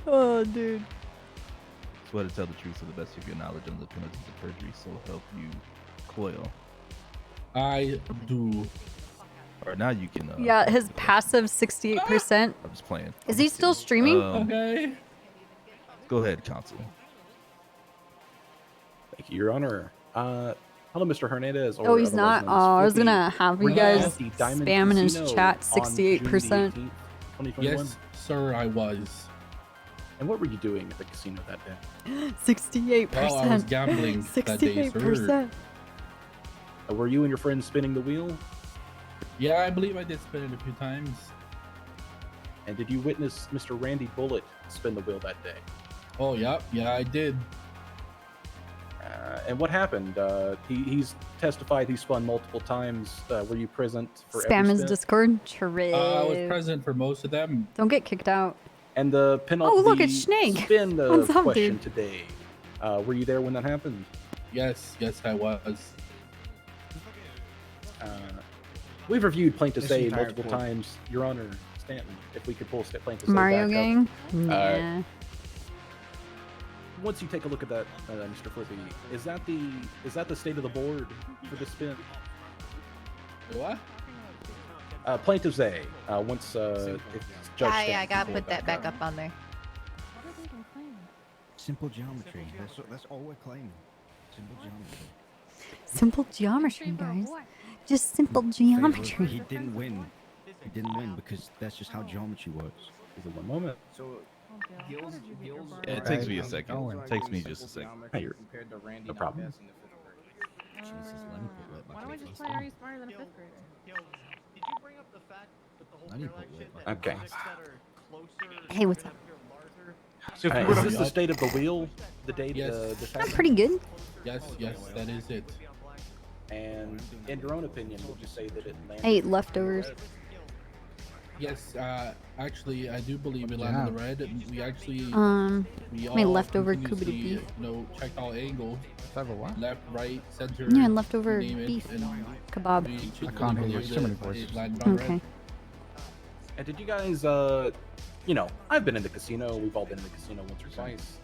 Oh, dude. Swear to tell the truth to the best of your knowledge under the penalties of perjury, so help you Coil. I do. All right, now you can. Yeah, his passive 68%. I'm just playing. Is he still streaming? Okay. Go ahead, Counsel. Thank you, Your Honor. Hello, Mr. Hernandez. Oh, he's not. Oh, I was gonna have you Were guys at the Diamond spam in his Casino chat. on June 68%. 18th, 2021? Yes, sir, I was. And what were you doing at the casino that day? 68%. Well, I was gambling that day, sir. 68%. Were you and your friend spinning the wheel? Yeah, I believe I did spin it a few times. And did you witness Mr. Randy Bullitt spin the wheel that day? Oh, yeah, I did. And what happened? He's testified he spun multiple times. Were you present for Spam every his spin? Discord. True. I was present for most of them. Don't get kicked out. And the penalty Oh, look, it's Snake. spin What's up, question dude? today. Were you there when that happened? Yes, I was. We've reviewed Plaintiff's This A entire multiple court. times. Your Honor, Stanton, if we could pull Plaintiff's A Mario back Gang? up. Nah. Once you take a look at that, Mr. Flippy, is that the state of the board for the spin? What? Plaintiff's A. Once if Judge Yeah, I Stanton gotta pull put it that back up. up on there. Simple geometry. That's all we're claiming. Simple geometry. Simple geometry, guys. Just simple geometry. He didn't win. He didn't win because that's just how geometry works. Is it one moment? So, Yeah, it takes me a second. It takes me just a second. Hey, no problem. Jesus, let me put lit Why don't we just play Are You Smarter Than a Fifth Grader? I need to put lit back Okay. Hey, what's up? So is this the state of the wheel? The day Yes. this I'm happened? pretty good. Yes, that is it. And in your own opinion, would you say that it landed? I ate leftovers. Yes, actually, I do believe it landed the red. We actually, we my all leftover continuously, Kubita beef. checked all angles. What? Left, right, center. Yeah, leftover you name it, beef and kebab. we I truthfully can't hear you. believe There's too many that voices. it landed on red. Okay. And did you guys, I've been in the casino. We've all been in the casino once or twice.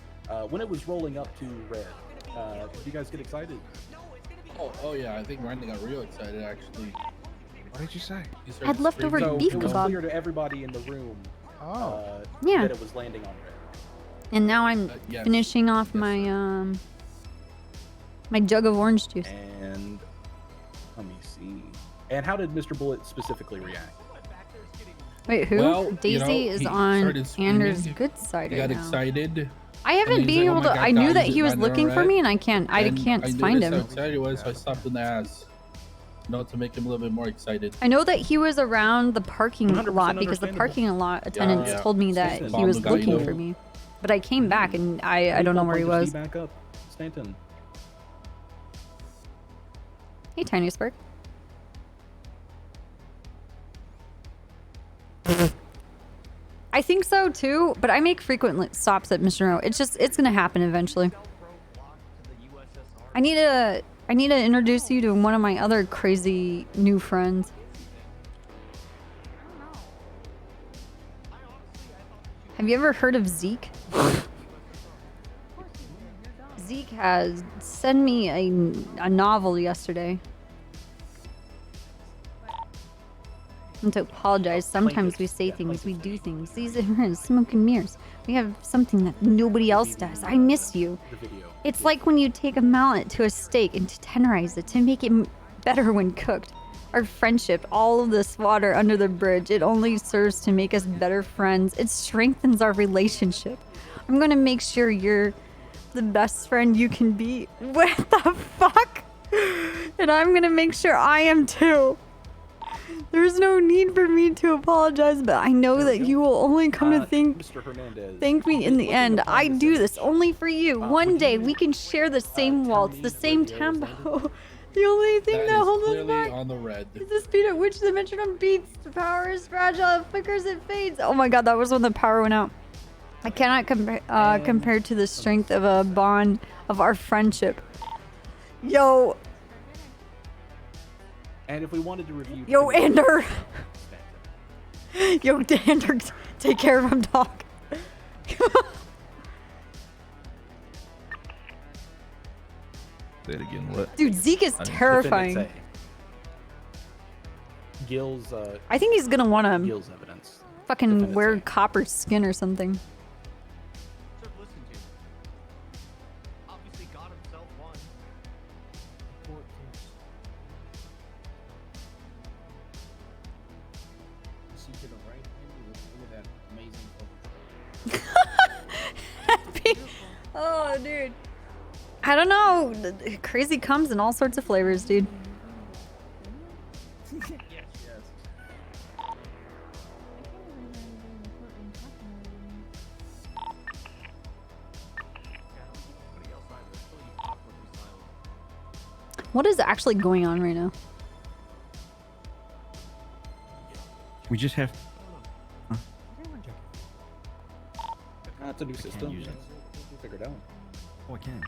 When it was rolling up to red, did you guys get excited? Oh yeah, I think Randy got real excited actually. What did you say? He I started had leftover screaming. beef It was kebab. clear to everybody in the room Yeah. that it was landing on red. And now I'm yes. finishing off my my jug of orange juice. And let me see. And how did Mr. Bullitt specifically react? Wait, who? Well, Daisy is he on started screaming. Anders' good side He right got now. excited. I and haven't he's been like, able "Oh my to. God, I knew guys, that is he it was landing on looking for red?" me, and I can't knew find that's him. how excited he was, so I stopped in the ass. To make him a little bit more excited. I know that he was around the parking 100% lot because the understandable. parking lot attendants yeah. told me that Listen, he was Mom, the guy, looking you know. for me. But I came back and I don't know where he was. Back up, Stanton. Hey, Tiny Spark. I think so too, but I make frequent stops at Mission Row. It's gonna happen eventually. I need to introduce you to one of my other crazy new friends. Have you ever heard of Zeke? Zeke has sent me a novel yesterday. And to apologize, sometimes we say things, we do things. These are smoke and mirrors. We have something that nobody else does. I miss you. It's like when you take a mallet to a steak and to tenderize it to make it better when cooked. Our friendship, all of this water under the bridge, it only serves to make us better friends. It strengthens our relationship. I'm gonna make sure you're the best friend you can be. What the fuck? And I'm gonna make sure I am too. There's no need for me to apologize, but I know that you will only come to Mr. Hernandez. thank me in the end. I do this only for you. One day we can share the same waltz, the same tempo. The only thing that holds us back on the red is the speed at which the metronome beats. The power is fragile. It flickers, it fades. Oh my god, that was when the power went out. I cannot compare to the strength of a bond of our friendship. Yo. And if we wanted to review... Yo, Ander! Yo, Ander, take care of him, dog. Say it again, what? Dude, Zeke is terrifying. Gil's, I think he's gonna wanna Gil's evidence. fucking wear copper skin or something. Oh, dude. I don't know. Crazy comes in all sorts of flavors, dude. What is actually going on right now? We just have... That's a new system. We'll figure it out. Oh, I can.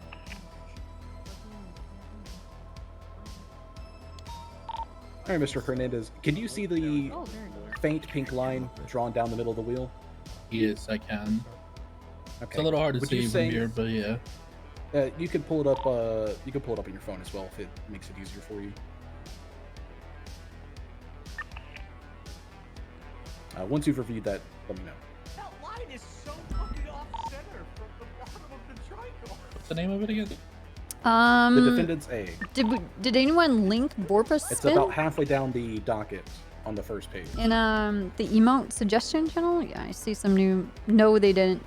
All right, Mr. Hernandez, can you see the faint pink line drawn down the middle of the wheel? Yes, I can. Okay. It's a little hard to Would see you from say- here, but yeah. You can pull it up. You can pull it up on your phone as well if it makes it easier for you. Once you've reviewed that, let me know. That line is so fucking off center from the bottom of the triangle. What's the name of it again? The defendant's A. Did anyone link Borpa It's Spin? about halfway down the docket on the first page. In the emote suggestion channel? Yeah, I see some new. No, they didn't.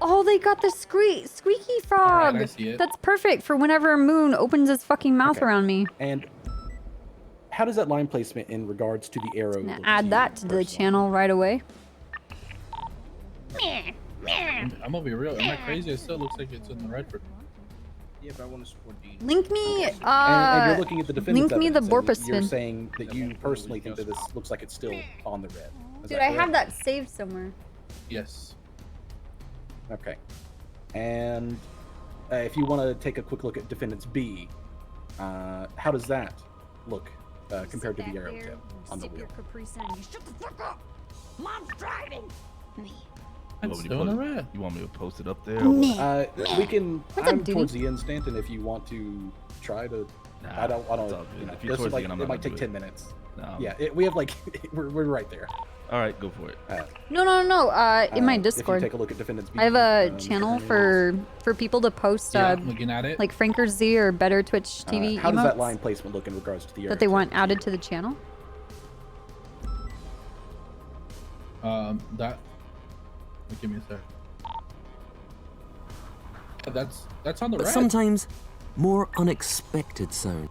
Oh, they got the squeaky frog. Alright, I see it. That's perfect for whenever Moon opens his fucking mouth around me. And how does that line placement in regards to the arrow? Gonna look add to that to the channel right away. I'm gonna be real. Am I crazy? It still looks like it's in the red for me. Yeah, but I want to support Dean. Link me. And you're looking at the defendant's link me the evidence, Borpa and You're Spin. saying that you personally think that this looks like it's still on the red. Is Dude, that I have correct? that saved somewhere. Yes. Okay. And if you want to take a quick look at defendant's B, how does that look compared to the arrow tip on the wheel? Shut the fuck up! Mom's driving! You want me to post it up there? We can. What's up, I'm dude? towards the end, Stanton. If you want to try to, I don't. it's all good. You know, If you're this towards is the like, end, I'm it not might gonna take do 10 it. minutes. No. Yeah, we have like we're right there. All right, go for it. No. In my Discord. If you take a look at defendant's B, I have a channel for people to post Yeah, looking at it. like Franker Z or better Twitch TV how does that emotes line placement look in regards to the arrow that they tip? want added to the channel. That. Give me a sec. That's on the But red. sometimes more unexpected sound.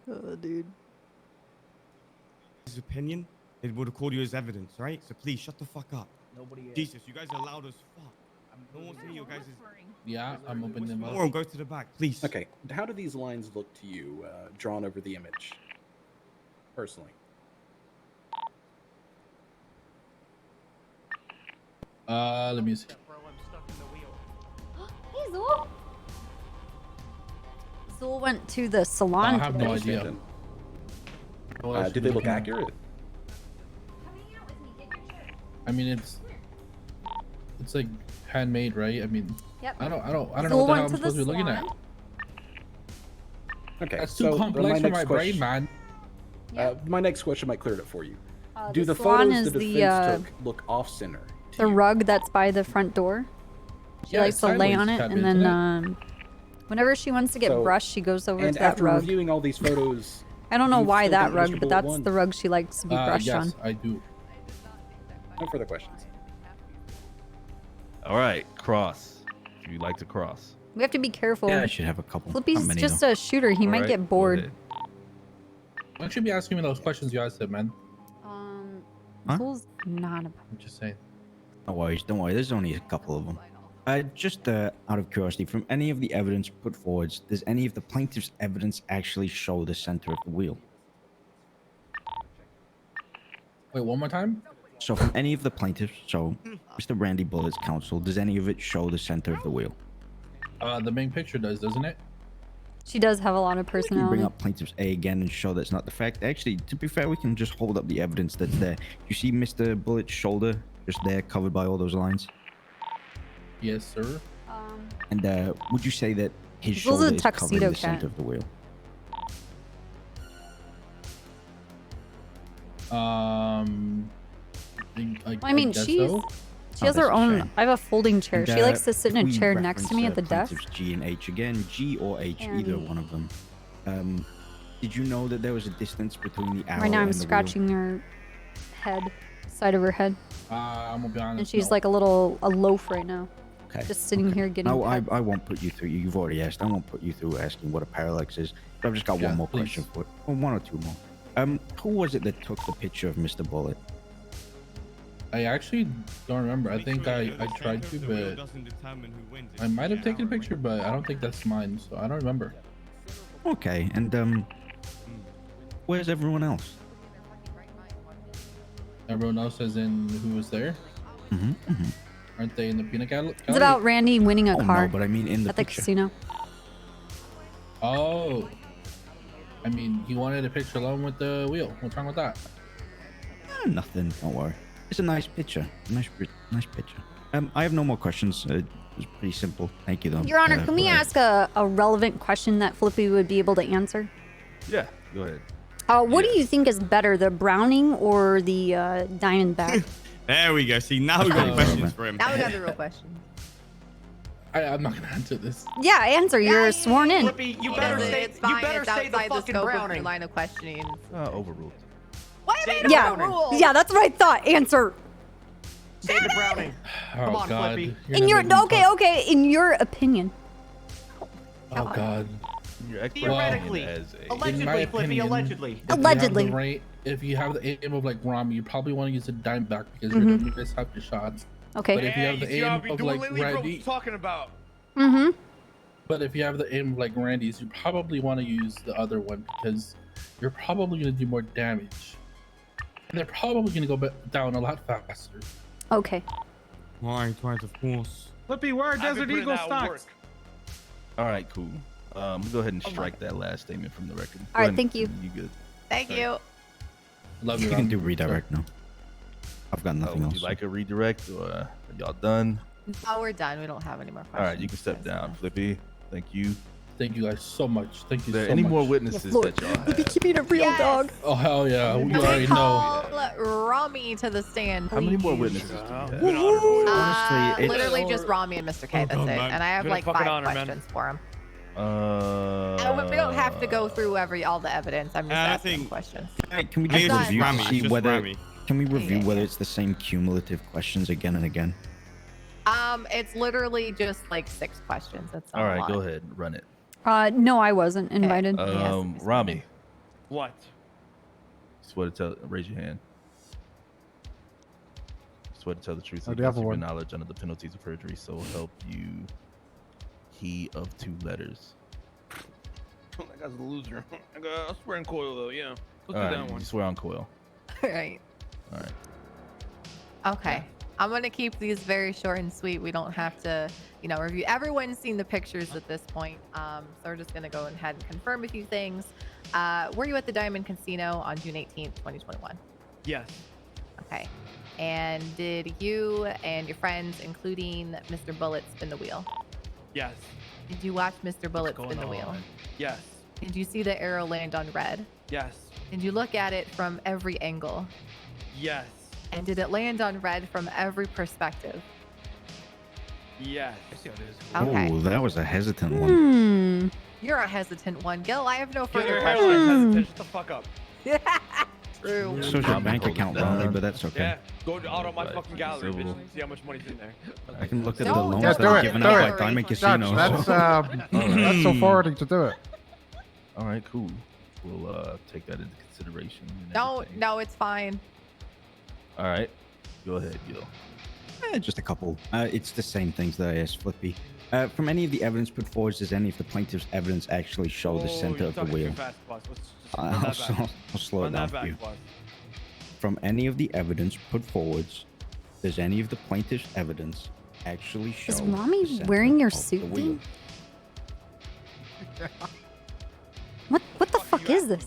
Oh, dude. His opinion, it would have called you as evidence, right? So please shut the fuck up. Jesus, you guys are loud as fuck. No one see you guys. Yeah, I'm opening them up. Or go to the back, please. Okay, how do these lines look to you, drawn over the image? Personally. Let me see. Hey, Zool. Zool went to the salon. I have no today. idea. Do they look accurate? I mean, it's like handmade, right? I mean, Yep. I don't know Zool what the hell went I'm to the supposed to be looking at. salon. Okay, That's so too complex for my brain, question- man. my next question might clear it up for you. Do the the salon photos is the the, defense took look off-center? The rug that's by the front door. She Yeah, likes it's to lay sideways on it, tab, and isn't then whenever she wants to get So- brushed, she goes over And to that after rug. reviewing all these photos, I don't know you why still that think rug, Mr. but Bullet that's won? the rug she likes to be brushed yes, on. I do. No further questions. All right, cross. If you like to cross. We have to be careful. Yeah, I should have a couple. Flippy's Not many, just though. a shooter. He might Alright, get go bored. ahead. Why don't you be asking me those questions you guys said, man? Huh? Zool's not a... I'm just saying. No worries, don't worry. There's only a couple of them. Just out of curiosity, from any of the evidence put forwards, does any of the plaintiff's evidence actually show the center of the wheel? Wait, one more time? So from any of the plaintiffs, so Mr. Randy Bullett's counsel, does any of it show the center of the wheel? The main picture does, doesn't it? She does have a lot of We can personality. bring up plaintiff's A again and show that's not the fact. Actually, to be fair, we can just hold up the evidence that's there. You see Mr. Bullett's shoulder just there, covered by all those lines? Yes, sir. And would you say that his This was a shoulder is covering tuxedo the cat. center of the wheel? I mean, guess she so. has her that's a own. shame. I have a folding chair. And, She likes to sit in a we chair next to me at the reference, desk. plaintiffs G and H again, G or H, either And- one of them. Did you know that there was a distance between the arrow Right now, I'm and the wheel? scratching her head, side of her head, I'm gonna be honest. and she's no. like a loaf right now. Okay. Just sitting here getting. No, pet. I won't put you through. You've already asked. I won't put you through asking what a parallax is. But I've just got Yeah, one more please. question for it. Well, one or two more. Who was it that took the picture of Mr. Bullet? I actually don't remember. I think I tried to, but I might have taken a picture, but I don't think that's mine, so I don't remember. Okay, and where's everyone else? Everyone else as in who was there? Aren't they in the peanut gallery? It's about Randy winning a Oh, car no, but I mean in the at the picture. casino. Oh. I mean, he wanted a picture alone with the wheel. What's wrong with that? Nothing. Don't worry. It's a nice picture. Nice picture. I have no more questions. It was pretty simple. Thank you, though. Your Honor, can we for- ask a relevant question that Flippy would be able to answer? Yeah, go ahead. What do you think is better, the Browning or the Diamondback? There we go. See, now we got questions for him. Now we got the real question. I'm not gonna answer this. Yeah, answer. You're sworn in. Flippy, you better say It's fine. you better It's say the outside the fucking scope of your Browning. line of questioning. Overruled. Why am I Yeah, rule? yeah, that's what I thought. Answer. Say the Browning. Come on, God. Flippy. In your okay, in your opinion. Oh God. Theoretically, allegedly, Flippy, allegedly. Allegedly. If you have the aim of like Romney, you probably want to use a dime back because Mhm. you're gonna miss half your shots. Okay. But if you have the see what I'll aim be of doing like lately, bro? What Randy, you talking about? Mm-hmm. but if you have the aim of like Randy's, you probably want to use the other one because you're probably gonna do more damage. And they're probably gonna go down a lot faster. Okay. Right, of course. Flippy, where are I've been Desert putting Eagle that stocks? work. All right, cool. Go ahead and strike that last statement from the record. All right, thank you. You good? Thank you. Love You you. can Ram. do redirect now. I've got nothing Would else. you like a redirect, or are y'all done? Oh, we're done. We don't have any more questions. All right, you can step down, Flippy. Thank you. Thank you guys so much. Thank you Is there so any much. more witnesses that y'all have? keeping a real dog. Oh hell yeah! You Can already we know. call Rami to the stand? How many more please? witnesses do you have? Honestly, it's- Literally just Rami and Mr. K. That's it. And I have Been a like fucking 5 honor, man. questions for him. We We don't have to go through all the evidence. I'm just I asking think- questions. Hey, can we I think just it's just review Rami, to it's see just whether? Rami. Can we review Yeah. whether it's the same cumulative questions again and again? It's literally just like 6 questions. That's not All a right, lot. go ahead, run it. No, I wasn't invited. Rami, What? Swear to tell. Raise your hand. Swear to tell the truth. Oh, And the other your one. knowledge under the penalties of perjury. So help you. He of 2 letters. That guy's a loser. I swear in coil though. Yeah. Let's All do right, that one. you swear on coil. All right. All right. Okay. I'm going to keep these very short and sweet. We don't have to, review. Everyone's seen the pictures at this point. So we're just going to go ahead and confirm a few things. Were you at the Diamond Casino on June 18th, 2021? Yes. Okay. And did you and your friends, including Mr. Bullet, spin the wheel? Yes. Did you watch Mr. Bullet spin the wheel? Yes. Did you see the arrow land on red? Yes. Did you look at it from every angle? Yes. And did it land on red from every perspective? Yes. Okay. Oh, that was a hesitant one. You're a hesitant one, Gil. I have no Get further your questions. hairline hesitant. Shut the fuck up. True. So's your bank account, Romney, but that's okay. Yeah. Go to auto my fucking gallery, bitch. See how much money's in there. I can look at No, the loans don't that are do given it. out Do by it. Diamond Judge, Casino. that's that's Hmm. authority to do it. All right, cool. We'll take that into consideration. and Don't. everything. No, it's fine. All right. Go ahead, Gil. Just a couple. It's the same things that I asked Flippy. From any of the evidence put forward, does any of the plaintiff's evidence actually show the center of the wheel? I'll slow it Run down that for back, you. boss. From any of the evidence put forwards, does any of the plaintiff's evidence actually show Is the Rami center wearing your of the suit, wheel? Dean? What the fuck is this?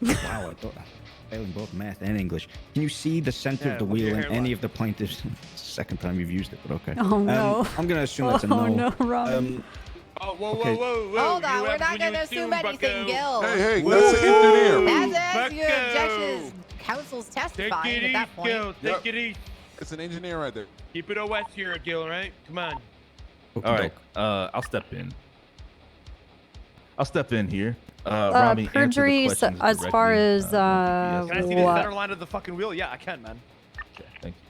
Wow, I thought failing both math and English. Can you see the center Yeah, of the look at your wheel in hairline. any of the plaintiffs? Second time you've used it, but okay. Oh, no. I'm gonna assume that's a no. Oh, no, Rami. Oh, whoa, Okay. whoa. Hold on. You We're have not when going you to assume anything, Gil. Hey, that's an engineer. As your Bucko. judge's counsel's Take testifying it at easy, that point. Gil. Take it easy. It's an engineer right there. Keep it OS here, Gil, right? Come on. All right. I'll step in. here. Rami, answer the Perjury, questions as far directly, as Can I see the what? center line of the fucking wheel? Yeah, I can, man. Okay, thank you.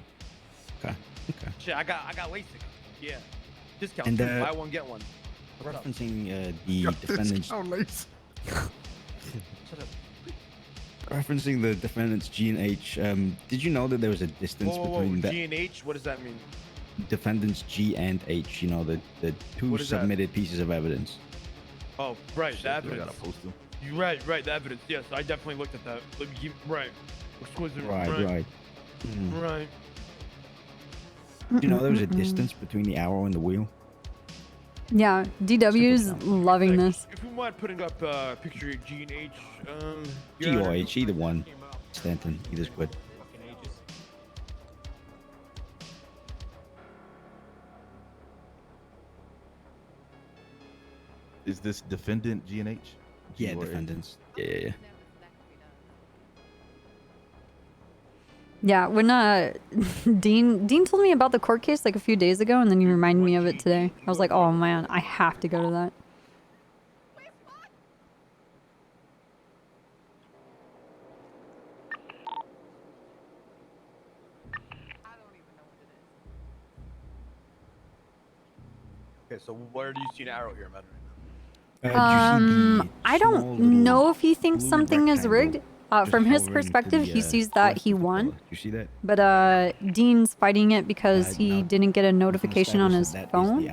Okay. Okay. Shit, I got LASIK. Yeah. Discount. And, too. Buy one, get one. Referencing the defendant's referencing the defendant's G and H. Did you know that there was a distance between the G and H? What does that mean? defendant's G and H? You know, the two What is that? submitted pieces of evidence. Oh, right, Shit, the do I evidence. gotta post them? You right, the evidence. Yes, I definitely looked at that. Let me keep right. Exquisite. Right. Mhm. Right. Do you know there was a distance between the arrow and the wheel? Yeah, DW's loving this. If you mind putting up a picture of G and H, G or H, either one. Stanton, either's good. Is this defendant G and H? Yeah, defendants. Yeah. Yeah, when Dean told me about the court case like a few days ago, and then he reminded me of it today. I was like, oh man, I have to go to that. Okay, so where do you see an arrow here, man? I don't know if he thinks something is rigged. From his perspective, he sees that he won. You see that? But Dean's fighting it because he didn't get a notification on his phone.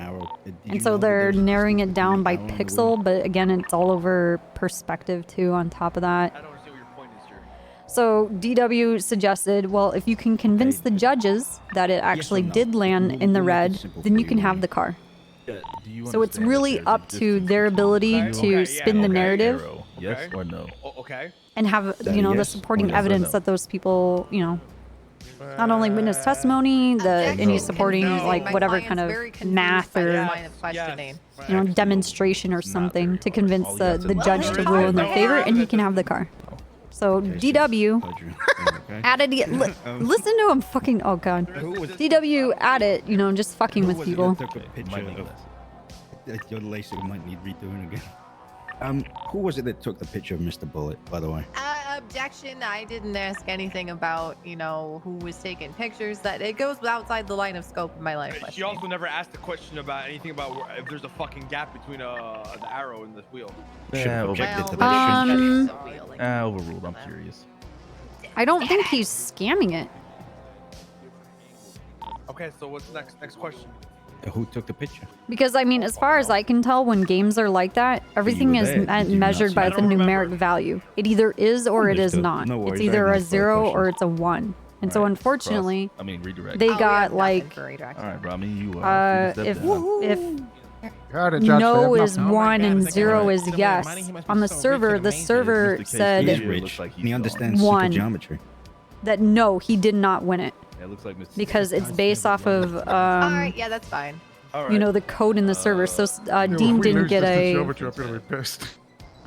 And so they're narrowing it down by pixel, but again, it's all over perspective too on top of that. I don't see what your point is here. So DW suggested, well, if you can convince the judges that it actually did land in the red, then you can have the car. So it's really up to their ability to spin the narrative Yes or no? Okay. and have, you know, the supporting evidence that those people, you know, not only witness testimony, any supporting, like, whatever kind of math or, Line of questioning. you know, demonstration or something to convince the judge to rule in their favor, and he can have the car. So DW added, listen to him fucking, oh god. DW added, you know, just fucking with people. Took a picture of your LASIK might need redoing again. Who was it that took the picture of Mr. Bullet, by the way? Objection. I didn't ask anything about, you know, who was taking pictures. That it goes outside the line of scope of my life. She also never asked a question about anything about if there's a fucking gap between the arrow and the wheel. Yeah, objected to that. Overruled. I'm curious. I don't think he's scamming it. Okay, so what's next? Next question. Who took the picture? Because, I mean, as far as I can tell, when games are like that, everything is measured by the numeric value. It either is or it is not. No worries, It's I either have a no 0 further or it's a 1. And so, unfortunately, redirect. they got, like, All right, Romney, you if Got it, Judge. no They have is nothing. 1 and 0 is yes, on the server said He's rich. And he understands 1. super geometry. That no, he did not win it. Yeah, it looks like Mr. Because it's based off of, All right, yeah, that's fine. you know, the code in the server. So Dean didn't get a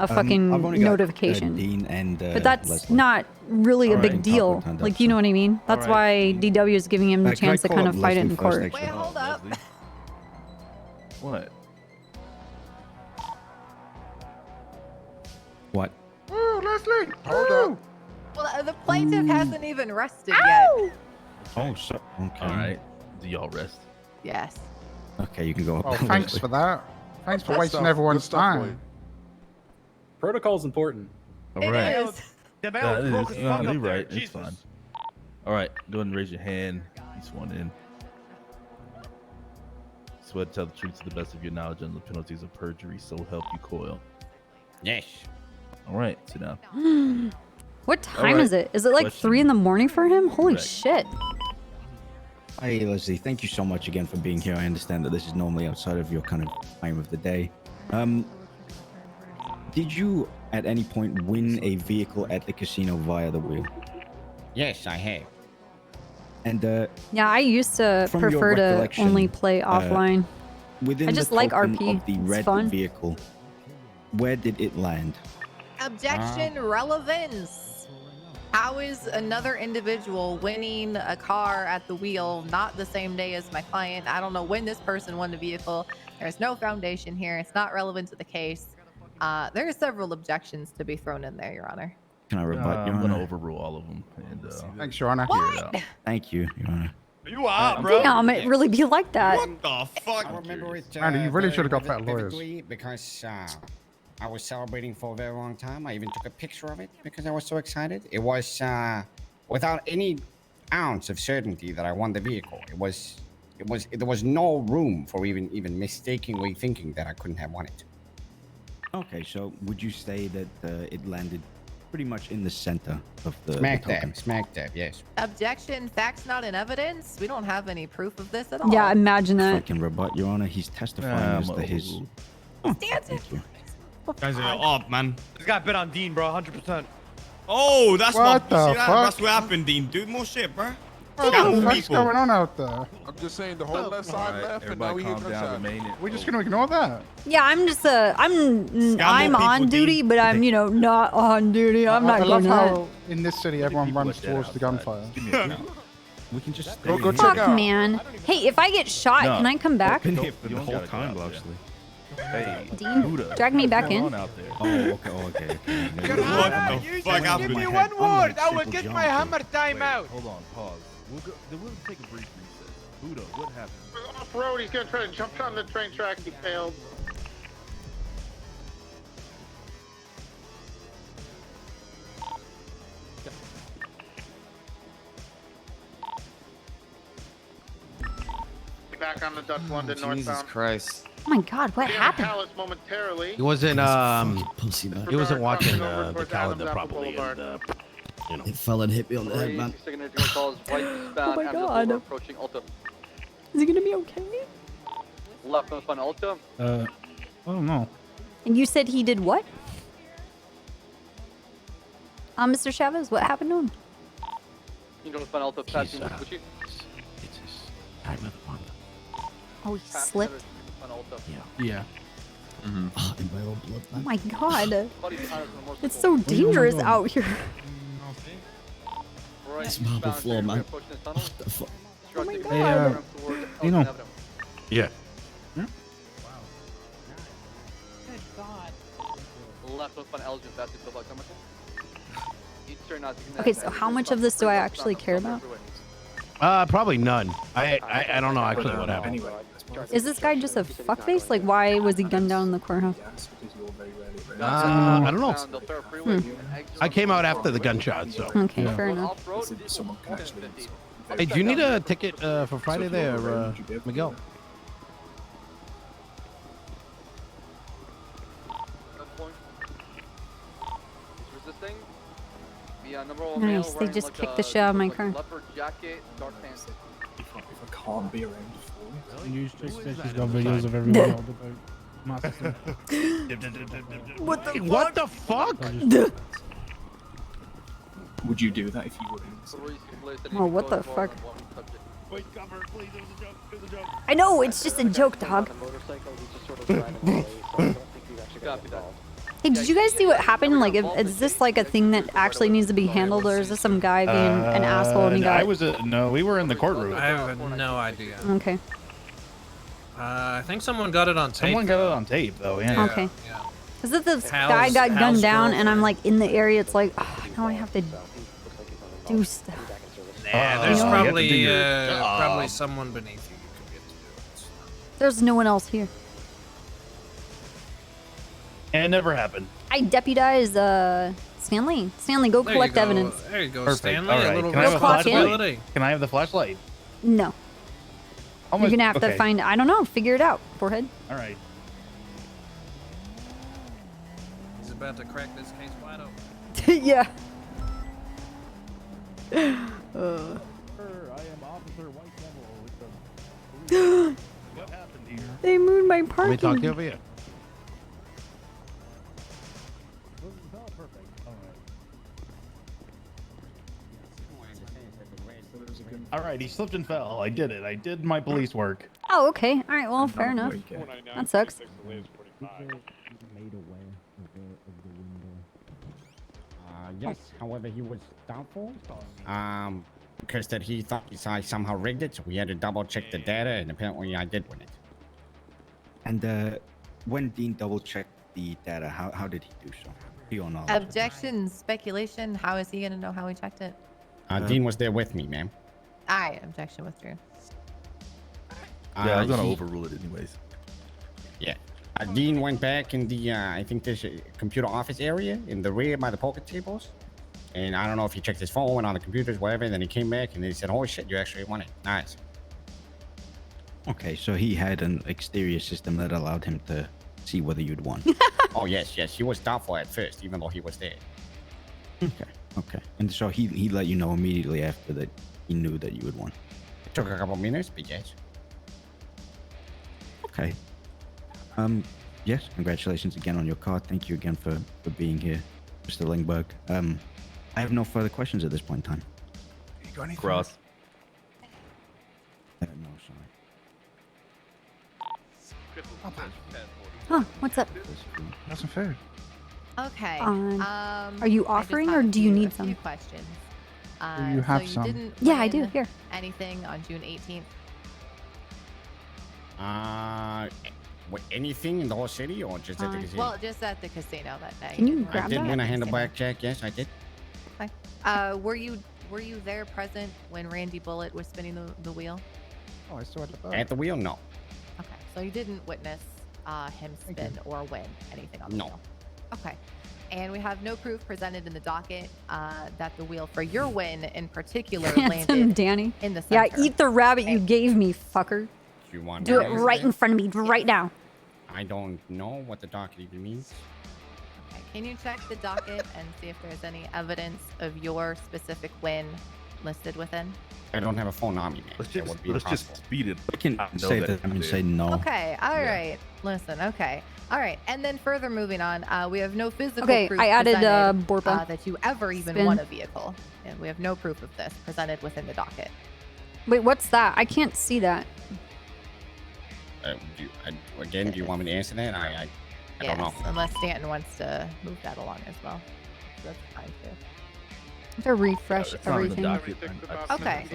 fucking I've only got, notification. Dean and, But that's Leslie. not really a All big right, deal. Taco Tanda, Like, you know what I mean? That's why DW is giving him the Can I chance to call kind up of fight it Leslie in first, court. actually? Wait, hold up. What? What? Oh, Leslie! Hold up. Well, the plaintiff hasn't even rested yet. Oh, so okay. All right. Do y'all rest? Yes. Okay, you can go up. Oh, thanks for that. Thanks for Good wasting stuff, everyone's good stuff, time. Protocol's important. All right. It is. Yeah, it is. You're right. It's fine. All right. Go ahead and raise your hand. You sworn in. Swear to tell the truth to the best of your knowledge and the penalties of perjury. So help you, Coil. Yes. All right. Sit down. What time right. is it? Is it like 3 in the morning for him? Holy shit. Hey, Leslie, thank you so much again for being here. I understand that this is normally outside of your kind of time of the day. Did you at any point win a vehicle at the casino via the wheel? Yes, I have. And Yeah, I used to From your prefer to recollection, only play offline. within I just the like token RP. of the It's red fun. vehicle, where did it land? Objection relevance. How is another individual winning a car at the wheel not the same day as my client? I don't know when this person won the vehicle. There's no foundation here. It's not relevant to the case. There are several objections to be thrown in there, Your Honor. Can I rebut, Your I'm going Honor? to overrule all of them. And, Thanks, Your Honor. hear it out. Thank you, Your Honor. You are, bro. Damn, it really be like that. What the fuck? I remember it. Andy, you really very should have got better vividly because I was celebrating for a very long time. I even took a picture of it because I was so excited. It was without any ounce of certainty that I won the vehicle. There was no room for even mistakenly thinking that I couldn't have won it. Okay, so would you say that it landed pretty much in the center of the Smack token? dab, smack dab, yes. Objection, facts not in evidence. We don't have any proof of this at all. Yeah, imagine If I that. can rebut, Your Honor, he's testifying as to his... Thank you. Guys are up, man. This guy bet on Dean, bro. 100%. Oh, that's What what. the See that? fuck? That's what happened, Dean. Do more shit, bro. What the fuck's going on out there? I'm just saying the whole left side left, and now we hear gunshots. We're just gonna ignore that. Yeah, I'm just I'm people, on duty, Dean. but I'm, you know, not on duty. I'm not I love going how in this city everyone runs towards the gunfire. We can just... Go check Fuck, out. man. Hey, if I get shot, No. can I come back? I've been here for You the don't whole gotta go time, out there. actually. Hey, Dean, Buddha, drag me what's back going in. on out there? Oh, okay. What the fuck Give happened? me one word. I will get my hammer time out. Hold on, pause. We'll take a brief recess. Buddha, what happened? Off road, he's gonna try to jump on the train track. He failed. Back on the Dutch London Jesus northbound. Christ. Oh my God, what happened? Palace momentarily. He wasn't he wasn't watching Over the towards calendar Adams Apple properly. Boulevard. And, It fell and hit me on the head, man. Signature calls right eastbound. Oh my Adams God. Boulevard, approaching Alta. Is he gonna be okay? Left on Alta. Oh no. And you said he did what? Mr. Chavez, what happened to him? You know, on Alta, passing Gucci. Oh, he slipped. Yeah. Oh, in my own blood, Oh man. my God. Buddy behind us on the motorcycle. It's so dangerous God. out here. Right This marble eastbound, floor, man. approaching the tunnel. What the fuck? Oh my Instructing God. turn towards you know. Elgin Avenue. Yeah. Left on Elgin, that's it. Good luck, Emerson. Eastern, Okay, so how much of this do I actually care about? Probably none. I don't know actually what happened. Is this guy just a fuckface? Like, why was he gunned down in the courthouse? I don't know. I came out after the gunshot, so. Okay, yeah. fair enough. Hey, do you need a ticket for Friday there, Miguel? Nice, they just kicked the shit out of my car. Can't be around News has got videos of everyone held about massive. What the fuck? Would you do that if you were in? Oh, what the fuck? I know, it's just a joke, dog. Hey, did you guys see what happened? Like, is this like a thing that actually needs to be handled, or is this some guy being an asshole and he got... No, we were in the courtroom. I have no idea. Okay. I think someone got it on tape. Someone got it on tape, though, yeah. Okay. Because if this guy got gunned down and I'm like in the area, it's like, oh, now I have to do stuff. Nah, there's probably someone beneath you could get to do it. There's no one else here. And it never happened. I deputize Stanley. Stanley, go collect evidence. There you go, Perfect. Stanley. All right. A little Can I have a responsibility. flashlight? Can I have the flashlight? No. You're gonna have to find, I don't know, figure it out, forehead. All right. He's about to crack this case wide open. Yeah. I am Officer White Devil. What happened here? They moved my Let parking. me talk to you over here. All right, he slipped and fell. I did it. I did my police work. Oh, okay. All right, well, fair enough. That sucks. Yes, however, he was doubtful. Because that he thought I somehow rigged it, so we had to double check the data, and apparently I did win it. And when Dean double checked the data, how did he do so? Your knowledge. Objection, speculation. How is he going to know how we checked it? Dean was there with me, ma'am. Aye, objection withdrew. Yeah, I was gonna overrule it anyways. Yeah. Dean went back in the, I think there's a computer office area in the rear by the poker tables. And I don't know if he checked his phone, went on the computers, whatever. Then he came back and he said, "Holy shit, you actually won it. Nice." Okay, so he had an exterior system that allowed him to see whether you'd won. Oh, yes. He was doubtful at first, even though he was there. Okay. And so he let you know immediately after that he knew that you had won. It took a couple minutes, but yes. Okay. Yes, congratulations again on your car. Thank you again for being here, Mr. Lingberg. I have no further questions at this point in time. You got anything? Cross. No, sorry. Huh, what's up? That's unfair. Okay. Are you offering or do you need a some? few questions. Do you have so some? Didn't Yeah, I do. win Here. Anything on June 18th? Anything in the whole city or just at the casino? Well, just at the casino that day. Can you I grab did that? win a hand of blackjack. Yes, I did. Okay. Were you there present when Randy Bullitt was spinning the wheel? Oh, I saw it at the At the wheel, no. Okay. So you didn't witness him spin or win anything on the No. wheel? Okay. And we have no proof presented in the docket that the wheel for your win in particular Handsome landed Danny. in the Yeah, center. eat the rabbit you gave me, fucker. You want Do to it use right in front of me, right now. I don't know what the docket even means. Okay. Can you check the docket and see if there's any evidence of your specific win listed within? I don't have a phone on me, man. Let's That would be just impossible. speed it. I can say that. I mean, say no. Okay. All right. Listen. Okay. All right. And then further moving on, we have no physical Okay, proof I added, presented, Borpa. that you ever even Spin. won a vehicle. And we have no proof of this presented within the docket. Wait, what's that? I can't see that. Do you want me to answer that? I don't know. Unless Stanton wants to move that along as well. That's fine too. I have to refresh everything. Okay.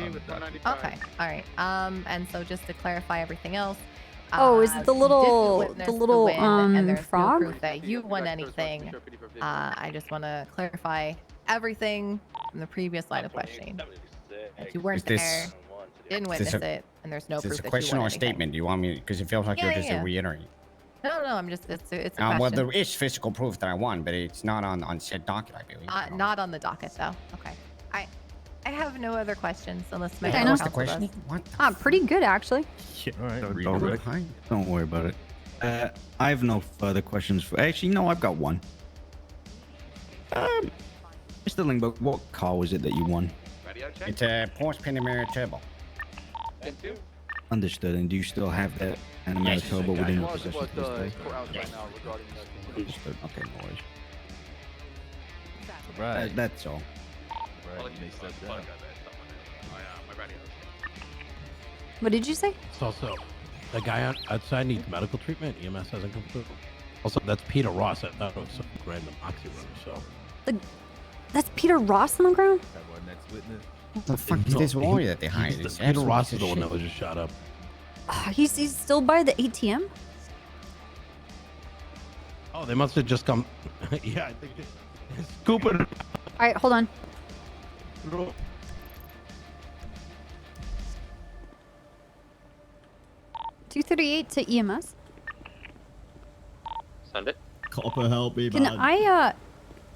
Okay. All right. And so just to clarify everything else. Oh, is it the you little- didn't witness the little, win, and there's frog? no proof that you won anything. I just want to clarify everything from the previous line of questioning. If you weren't Is there, this- didn't is this witness a- it, and there's no Is proof this a that question you or a wanted anything. statement? Do you want me? Because it feels like you're Yeah, just yeah. reiterating. No, I'm just it's a Well, question. there is physical proof that I won, but it's not on said docket, I believe. Not on the docket though. Okay. I have no other questions unless my I know. What's the counsel question? does. What? Pretty good actually. All right. Don't worry about it. I have no further questions. Actually, no, I've got one. Mr. Lingbo, what car was it that you won? It's a Porsche Panamera Turbo. Understood. And do you still have that Panamera Yes. Turbo within your What possession to this day? courthouse right now regarding the Understood. Okay, no worries. Right. That's all. Right. They said that. What did you say? It's also the guy outside needs medical treatment. EMS hasn't come through. Also, that's Peter Ross. I thought it was some random oxymoron. So That's Peter Ross on the ground? Next witness. What the fuck is this lawyer that they hired? It's Peter absolute Ross piece is of the one that shit. was just shot up. He's still by the ATM? Oh, they must have just come. Yeah, I think scoop it. All right, hold on. 238 to EMS. Send it. Copper, help me, Can man. I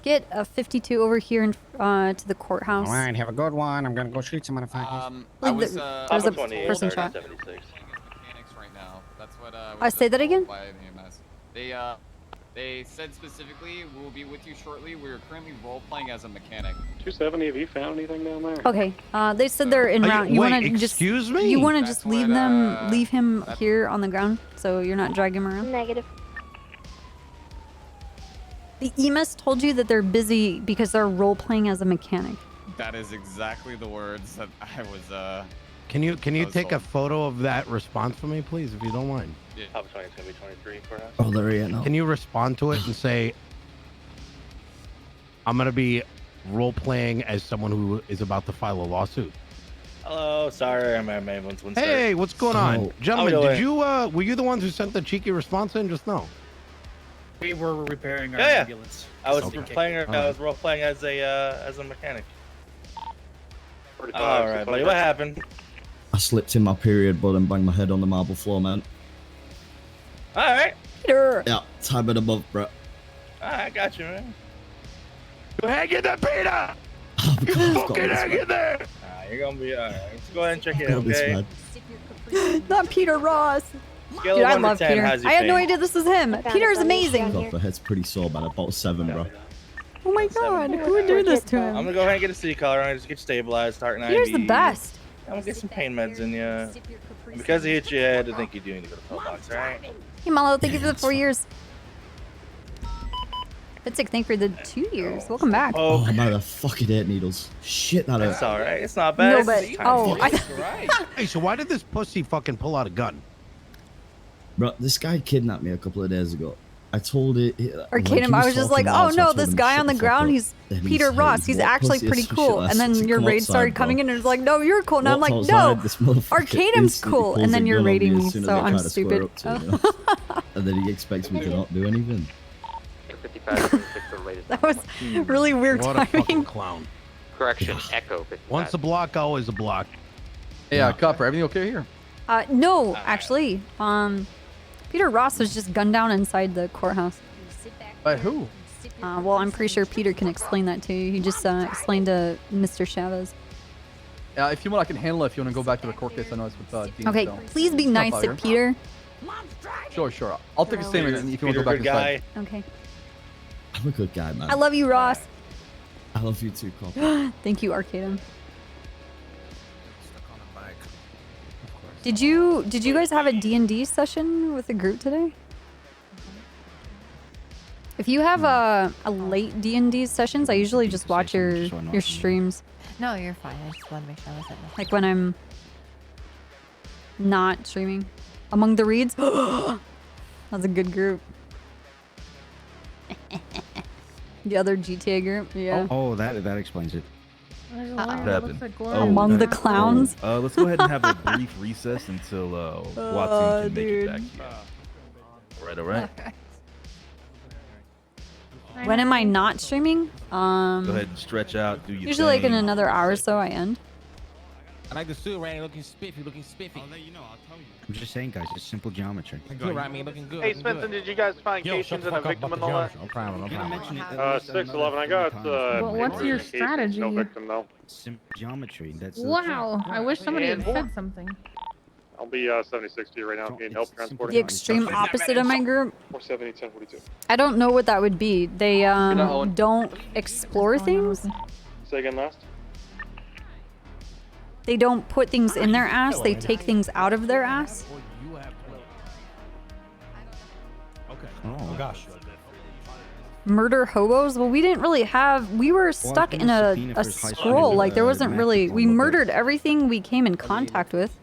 get a 52 over here to the courthouse? All right, have a good one. I'm gonna go shoot some motherfuckers. I Like was, there's a person shot. Right now. That's what I say that again? by the EMS. They said specifically, we'll be with you shortly. We're currently role playing as a mechanic. 270, have you found anything down there? Okay. They said they're in round. You want to just excuse me? You want to That's just leave what, leave him here on the ground, so you're not dragging him around. Negative. The EMS told you that they're busy because they're role playing as a mechanic. That is exactly the words that I was. Can you was take a told. photo of that response for me, please, if you don't mind? Yeah. Top 20 is going to be 23 perhaps. Oh, there he is now. Can you respond to it and say, I'm going to be role playing as someone who is about to file a lawsuit? Hello, sorry, I'm at everyone's one. Hey, what's going on? So- Gentlemen, How we did doing? you, were you the ones who sent the cheeky response in just now? We were repairing our Yeah, yeah. ambulance. I was Okay. playing. I was role playing as a mechanic. All right, buddy. What happened? I slipped in my period, but and banged my head on the marble floor, man. All right. Peter. Yeah, time and above, bro. All right, got you, man. Hang in there, Peter! Fucking hang in there! You're gonna be all right. Let's go ahead and check it Got out, this, okay? man. Not Peter Ross. Scale Dude, of I 1 to love 10, Peter. how's I your had no pain? idea this was him. Peter's amazing. God, the head's pretty sore, man. About 7, bro. Oh my god, who would do this to I'm him? gonna go ahead and get a city collar and just get stabilized, start an Peter's IV. the best. I'm gonna get some pain meds in you. And because he hit your head, I think you do need to go to pillbox, alright? Hey Malo, thank you for the 4 years. Fitzek, thank you for the 2 years. Welcome back. Oh, man, I fucking hate needles. Shit, that That's hurt. alright. It's not bad. No, but Hey, so why did this pussy fucking pull out a gun? Bro, this guy kidnapped me a couple of days ago. I told it. Arcade I was just like, oh no, this guy on the ground, he's Peter Ross. He's actually pretty cool. And then your raid started coming in and it's like, no, you're cool. And I'm like, no, Arcadem's cool. And then you're raiding me, so I'm stupid. And then he expects me to not do anything. That was really weird What a fucking timing. clown. Correction, Echo 55. Once a block, always a block. Yeah, Copper, everything okay here? No, actually, Peter Ross was just gunned down inside the courthouse. By who? Well, I'm pretty sure Peter can explain that to you. He just explained to Mr. Chavez. If you want, I can handle it if you want to go back to the court case. I know it's with Dean. Okay, so. please be Stop nice out to here. Peter. Sure. I'll take a statement and if you want to Peter, go back good inside. Okay. I'm a good guy, man. I love you, Ross. I love you too, Cop. Thank you, Arcadem. Did you guys have a D&D session with the group today? If you have a late D&D sessions, I usually just watch your streams. No, you're fine. I just want to make sure I was at Like when I'm not streaming. Among the Reeds? That's a good group. The other GTA group? Yeah. Oh, that explains it. What happened? Among the clowns? Let's go ahead and have a brief recess until Watson can make it back here. All right. All When am I not streaming? Go ahead and stretch out. Do your Usually like in thing. another hour or so I end. I like the suit, Randy. Looking spiffy, looking spiffy. I'll let you know. I'll tell you. I'm just saying, guys, it's simple geometry. Good, Randy. Looking good. Hey, looking good. Spencer, did you guys find Yo, shut cations the and a fuck up victim about and the all that? geometry. No problem, no problem. 611, I got. Well, what's your strategy? No victim though. Simple geometry. That's Wow, I wish somebody had And more. said something. I'll be 76 to you right now. If you need help transporting. The extreme opposite of my group. 470, 1042. I don't know what that would be. They don't explore things. Say again last. They don't put things in their ass. They take things out of their ass. Okay. Oh gosh. Murder hobos? Well, we didn't really have. We were stuck in a scroll. Like there wasn't really. We murdered everything we came in contact with,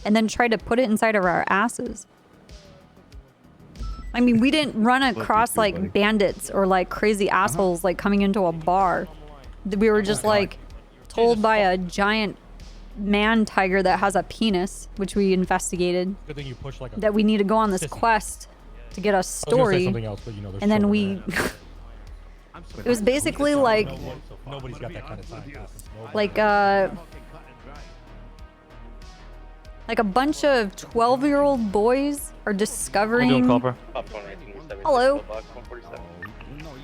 and then tried to put it inside of our asses. I mean, we didn't run across like bandits or like crazy assholes like coming into a bar. We were just like told by a giant man tiger that has a penis, which we investigated, Good thing you push like a that we need to go on this quest to get a I was gonna say story. something else, but, you know, there's And then children we there. it was basically like Nobody's got that kind of time. like a bunch of 12-year-old boys are discovering hello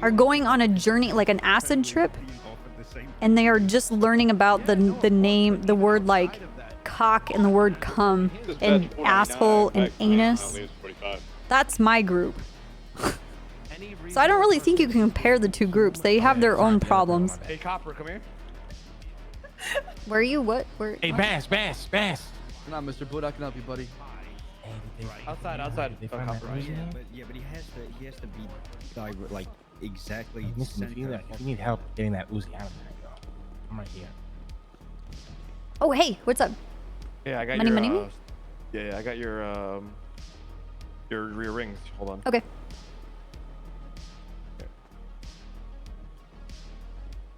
are going on a journey, like an acid trip, and they are just learning about the word like cock and the word cum and asshole and anus. That's my group. So I don't really think you can compare the two groups. They have their own problems. Hey, Copper, come here. Where are you? What? Where? Hey, Bass. Nah, Mr. Boot, I can help you, buddy. Outside. Yeah, but he has to be like exactly. Listen, if you need help getting that Uzi out of there, yo, I'm right here. Oh, hey, what's up? Yeah, I got Money? Yeah, I got your rear rings. Hold on. Okay.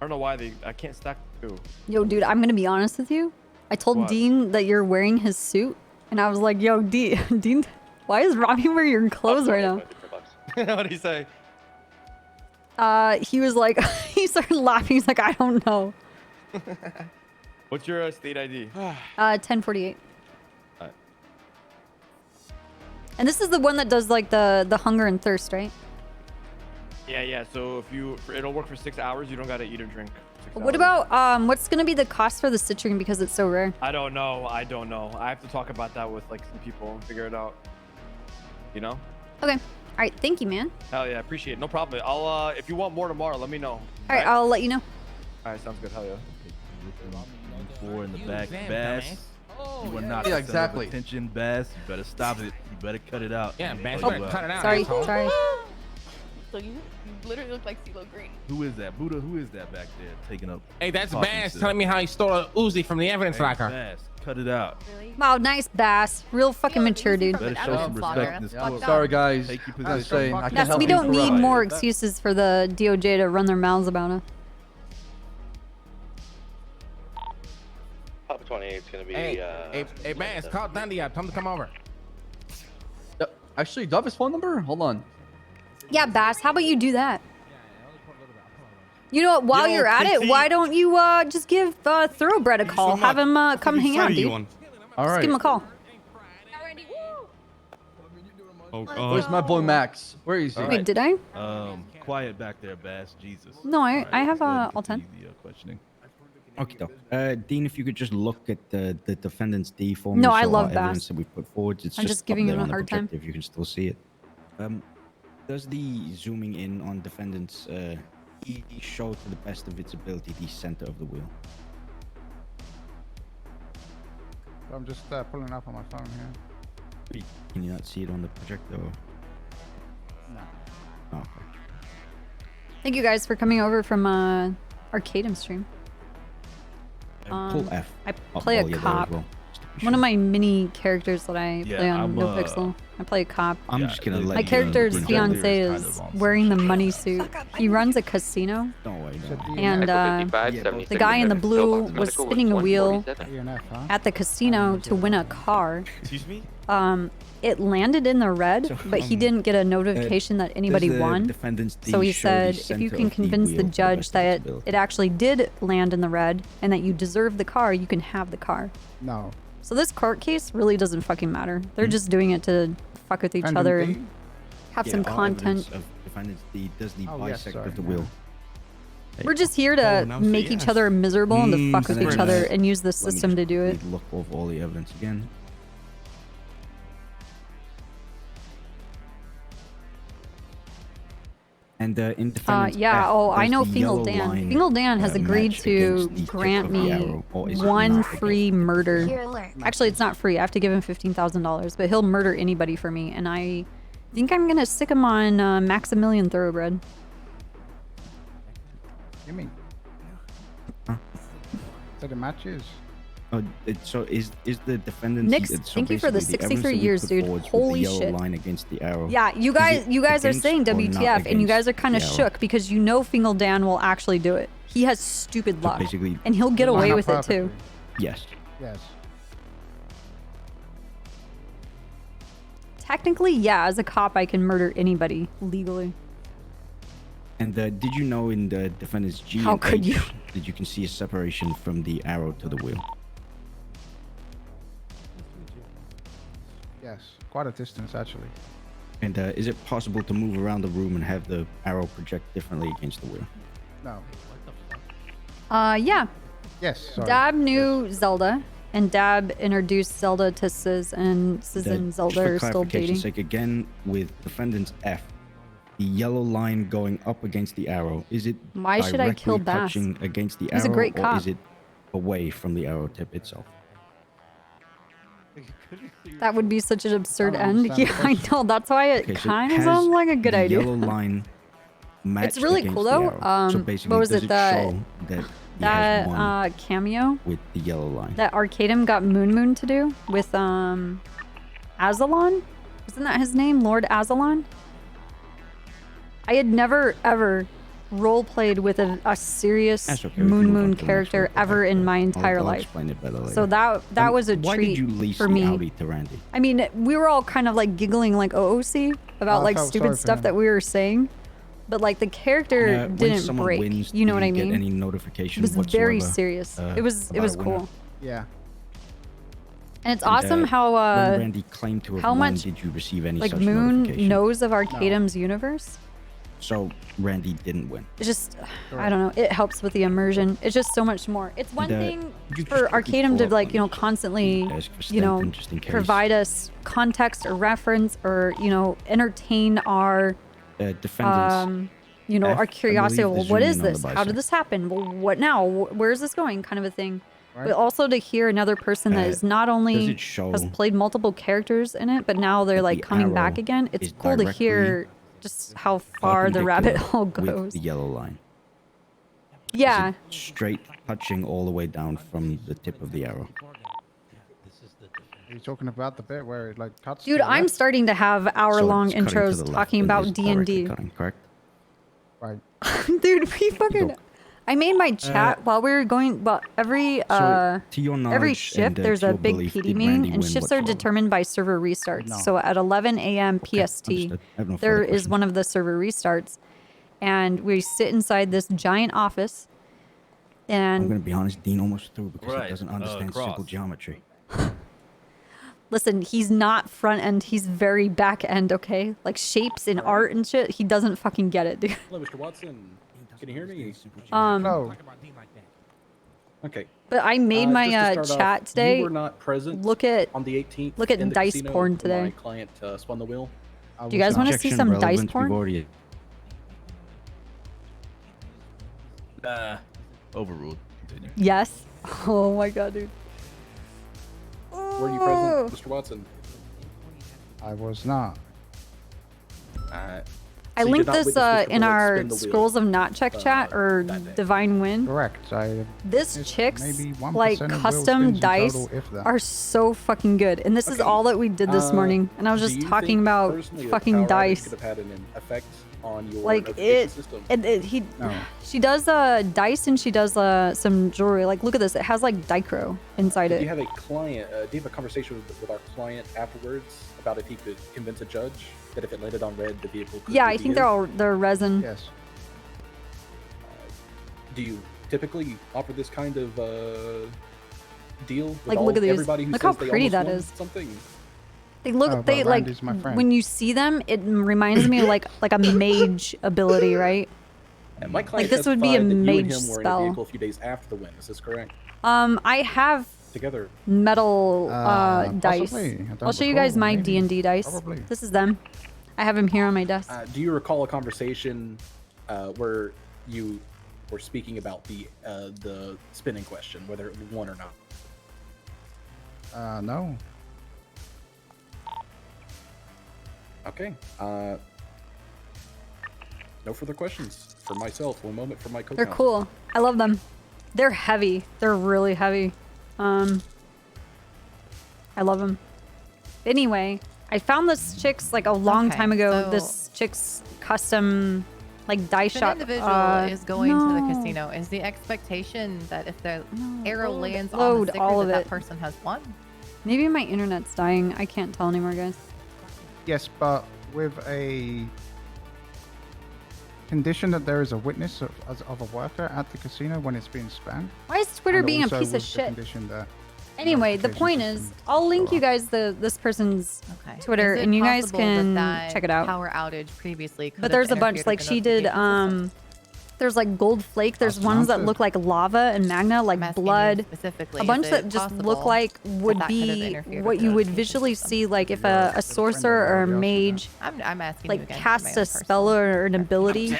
I don't know why I can't stack the two. Yo, dude, I'm gonna be honest with you. I told What? Dean that you're wearing his suit, and I was like, yo, Dean, why is Robbie wearing your clothes right now? What did he say? He was like, he started laughing. He's like, I don't know. What's your state ID? 1048. Alright. And this is the one that does like the hunger and thirst, right? Yeah. So it'll work for 6 hours. You don't gotta eat or drink. What about what's gonna be the cost for the citrine because it's so rare? I don't know. I have to talk about that with like some people and figure it out. You know? Okay. All right. Thank you, man. Hell yeah, appreciate it. No problem. I'll if you want more tomorrow, let me know. All right. I'll let you know. All right, sounds good. Hell yeah. 4 in the back, Bass. You are not Yeah, exactly. Attention, Bass. You better stop it. You better cut it out. Yeah, Bass, Oh, you better cut it out. Sorry. asshole. Sorry. So you literally look like CeeLo Green. Who is that? Buddha, who is that back there taking up? Hey, that's talking Bass to- telling me how he stole a Uzi from the evidence Hey, locker. Bass, cut it out. Wow, nice Bass. Real fucking mature, dude. Better show some respect in this court. Sorry, guys. Take your I'm position. saying, I can't Yes, help we you don't need correct. more excuses for the DOJ to run their mouths about it. Papa 28 is gonna be. Hey, Bass, call Dundee up. Tell him to come over. Actually, do I have his phone number? Hold on. Yeah, Bass, how about you do that? You know what, while Yo, you're at it, KT. why don't you just give Thoroughbred a call? so Have much. him come hang out, Excited you dude. on. All Just right. give him a call. Oh, Where's my boy Max? Where is he? Wait, did I? Quiet back there, Bass. Jesus. No, I Alright, have go ahead and all 10. continue the, questioning. Okay, Dean, if you could just look at the defendant's D for me. No, I so love our evidence Bass. that we put forward. It's I'm just giving up there him a on the hard time. projector, if you can still see it. Does the zooming in on defendant's E show to the best of its ability the center of the wheel? I'm just pulling up on my phone here. Can you not see it on the projector? Or? No. Oh, okay. Thank you guys for coming over from Arcadum stream. Pull F. I Oh, play oh, a yeah, there as cop. well. Just to One of my mini characters that I Yeah, play on I'm, NoPixel. I play a cop. I'm just gonna let My you character's know, fiance kind is of on wearing the money suit. He runs a casino. Don't worry. And the guy in the blue was spinning a wheel at the casino to win a car. Excuse me? It landed in the red, but he didn't get a notification that anybody won. So he said, if you can convince the judge that it actually did land in the red and that you deserve the car, you can have the car. No. So this court case really doesn't fucking matter. They're just doing it to fuck with each other and have some content. Defendant D does the bisect sorry, of the yeah. wheel. We're just here to make each other miserable and to fuck with each other and use the system to do it. Look over all the evidence again. And in defendant's yeah, F, I there's know the Fingal yellow Dan. line, Fingal Dan has agreed matched to against the tip grant of the me arrow, or is it one not free against the murder. tip of the arrow? Actually, it's not free. I have to give him $15,000, but he'll murder anybody for me. And I think I'm gonna stick him on Maximilian Thoroughbred. You mean? So the matches. So is the defendant? Nix, thank you for the 63 years, dude. Holy shit. Line against the arrow. Yeah, you guys are saying WTF, and you guys are kind of shook because you know Fingal Dan will actually do it. He has stupid luck, basically, and he'll get away with it too. Yes. Yes. Technically, yeah, as a cop, I can murder anybody legally. And did you know in the defendant's G How and could H you? that you can see a separation from the arrow to the wheel? Yes. Quite a distance, actually. And is it possible to move around the room and have the arrow project differently against the wheel? No. Yeah. Yes. Sorry. Dab knew Zelda, and Dab introduced Zelda to Sis, and Sis and Zelda are still dating. Sake, again, with defendant's F, the yellow line going up against the arrow, is it Why should I kill directly Bass? touching against the He's a arrow, great or cop. is it away from the arrow tip itself? That would be such an absurd I don't end. understand Yeah, I know. That's why it Okay, so kind of has sounds like a good the idea. Yellow line It's really matched cool against the though. arrow? So basically, What was does it that show that he has won that cameo with the yellow line? that Arcadum got Moon to do with Azalon? Isn't that his name, Lord Azalon? I had never ever role played with a serious That's okay, we can move on Moon to the character next one. ever in my entire I'll life. explain it better later. So that was a why treat did you lease for the me. Audi to Randy? I mean, we were all kind of like giggling like OOC about I like felt sorry stupid for stuff him. that we were saying, but like the character When didn't someone break. wins, You know do what I get mean? Any It notification was very whatsoever, serious. It was about a winner? cool, Yeah. and it's And, awesome how when Randy claimed to have how won, much did you receive any like such Moon notification? knows of Arcadum's universe. So Randy didn't win. It's just, I don't know. It helps with the immersion. It's just so much more. It's one And, thing you just for quickly Arcadum to pull like, up you know, on constantly, Ask for you know, interesting case. provide us context or reference or, you know, entertain our, Defendants. you know, F, our I curiosity. believe Well, the what zoom is in on this? the How did bicep. this happen? Well, what now? Where is this going? Kind of a thing. Right. But also to hear another person that is not does only it show has played multiple characters in it, but now they're that like the coming back arrow again. It's is cool to hear directly just how far the rabbit hole perpendicular goes. with the yellow line? Yeah. Is it straight touching all the way down from the tip of the arrow? Are you talking about the bit where it like cuts? Dude, to the I'm left? starting to have hour-long So it's cutting to intros the left talking and about is directly D&D. cutting, correct? Right. Dude, we fucking... I made my chat while we were going... Well, every to your knowledge every and, shift, there's to a your big belief, PD did meeting, Randy and win shifts are whatsoever? determined by server restarts. No. So at 11 a.m. PST, understood. I have no there further is questions. one of the server restarts. And we sit inside this giant office. I'm And going to be honest, Dean almost threw because Right, he doesn't understand cross. simple geometry. listen, he's not front end. He's very back end, okay? Like shapes and art and shit. He doesn't fucking get it, dude. Hello, Mr. Watson. Can you hear me? No. Okay. But I made my just to start chat off, today. You were not present Look at on the 18th. look at in the dice casino porn when today. My client spun the wheel. Do you guys want to see some dice porn? Overruled. Continue. Yes. Oh my god, dude. Were you present, Mr. Watson? I was not. I I So you did linked not this witness Mr. in Bullock our spin the wheel, Scrolls of Not Check chat or Divine Win. Correct. This chick's maybe 1% like of wheel custom spins in dice total, if that. are so fucking good, and this is all that we did this morning. And I was do just you talking think about personally that fucking power outage dice. could have had an effect on your Like notification system? She does dice and she does some jewelry. Like look at this, it has like Dichro inside Did it. you have a client? Do you have a conversation with our client afterwards about if he could convince a judge that if it landed on red, the vehicle could Yeah, be I think his? they're resin. Yes. Do you typically offer this kind of deal with Like look at these. everybody who Look says how they pretty almost that won is. something? They look Oh, they but like Randy's my friend. when you see them, it reminds me of like a mage ability, right? And my client Like this would be a testified that you and mage him were in a spell. vehicle a few days after the win. Is this correct? I have Together. metal dice. possibly. I don't I'll show you recall, guys my maybe. D&D dice. Probably. This is them. I have them here on my desk. Do you recall a conversation where you were speaking about the spinning question, whether it won or not? No. Okay. No further questions for myself. One moment for my co-counsel. They're cool. I love them. They're heavy. They're really heavy. I love them. Anyway, I found this chick's like a long time ago. so- This chick's custom like dice If shop. an individual is going to the casino, is the expectation that if the arrow lands on the load sticker all that of that it. person has won? Maybe my internet's dying. I can't tell anymore, guys. Yes, but with a condition that there is a witness of a worker at the casino when it's being spanned. Why is Twitter and being a also piece of with the shit? condition that Anyway, the point is, I'll link you guys this person's Twitter, Is it and you guys possible can that check it out. Power outage previously could But have there's a bunch, interfered like with the she did. notification There's like gold flake. There's ones that Osmosis. look like lava and magna, like blood. specifically, A is bunch it that just look possible like would that could have be interfered what with you the would visually see, like if a sorcerer or a mage I'm asking like you again. casts a spell or an ability.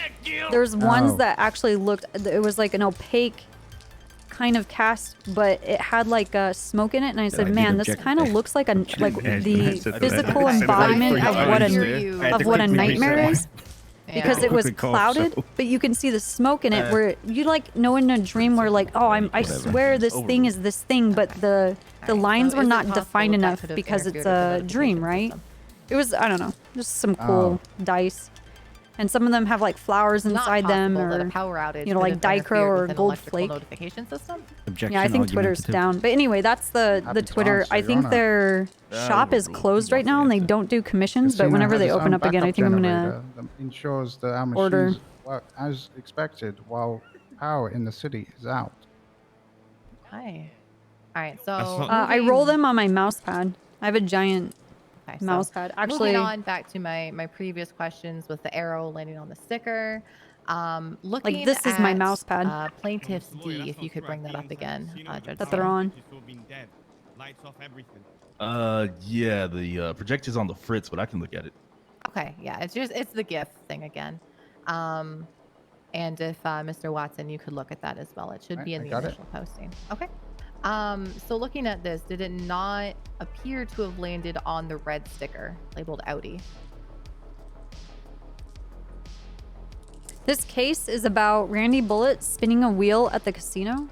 There's ones that actually looked. It was like an opaque kind of cast, but it had like smoke in it, and I said, did "Man, this object kind of there. looks like the I physical said embodiment that. of what a nightmare is." Because it was Quick call, clouded, so- but you can see the smoke in it where you like know in a dream where like, oh, I swear this thing is this thing, but the lines were is it not possible defined that enough could have because it's interfered with a the dream, right? It was, I don't know, just some cool dice. And some of them have like flowers Not inside them possible that or, a power outage you know, could like have Dichro interfered or with an gold electrical flake. notification system? Yeah, I think Twitter's down. But anyway, that's the Twitter. I think their shop is closed right now and they don't do commissions, but Casino whenever has they its open own up again, I backup think I'm gonna generator that ensures that our order. machines work as expected while power in the city is out. Okay. All right. So I roll them on my mouse pad. I have a giant Okay, so mouse pad. Actually, moving on back to my previous questions with the arrow landing on the sticker. Looking this is my at, mouse pad. Plaintiff's D, if you could bring that up again, Judge. that they're on. Lights off everything. Yeah, the projector's on the fritz, but I can look at it. Okay, yeah, it's the GIF thing again. And if Mr. Watson, you could look at that as well. It should be in the got it. initial posting. Okay. So looking at this, did it not appear to have landed on the red sticker labeled Audi? This case is about Randy Bullitt spinning a wheel at the casino.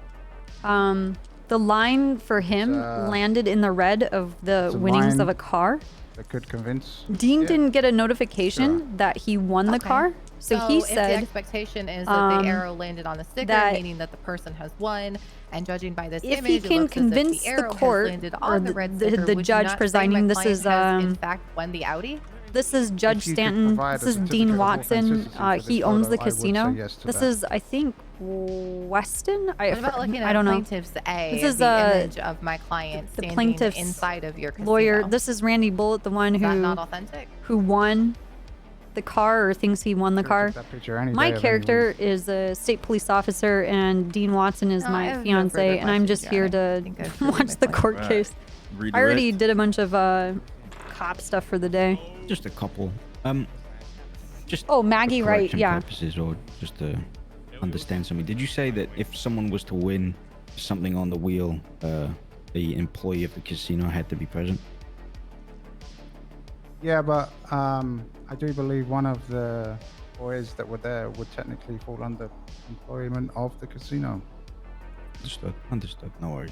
The line for him landed in the red of the winnings line of a car. That could convince. Dean didn't get a notification that he won the car. So he if the said expectation is that the arrow landed on the sticker, that meaning that the person has won, and judging by this if image, he it can looks as if convince the the arrow has court landed or on the red the sticker, would you judge not say presiding, my this client is has in fact won the Audi? this is Judge you could Stanton. provide This a is certificate Dean of Watson. authenticity for this He owns the photo, I would say casino. yes to This that. is, I think, Weston. What about looking at I don't know. plaintiff's A? This as is the image of my client the standing plaintiff's inside of your casino. lawyer. This is Randy Bullitt, the one Is that who not authentic? who won the car or thinks he won the car. that picture any My day of character is a state police officer, and Dean Watson is No, I my have no fiance, further and I'm just questions, here Johnny. I to think I've proven watch my the point. court Right. case. I Redirect. already did a bunch of cop stuff for the day. Just a couple. Just Oh, Maggie, for right? correction Yeah. Purposes, or just to understand something. Did you say that if someone was to win something on the wheel, the employee of the casino had to be present? Yeah, but I do believe one of the employees that were there would technically fall under employment of the casino. Understood. Understood. No worries.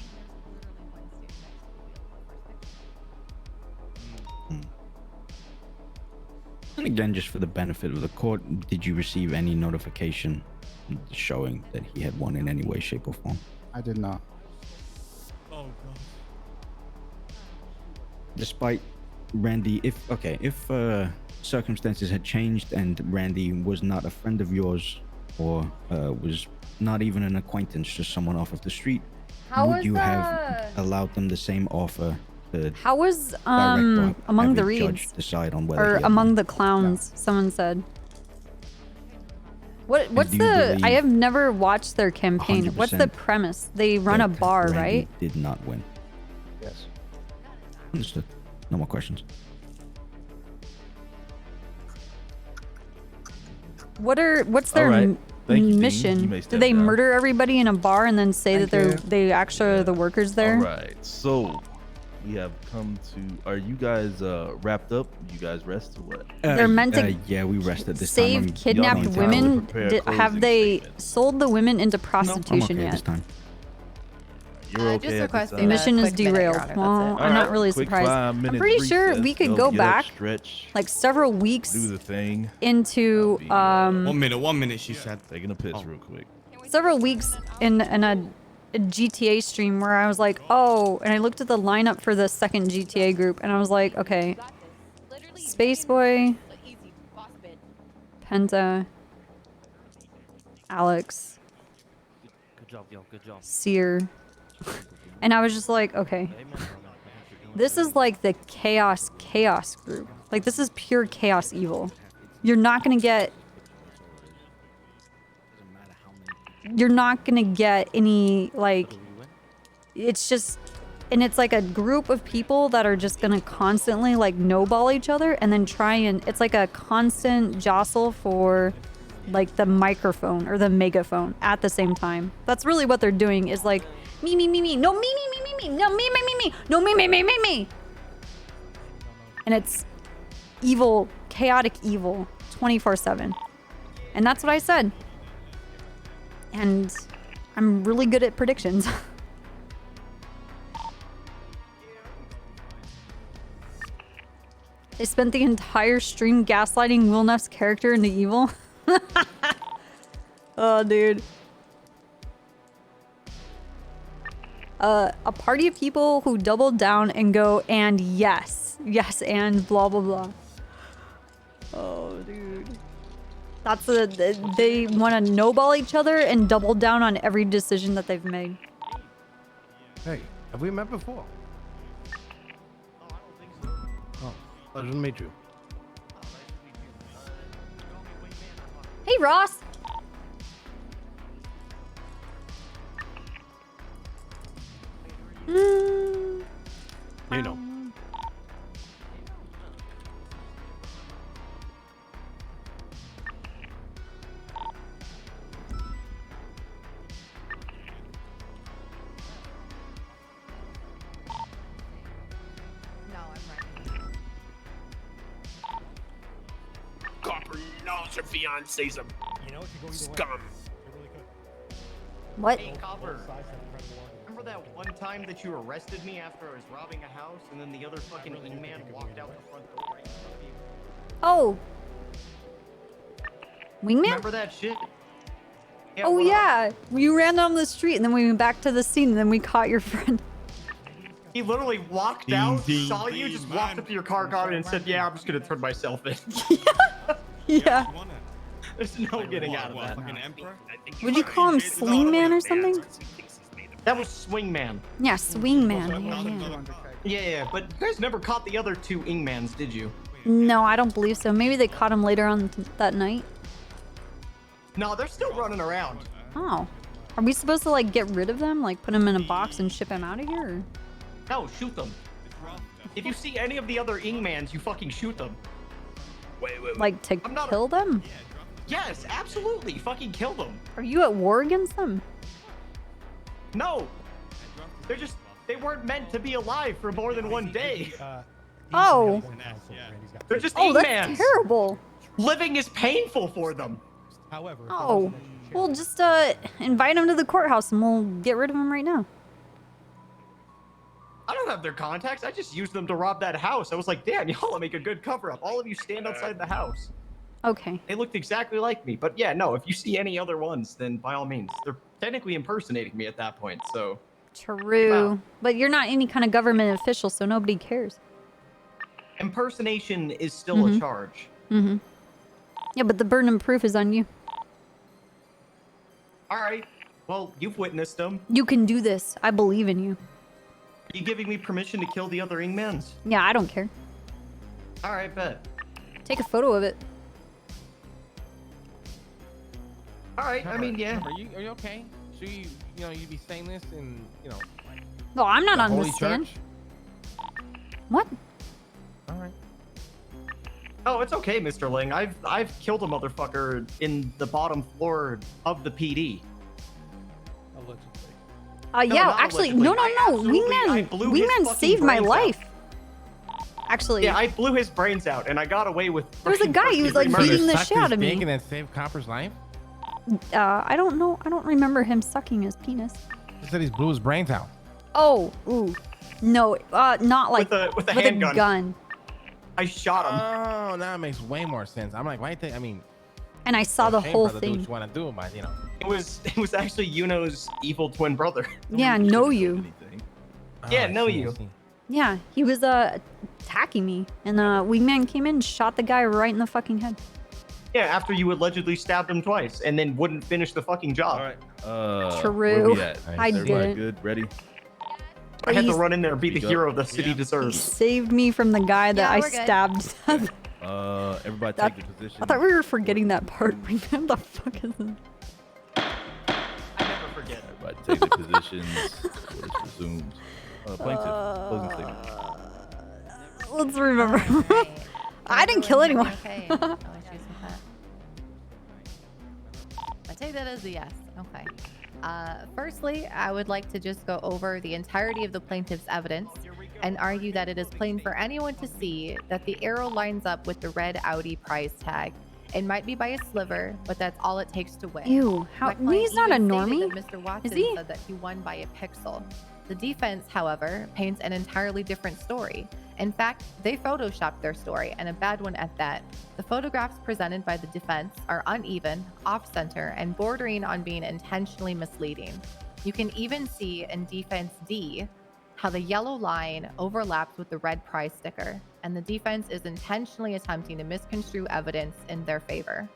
And again, just for the benefit of the court, did you receive any notification showing that he had won in any way, shape, or form? I did not. Oh god. Despite Randy, if circumstances had changed and Randy was not a friend of yours or was not even an acquaintance, just someone off of the street, would you have allowed them the same offer? How was among the reeds decide on whether or among the clowns? Someone said. What's the? I have never watched their campaign. What's the premise? They run a bar, Randy right? Did not win. Yes. Understood. No more questions. What's their mission? Do they murder everybody in a bar and then say that they actually are the workers there? All right. So we have come to. Are you guys wrapped up? You guys rest or what? They're meant to yeah, we rested this save time. kidnapped women. Have they sold the women into prostitution okay yet? this time. You're okay. Just requesting The mission is derailed. Well, I'm not really Quick surprised. 5 I'm minutes pretty sure recess. we could They'll go get up, back stretch, like several weeks do the thing. into 1 minute, she said. Taking a piss real quick. several weeks in a GTA stream where I was like, oh, and I looked at the lineup for the second GTA group and I was like, okay, Space Boy, Penta, Alex, Good job, yo. Good job. Seer, and I was just like, okay, this is like the chaos group. Like this is pure chaos evil. You're not gonna get any, like, it's just, and it's like a group of people that are just gonna constantly like no-ball each other and then try and, it's like a constant jostle for like the microphone or the megaphone at the same time. That's really what they're doing, is like, me, no, me, no, me, no, me. And it's evil, chaotic evil, 24/7. And that's what I said. And I'm really good at predictions. They spent the entire stream gaslighting Wilnuff's character into evil. Oh, dude. A party of people who double down and go, and yes, and blah, blah, blah. Oh, dude. That's they want to no-ball each other and double down on every decision that they've made. Hey, have we met before? Oh, pleasure to meet you. Hey, Ross. You know. Copper knows her fiance's a scum. What? Hey, Copper. Remember that one time that you arrested me after I was robbing a house and then the other fucking man walked out the front door? Oh. Wingman? Remember that shit? Yeah, Oh, what up? yeah. You ran down the street and then we went back to the scene and then we caught your friend. He literally walked out, saw you, just walked up to your car and said, yeah, I'm just gonna turn myself in. Yeah. There's no getting out of that. Would you call him Slingman or something? That was Swingman. Yeah, Swingman. Yeah, but you guys never caught the other two Ingmans, did you? No, I don't believe so. Maybe they caught him later on that night. No, they're still running around. Oh. Are we supposed to, like, get rid of them? Like, put them in a box and ship him out of here? Or? No, shoot them. If you see any of the other Ingmans, you fucking shoot them. Wait. Like, to kill them? Yes, absolutely. Fucking kill them. Are you at war against them? No. They weren't meant to be alive for more than one day. Oh. They're just Oh, Ingmans. that's terrible. Living is painful for them. However. Oh, we'll just invite him to the courthouse and we'll get rid of him right now. I don't have their contacts. I just used them to rob that house. I was like, damn, y'all make a good cover up. All of you stand outside the house. Okay. They looked exactly like me. But yeah, no, if you see any other ones, then by all means. They're technically impersonating me at that point, so. True. Wow. But you're not any kind of government official, so nobody cares. Impersonation is still a charge. Mm-hmm. Yeah, but the burden of proof is on you. All right. Well, you've witnessed them. You can do this. I believe in you. Are you giving me permission to kill the other Ingmans? Yeah, I don't care. All right, bet. Take a photo of it. All right. I mean, yeah. Are you okay? So you be saying this in No, I'm not the on Holy this stand. Church? What? All right. Oh, it's okay, Mr. Ling. I've killed a motherfucker in the bottom floor of the PD. Yeah, not actually, allegedly. no. Wingman saved my life. Actually. Yeah, I blew his brains out, and I got away with. There was a guy, he was like beating the shit out of me. Bacon and saved Copper's life? I don't know. I don't remember him sucking his penis. He said he blew his brains out. Oh, ooh. No, not like with a handgun. Gun. I shot him. Oh, now it makes way more sense. I'm like, why? I mean. And I saw the whole Do thing. what you want to do, but It was actually Yuno's evil twin brother. Yeah, know you. Yeah, know you. Yeah, he was attacking me, and Wingman came in and shot the guy right in the fucking head. Yeah, after you allegedly stabbed him twice, and then wouldn't finish the fucking job. All right. True. Where we at? I Is everybody didn't. good? Ready? I had to run in there and be the hero the city He deserves. saved me from the guy that I we're good. stabbed. Everybody That- take your position. I thought we were forgetting that part. What the fuck is this? I never forget. Everybody take their positions. What is presumed? Plaintiff, closing statement. Let's remember. I didn't kill anyone. Okay. No issues with that. I take that as a yes. Okay. Firstly, I would like to just go over the entirety of the plaintiff's evidence and argue that it is plain for anyone to see that the arrow lines up with the red Audi prize tag. It might be by a sliver, but that's all it takes to win. Ew, My client he's not a even stated normie? that Mr. Watson Is he? said that he won by a pixel. The defense, however, paints an entirely different story. In fact, they photoshopped their story, and a bad one at that. The photographs presented by the defense are uneven, off-center, and bordering on being intentionally misleading. You can even see in Defense D how the yellow line overlaps with the red prize sticker, and the defense is intentionally attempting to misconstrue evidence in their favor.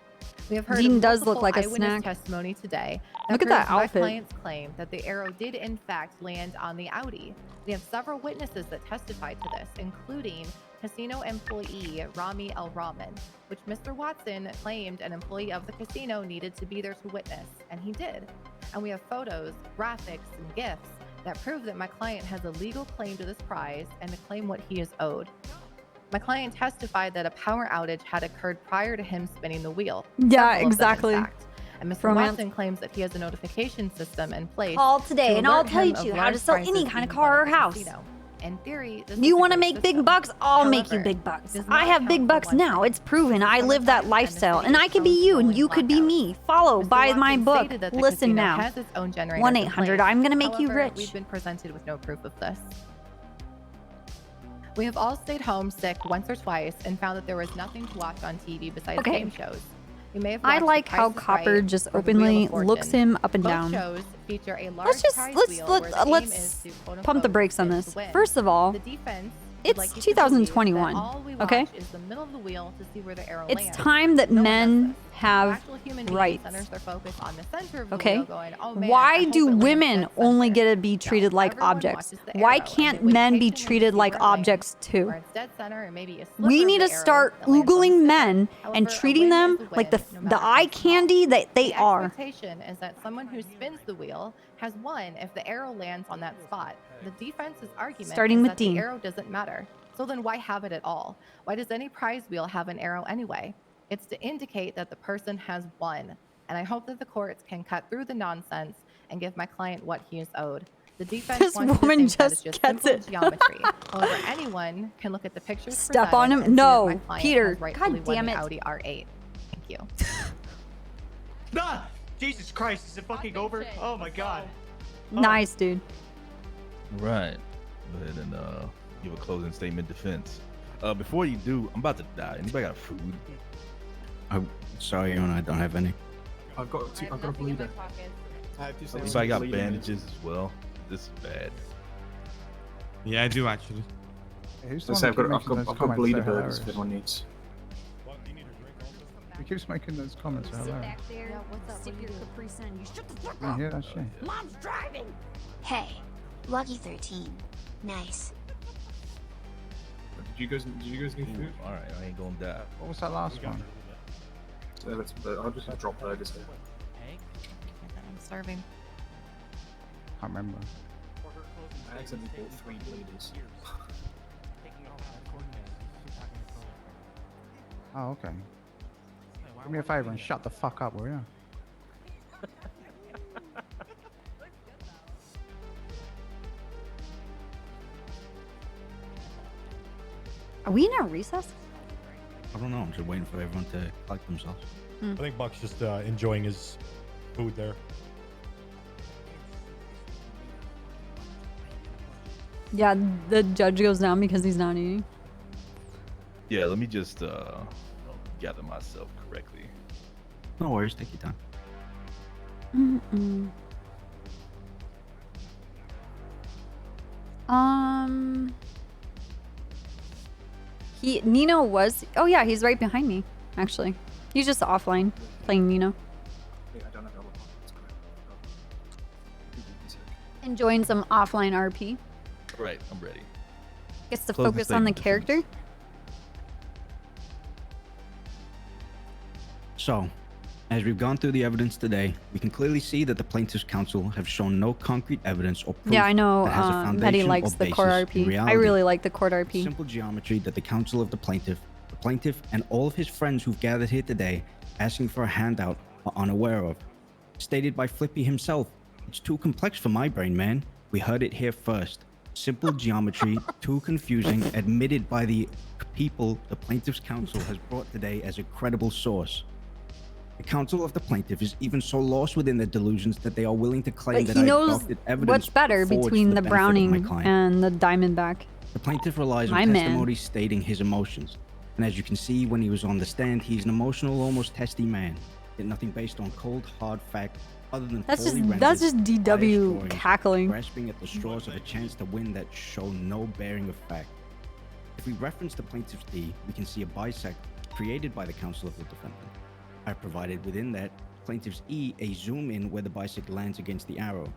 We have heard Dean of does look multiple like a eyewitness snack. testimony today. Look at that proves outfit. My client's claim that the arrow did in fact land on the Audi. We have several witnesses that testified to this, including casino employee Rami El Rahman, which Mr. Watson claimed an employee of the casino needed to be there to witness, and he did. And we have photos, graphics, and GIFs that prove that my client has a legal claim to this prize and to claim what he is owed. My client testified that a power outage had occurred prior to him spinning the wheel. Yeah, Several of them, in exactly. fact. And Mr. Romance. Watson claims that he has a notification system in place. Call today to and I'll alert tell him you of how to large sell prizes any kind of being car won or at the house. casino. In theory, this You is a want to great make big system. bucks? I'll make you However, big bucks. it does I not have count big for bucks one now. thing. It's proven. I From live the that fact that lifestyle, the and I city could be is you, and rolling you could be blackouts. me. Follow, Mr. buy my Watson book. stated that the Listen casino now. has its own generator 1-800. in place. I'm gonna make you However, rich. We've been presented with no proof of this. We have all stayed home sick once or twice and found that there was nothing to watch on TV besides Okay. game shows. You may have I watched like The how Price is Copper Right just or The Wheel openly of Fortune. looks him up and Both down. shows feature a large Let's just prize let's wheel where the aim is let's to, quote, pump the unquote, brakes on spin this. to win. First of all, The defense would it's like you to believe that 2021. all we Okay, watch is the middle of the wheel to see where the arrow it's lands. time that No one does men this. have Actual human being rights. centers their focus on the center of the Okay, wheel going, "Oh, man, I why hope do it lands women dead only center." get to be treated like everyone objects? watches the Why arrow and can't they wait men be patiently to treated see like where it lands, objects too? where it's dead center or maybe a We sliver need of to the start arrow that lands on the oogling center. men and However, a treating win them is a like win, no matter the eye how small. candy that they The are. expectation is that someone who spins the wheel has won if the arrow lands on that spot. The defense's argument Starting is with that Dean. the arrow doesn't matter. So then why have it at all? Why does any prize wheel have an arrow anyway? It's to indicate that the person has won. And I hope that the courts can cut through the nonsense and give my client what he is owed. The defense This wants you to woman think that it's just just gets simple it. geometry. However, anyone can look at the pictures Step on presented him? and see that No, my client Peter. has rightfully God won damn the it. Audi R8. Thank you. Ah! Jesus Christ, is it fucking over? Oh my god. Nice, dude. Right. Go ahead and give a closing statement defense. Before you do, I'm about to die. Anybody got food? I'm sorry, Hirona, I don't have any. I've got a bleeder. Anybody got bandages as well? This is bad. Yeah, I do actually. Hey, who's I the say one I've that keeps making got those bleeder comments? They're burgers if hilarious. anyone needs. He keeps making those comments. They're Sit hilarious. back there, sip your Capri Sun. You shut the fuck I up. hear that shit. Mom's driving. Hey, Lucky 13. Nice. Did you guys need food? All right, I ain't gonna die. What was that last one? I'll just drop burgers here. I'm starving. I can't remember. I accidentally bought 3 bleeders. Oh, okay. Do me a favor and shut the fuck up, will you? Are we in a recess? I don't know. I'm just waiting for everyone to collect themselves. Hmm. I think Buck's just enjoying his food there. Yeah, the judge goes down because he's not eating. Yeah, let me just gather myself correctly. No worries. Take your time. Mm-mm. Nino was. Oh yeah, he's right behind me. Actually, he's just offline playing Nino, Yeah, I don't have all enjoying some offline RP. Right, I'm ready. Gets to Close the focus on the statement, character. So, as we've gone through the evidence today, we can clearly see that the plaintiff's counsel have shown no concrete evidence or proof Yeah, I know that has a that he foundation likes or the court basis in RP. I reality. really like the court RP. Simple geometry that the counsel of the plaintiff, and all of his friends who've gathered here today asking for a handout are unaware of. Stated by Flippy himself, it's too complex for my brain, man. We heard it here first. Simple geometry, too confusing, admitted by the people the plaintiff's counsel has brought today as a credible source. The counsel of the plaintiff is even so lost within their delusions that they are willing to claim But that he I knows adopted evidence what's better forged for between the benefit of my Browning client. and the Diamondback. The plaintiff relies on My man. testimony stating his emotions. And as you can see when he was on the stand, he's an emotional, almost testy man. Yet nothing based on cold, hard fact other than That's poorly just rendered, DW biased drawings, cackling. grasping at the straws of a chance to win that show no bearing of fact. If we reference the plaintiff's D, we can see a bisect created by the counsel of the defendant. I provided within that plaintiff's E a zoom in where the bisect lands against the arrow.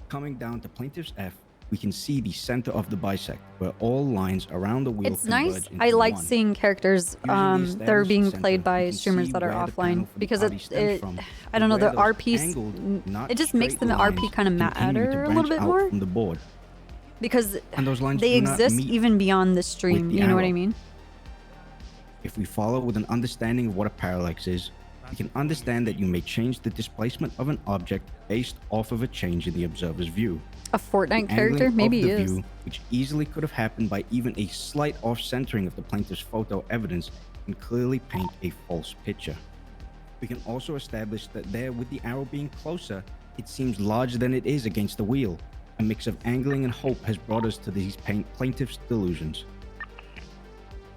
Coming down to plaintiff's F, we can see the center of the bisect where all lines around the wheel It's converge nice. into I like one. seeing characters that are established being center, played by you can streamers see that are where the offline panel for the because body it stems from, I don't know, where the those RP angled, not it just makes the straight RP lines kind of continue to matter a little branch bit out more from the board. because And those lines they do not exist meet even beyond the stream. the You know what I arrow. mean? If we follow with an understanding of what a parallax is, we can understand that you may change the displacement of an object based off of a change in the observer's view. A Fortnite The character, angling maybe of he the is. view, which easily could have happened by even a slight off-centering of the plaintiff's photo evidence, can clearly paint a false picture. We can also establish that there, with the arrow being closer, it seems larger than it is against the wheel. A mix of angling and hope has brought us to these plaintiff's delusions.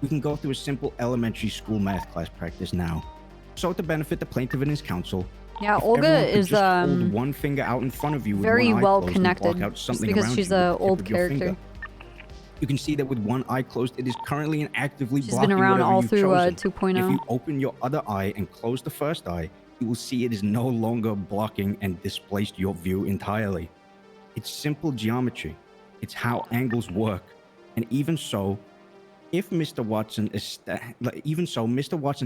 We can go through a simple elementary school math class practice now. So to benefit the plaintiff and his counsel, Yeah, if Olga everyone could is just hold one finger out in front of you with very one eye well closed and block connected out just something because around she's you with a the tip old of your character. finger. You can see that with one eye closed, it is currently and actively She's blocking been around whatever all you've through chosen. 2.0. If you open your other eye and close the first eye, you will see it is no longer blocking and displaced your view entirely. It's simple geometry. It's how angles work. And even so, Mr. Watson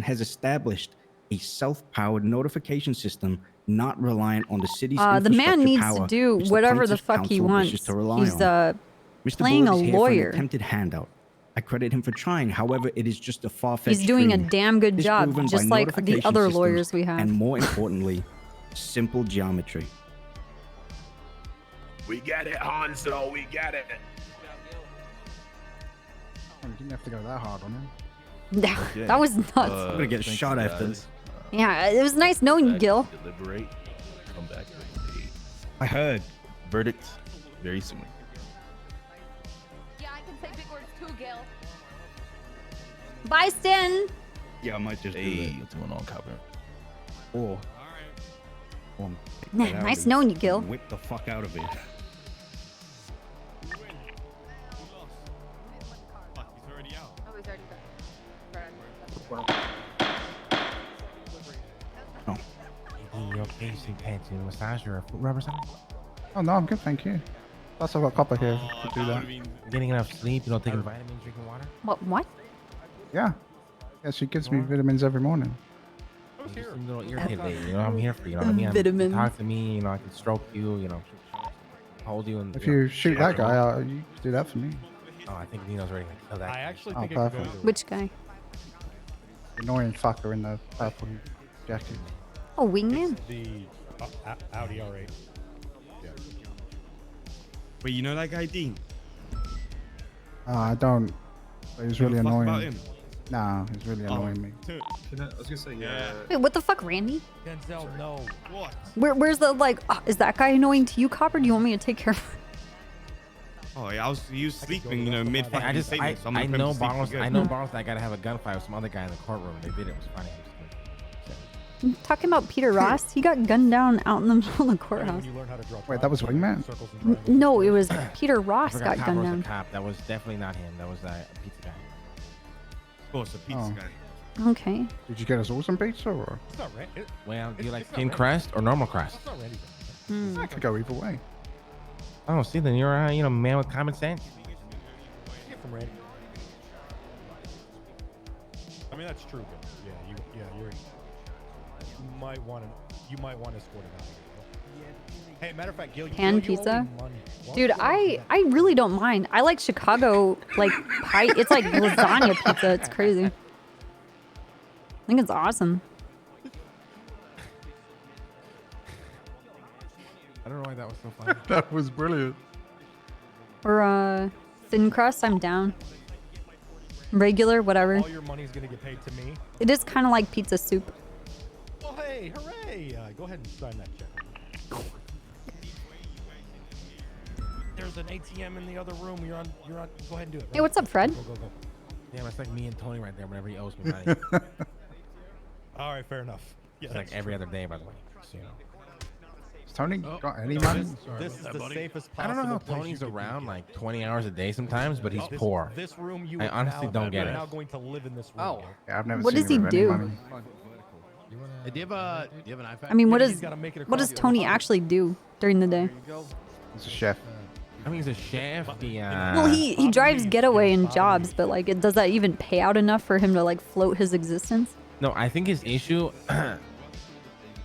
has established a self-powered notification system not reliant on the city's The infrastructure man needs power, to do which whatever the plaintiff's fuck he counsel wants. wishes to rely He's on. Mr. playing a Bullitt is here for an lawyer. attempted handout. I credit him for trying. However, it is just a far-fetched He's doing a dream. damn good It is job, proven by just like the notification other systems lawyers we have. And more importantly, simple geometry. We get it, Hansel. We get it. You didn't have to go that hard on him. That was nuts. I'm gonna get thank shot you, after guys. this. Yeah, it was nice knowing you, Gil. Deliberate. Come back with a I heard. verdict very soon. Yeah, I can say big words too, Gil. Bye, Stan. Yeah, I might just do Hey, what's going on, Copper? that. Or. Man, nice knowing you, Gil. Whip the fuck out of it. You okay? You see pants in a massage or a foot rub or something? Oh no, I'm good, thank you. Plus I've got copper here to do that. Getting enough sleep, you know, taking vitamins, drinking water? What? Yeah. Yeah, she gives me vitamins every morning. You just seem a little irritated lately, you know, I'm here for you, you know what I mean? Vitamins. Talk to me, you know, I can stroke you, you know, hold you. And If you shoot that guy, you do that for me. Oh, I think Nino's ready to kill that. I actually Oh, perfect. Which guy? Annoying fucker in the purple jacket. Oh, wingman. The Audi R8. Yeah. Wait, you know that guy, Dean? I don't. But he's Give a really fuck annoying. about him? Nah, he's really annoying me. I was gonna say, yeah. Wait, what the fuck, Randy? Denzel, no. What? Where's the like? Is that guy annoying to you, Copper? Do you want me to take care of him? Oh, yeah, he was sleeping, you know, mid Hey, fucking statement, so I'm I gonna put him know to sleep for Barnes. good. I know Barnes. I gotta have a gunfight with some other guy in the courtroom. They did it. It was funny. Talking about Peter Ross, he got gunned down out in the middle of the courthouse. Wait, that was Wingman? No, it was Peter I Ross forgot got Cop gunned was a down. cop. That was definitely not him. That was a pizza guy. Of course, a pizza guy. Okay. Did you get us all some pizza or? It's not right. Well, do you like it's not thin Randy. crust or normal crust? It's not Randy. I could go either way. Oh, see, then you're a man with common sense. Get from Randy. I mean, that's true, but you might want to escort it out. Hey, matter of fact, Gil, Pan you pizza? owe me money. Dude, I really don't mind. I like Chicago, like, pie. It's like lasagna pizza. It's crazy. I think it's awesome. I don't know why that was so funny. That was brilliant. Or, thin crust, I'm down. Regular, whatever. All your money's going to get paid to me. It is kind of like pizza soup. Oh, hey, hooray. Go ahead and sign that check. There's an ATM in the other room. You're on. Go ahead and do it. Hey, what's up, Fred? Go. Damn, it's like me and Tony right there whenever he owes me money. All right, fair enough. Yeah, It's like that's every true. other day, by the way. So, you know. Has Tony got any no, money? This is the safest I don't know how possible place Tony's you could be, around Gil. like 20 hours a day sometimes, but he's poor. This room, you I honestly don't get are it. now going to live in this room. Oh. Gil. Yeah, I've never What seen does he him with any do? money. Hey, do you have an iPad? I mean, what Yeah, does he's gotta make it what does across the Tony ocean. actually do during the day? He's a chef. I mean, he's a chef. Well, he drives getaway and jobs, but like, does that even pay out enough for him to like float his existence? No, I think his issue. I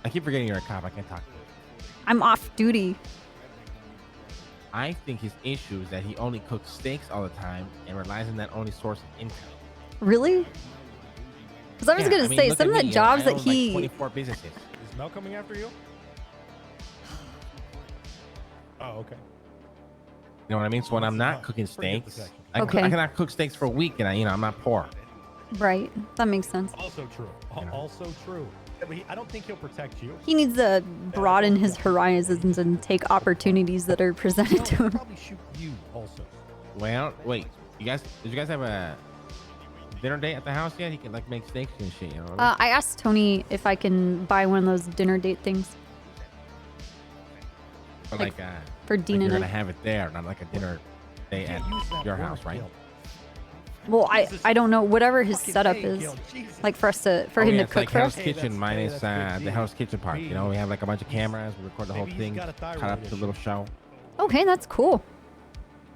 keep forgetting you're a cop. I can't talk. I'm off duty. I think his issue is that he only cooks steaks all the time and relies on that only source of income. Really? Because I was gonna say look some at of the me, you know, jobs I that own, he. Like 24 businesses. Is Mel coming after you? Oh, okay. You know what I mean? So when I'm not cooking forget the steaks, section. I Okay. cannot cook steaks for a week, and I'm not poor. Right. That makes sense. Also true. Also true. Yeah, but I don't think he'll protect you. He needs to broaden his horizons and take opportunities that are presented to him. Probably shoot you also. Well, wait, did you guys have a dinner date at the house yet? He can like make steaks and shit. You know what I mean? I asked Tony if I can buy one of those dinner date things. But like, like, for like Dean you're and gonna I. have it there, not like a dinner day at your house, right? Well, I don't know whatever his setup is, like for him yeah, to it's cook like for Hell's us. Kitchen minus the Hell's Kitchen part. You know, we have like a bunch of cameras. We record the whole thing, cut up the little show. Okay, that's cool.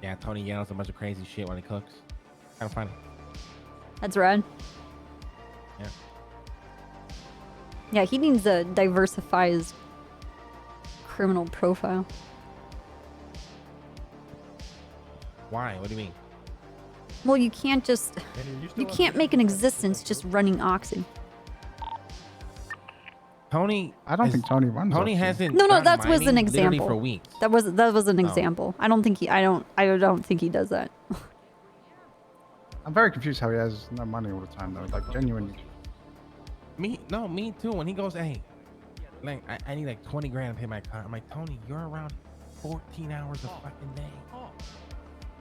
Yeah, Tony yells a bunch of crazy shit when he cooks. Kind of funny. That's rad. Yeah. Yeah, he needs to diversify his criminal profile. Why? What do you mean? Well, you can't just you can't make an existence just running Oxy. Tony. I don't think Tony runs. Tony Oxy. hasn't. No, done that was an mining literally example. For weeks. That was an Oh. example. I don't think I don't think he does that. I'm very confused how he has no money all the time though. Like genuinely. Me too. When he goes, hey, like I need like 20 grand to pay my car. I'm like, Tony, you're around 14 hours a fucking day.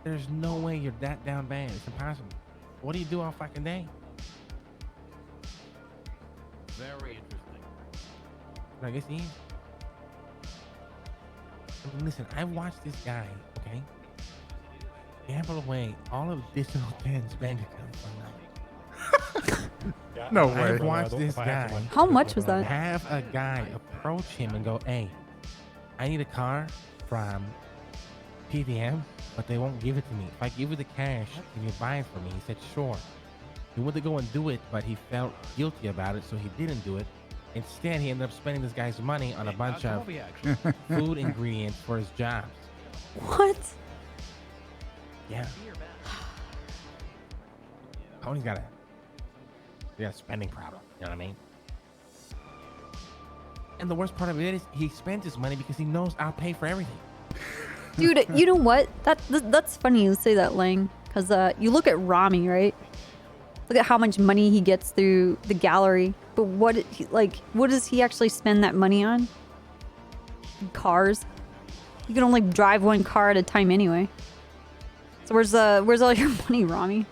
There's no way you're that down bad. It's impossible. What do you do all fucking day? Very interesting. I guess he is. I mean, listen, I watched this guy, okay, gamble away all of Digital 10's bank account one night. No way. I've watched this guy. How much was that? Have a guy approach him and go, hey, I need a car from PDM, but they won't give it to me. If I give you the cash, can you buy it for me? He said, sure. He wanted to go and do it, but he felt guilty about it, so he didn't do it. Instead, he ended up spending this guy's money on a bunch of food ingredients for his jobs. What? Yeah. Tony's got a spending problem. You know what I mean? And the worst part of it is he spends his money because he knows I'll pay for everything. Dude, you know what? That's funny you say that, Lang. Because you look at Romney, right? Look at how much money he gets through the gallery. But what does he actually spend that money on? Cars. You can only drive one car at a time anyway. So where's all your money, Romney?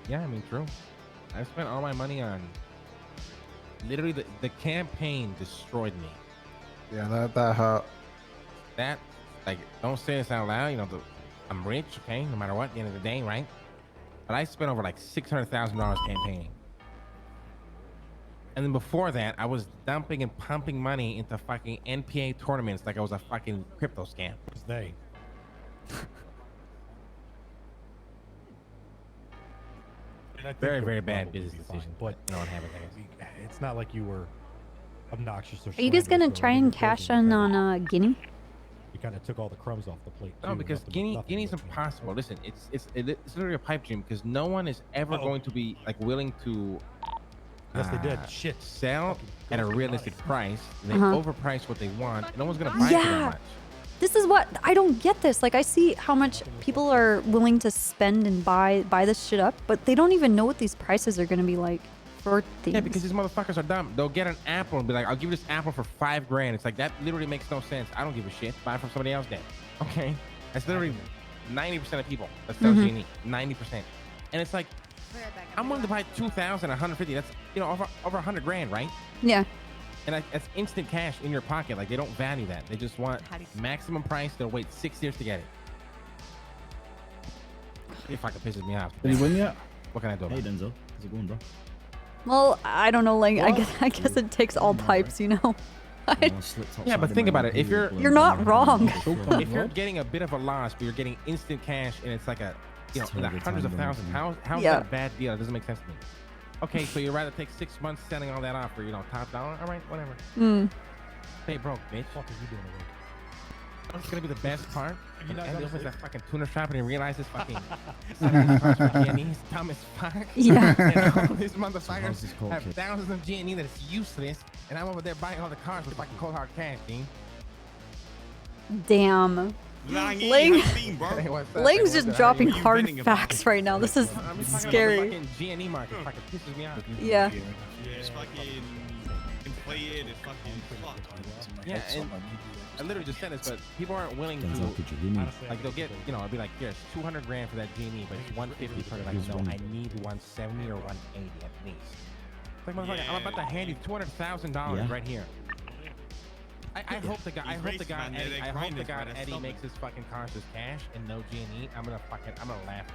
Yeah, I mean, true. I spent all my money on literally the campaign destroyed me. Yeah, that hurt. That, like, don't say this out loud. You know, I'm rich, okay, no matter what, at the end of the day, right? But I spent over like $600,000 campaigning. And then before that, I was dumping and pumping money into fucking NPA tournaments like I was a fucking crypto scam. They. Very, very bad business decision. But you know what happened there. It's not like you were obnoxious or. Are you guys gonna try and cash in on Guinea? You kind of took all the crumbs off the plate. No, because Guinea's impossible. Listen, it's literally a pipe dream because no one is ever going to be like willing to. Yes, they did. Shit. Sell at a realistic price. They Uh-huh. overprice what they want. And no one's gonna buy it for that much. This is what I don't get. This like I see how much people are willing to spend and buy this shit up, but they don't even know what these prices are gonna be like for things. Yeah, because these motherfuckers are dumb. They'll get an apple and be like, "I'll give you this apple for $5 grand." It's like that literally makes no sense. I don't give a shit. Buy it from somebody else then. Okay, that's literally 90% of people that sell Genie. 90%, and it's like I'm willing to buy 2,000, 150. That's over 100 grand, right? Yeah. And that's instant cash in your pocket. Like they don't value that. They just want maximum price. They'll wait 6 years to get it. It fucking pisses me off. Did he win yet? What can I do? Hey Denzel, how's it going, bro? Well, I don't know. Like I guess it takes all types, you know. Yeah, but think about it. If You're not wrong. If you're getting a bit of a loss, but you're getting instant cash, and it's like in the hundreds of thousands, how's that a bad deal? It doesn't make sense to me. Okay, so you'd rather take 6 months selling all that off for top dollar? All right, whatever. Stay broke, bitch. What are you doing? It's gonna be the best part. You not And he gonna opens sleep? that fucking tuner shop and he realizes fucking some of these cars for G&E is dumb as fuck. Yeah. And all these motherfuckers how's this called, have kid? thousands of G&E that is useless, and I'm over there buying all the cars with fucking cold hard cash, dude. Damn. Lang's just dropping hard facts right now. This is scary. The fucking G&E market fucking pisses me off. Yeah. Yeah, it's fucking inflated. It's fucking fucked. Yeah, and I literally just said this, but people aren't willing to. Like they'll get, I'll be like, here's 200 grand for that Genie, but it's 150 for it. Like, no, I need 170 or 180 at least. It's like, motherfucker, I'm about to hand you $200,000 right here. I hope the guy, Eddie makes his fucking cars as cash and no G&E. I'm gonna laugh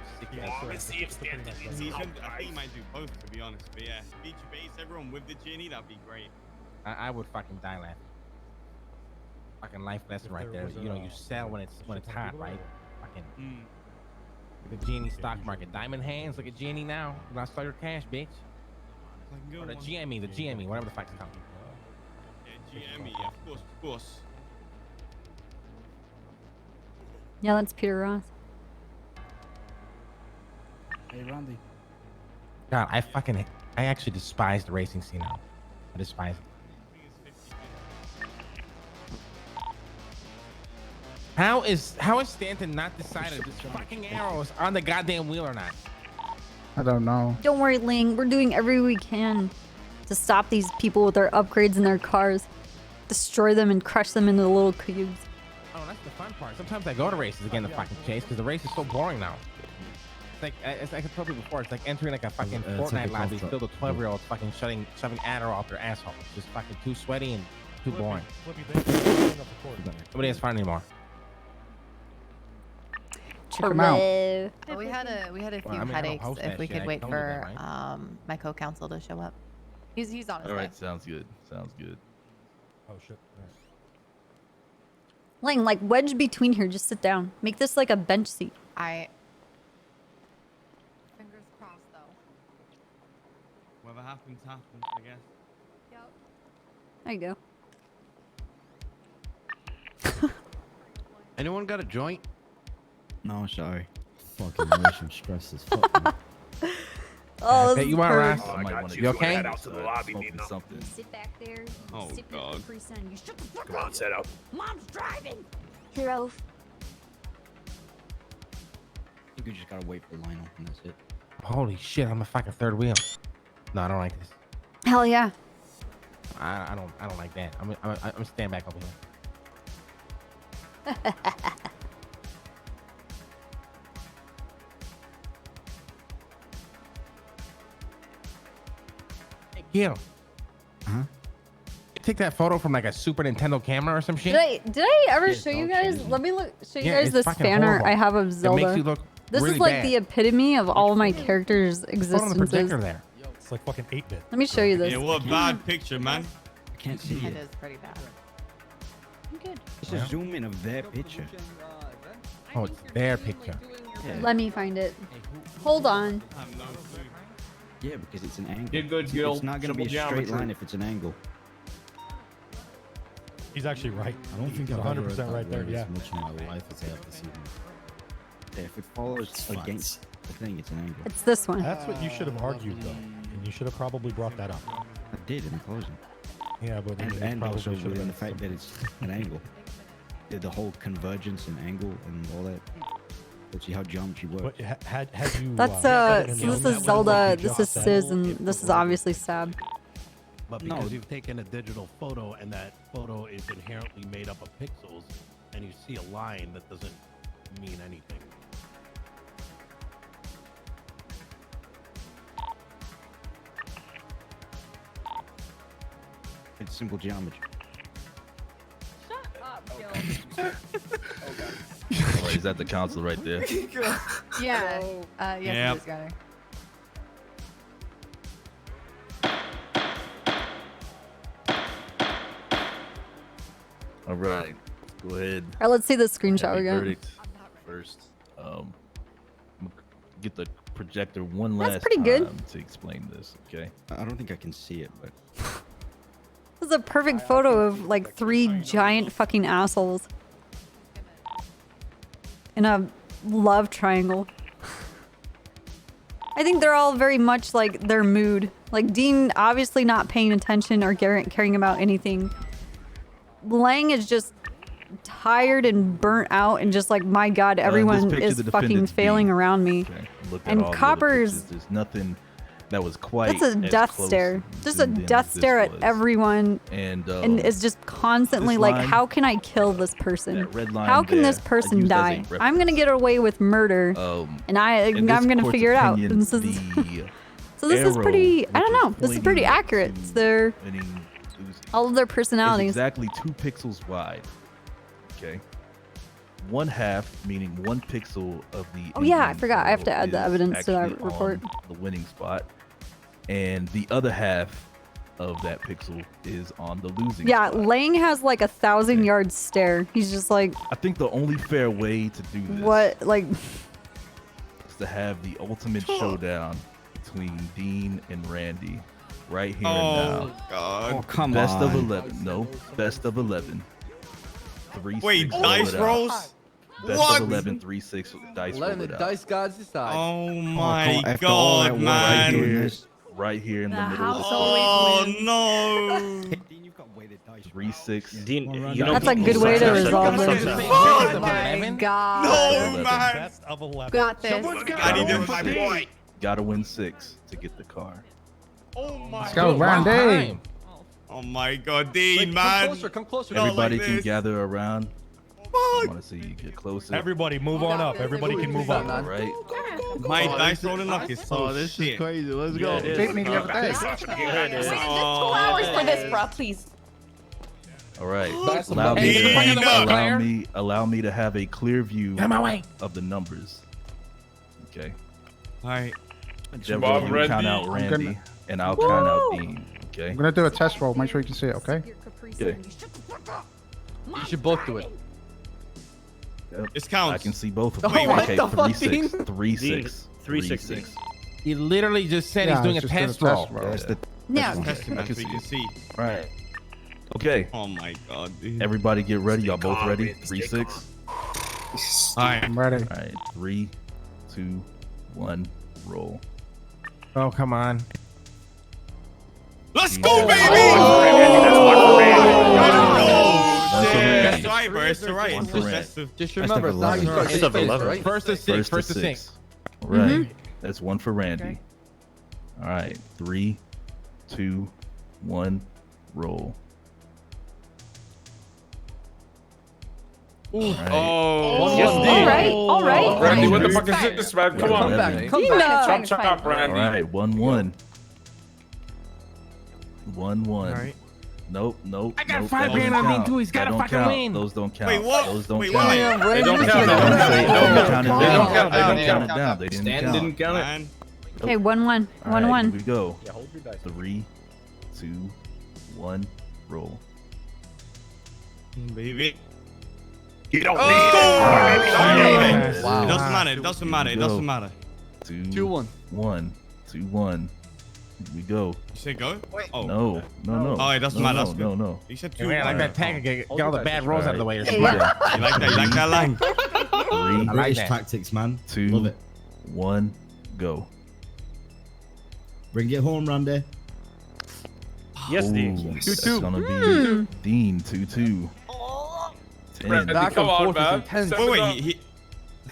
for 6 years. I think he might do both, to be honest. But yeah, feature base, everyone with the Genie, that'd be great. I would fucking die laughing. Fucking life lesson right there. You sell when it's hot, right? Fucking the Genie stock market. Diamond hands, look at Genie now. You lost all your cash, bitch. Or the GME, whatever the fuck it's called. Yeah, GME, yeah, of course. Yeah, that's Peter Ross. Hey Randy. God, I actually despise the racing scene now. I despise it. How is Stanton not decided if this fucking arrow is on the goddamn wheel or not? I don't know. Don't worry, Ling. We're doing every we can to stop these people with their upgrades in their cars. Destroy them and crush them into little cubes. Oh, that's the fun part. Sometimes I go to races again to fucking chase because the race is so boring now. It's like I told you before. It's like entering like a fucking Fortnite lobby filled with 12-year-olds fucking shoving Adderall up their assholes. Just fucking too sweaty and too boring. Nobody has fun anymore. Check 'em out. Well, we had a few I mean, I don't headaches post if that we shit. could I wait told you for that, right? my co-counsel to show up. He's on his All way. right, sounds good. Sounds good. Oh shit. Ling, like wedge between here. Just sit down. Make this like a bench seat. Fingers crossed, though. Whatever happens, happens, I guess. There you go. Anyone got a joint? No, sorry. Fucking I'm stressed as fuck. Man. Oh, Hey, this you is want perfect. Ras? Oh, I got You okay? Head out to the lobby, Nino. Something. Sit back there. Oh, sip your God. Capri Sun. You shut the fuck Come up. on, set up. Mom's driving. Hero. I think we just gotta wait for Lionel, and that's it. Holy shit! I'm a fucking third wheel. No, I don't like this. Hell yeah. I don't like that. I'm stand back over here. Hey, Gil. Huh? Take that photo from like a Super Nintendo camera or some shit. Did I ever Yeah, show you dog shit, guys? isn't it? Let me show you Yeah, guys it's this fucking fan art horrible. I have of It Zelda. makes you look This really is like bad. the epitome of all my characters' Photo on the existences. projector there. It's like fucking 8-bit. Let me show you this. Yeah, what a bad picture, man. I can't see It it. is pretty bad. It's a zoom in of their picture. Oh, it's their picture. Yeah. Let me find it. Hold on. I have no clue. Yeah, because it's an angle. Did good, Gil. It's not gonna be a Triple straight geometry. line if it's an angle. He's actually right. I don't think He's I've ever 100% right there. read Yeah. as much in my life as I have this evening. Yeah, if it follows It's against the thing, it's an angle. It's this one. That's what you should have argued though, and you should have probably brought that up. I did in the closing. Yeah, but I mean, it And probably also should have within been the fact that it's an angle. The whole convergence and angle and all that. Let's see how geometry works. But had you? That's had that so in this the- is Zelda, this is just Sis, said- and this is obviously Sab. But No. because you've taken a digital photo and that photo is inherently made up of pixels, and you see a line that doesn't mean anything. It's simple geometry. Oh, is that the council right there? Yeah. Yes, Yep. it is, Gunner. All right, go ahead. All right, let's see the screenshot Have we a got. verdict first. I'm gonna get the projector one That's last pretty good. time to explain this. Okay. I don't think I can see it, but This is a perfect photo of like 3 giant fucking assholes in a love triangle. I think they're all very much like their mood. Like Dean obviously not paying attention or caring about anything. Lang is just tired and burnt out and just like, my God, everyone picture, is the fucking defendant's failing being- around me. Okay. Look at And all the other Copper's- pictures. There's nothing that was quite. That's a as death close stare. Just a zoomed in death as this stare at was. everyone. And is just constantly this like, line- how can I kill this person? that red line How can this there, I person used as a die? reference. I'm gonna get away with murder, and in this I'm gonna court's figure it out. opinion, And this is the so this is arrow pretty. I which don't know. This is pretty pointing accurate. to They're winning all of their is personalities. exactly 2 pixels wide. Okay. 1/2, meaning 1 pixel of the. Oh yeah, I Indian forgot. I have to arrow add the is evidence to that actually report. on the winning spot, and the other half of that pixel is on the losing. Yeah, spot. Lang has like 1,000-yard stare. He's just like, I think the only fair way to do this what? Like, is to have the ultimate showdown between Dean and Randy, right here and now. God. Oh, come Best on. of 11. No, best of 11. 3-6. Wait, roll dice it out. rolls? Best What? of 11, 3-6 dice roll Letting the it out. dice gods decide. Oh my after all that God, work man. doing this, Right here in the The middle of the house court. Oh always wins. no. Dean, you've got weighted 3-6. Dean, you That's a good way to resolve this. Oh my god. No, man. Best of 11. Got this. I need to my boy. Gotta win 6 to get the car. Oh my Let's go, Randy. Oh my God, Dean, Wait, man. come closer. Not Everybody like can this. gather around. I want to see you get closer. Everybody move on up. Everybody can move up. All right. My dice rolling luck is so this shit. is crazy. Let's go. Yeah, Beat me the other day. It is. Wait, 2 hours for this, bro, please. All right. That's Allow me, amazing. allow me to have a clear view Get out of my way. of the numbers. Okay. All right. Deborah, you count out Randy, and I'll count out Dean. Okay. I'm gonna do a test roll. Make sure you can see it, okay? Okay. You should both do it. Yep. This counts. I can see both of them. Wait, what Okay, the fuck, 3-6. Dean? 3-6. 3-6. He literally just said he's doing a it's just test roll. That's the Yeah. Testament, so you can see. right. Okay. Oh my God, dude. Everybody get ready. Y'all both ready? 3-6. All right. I'm ready. All right. 3, 2, 1. Roll. Oh, come on. Let's go, baby! That's right, bro. It's all right. It's just Just remember, it's not how you start It's getting of faced, 11. right? First to six. First to six. All right. That's 1 for Randy. All right. 3, 2, 1. Roll. All right. Oh, Yes, All right. Randy, what the fuck is this, man? Come on. Come back. Chop, chop, All Randy. right. 1-1. 1-1. All right. Nope. I got nope, 5 that grand doesn't on Dean count. too. He's That gotta don't fucking count. win. Those don't count. Wait, what? Those don't Wait, count. why? They don't count. They don't say- They don't count. They They don't count. They They don't don't count it count. down. They didn't Stan count. didn't count it. Man. Okay, 1-1. All right, 1-1. Here we go. Yeah, hold your dice. 3, 2, 1. Roll. Baby. You don't Wow. need It Wow. doesn't matter. It doesn't matter. It Go. doesn't matter. 2, 2-1. 1. 2-1. Here we go. You say go? Oh. No. Oh, it doesn't matter. That's good. No. You said Hey, 2. man, I like that tag. Get all the bad rolls out of the way. Yeah. You like that? You like that line? 3, British that. tactics, man. 2, Love it. 1. Go. Bring it home, Randy. Yes, Ooh, Dean. that's gonna be Dean 2-2. 10. Randy, Back come and on, forth man. is intense. Step it Wait, up.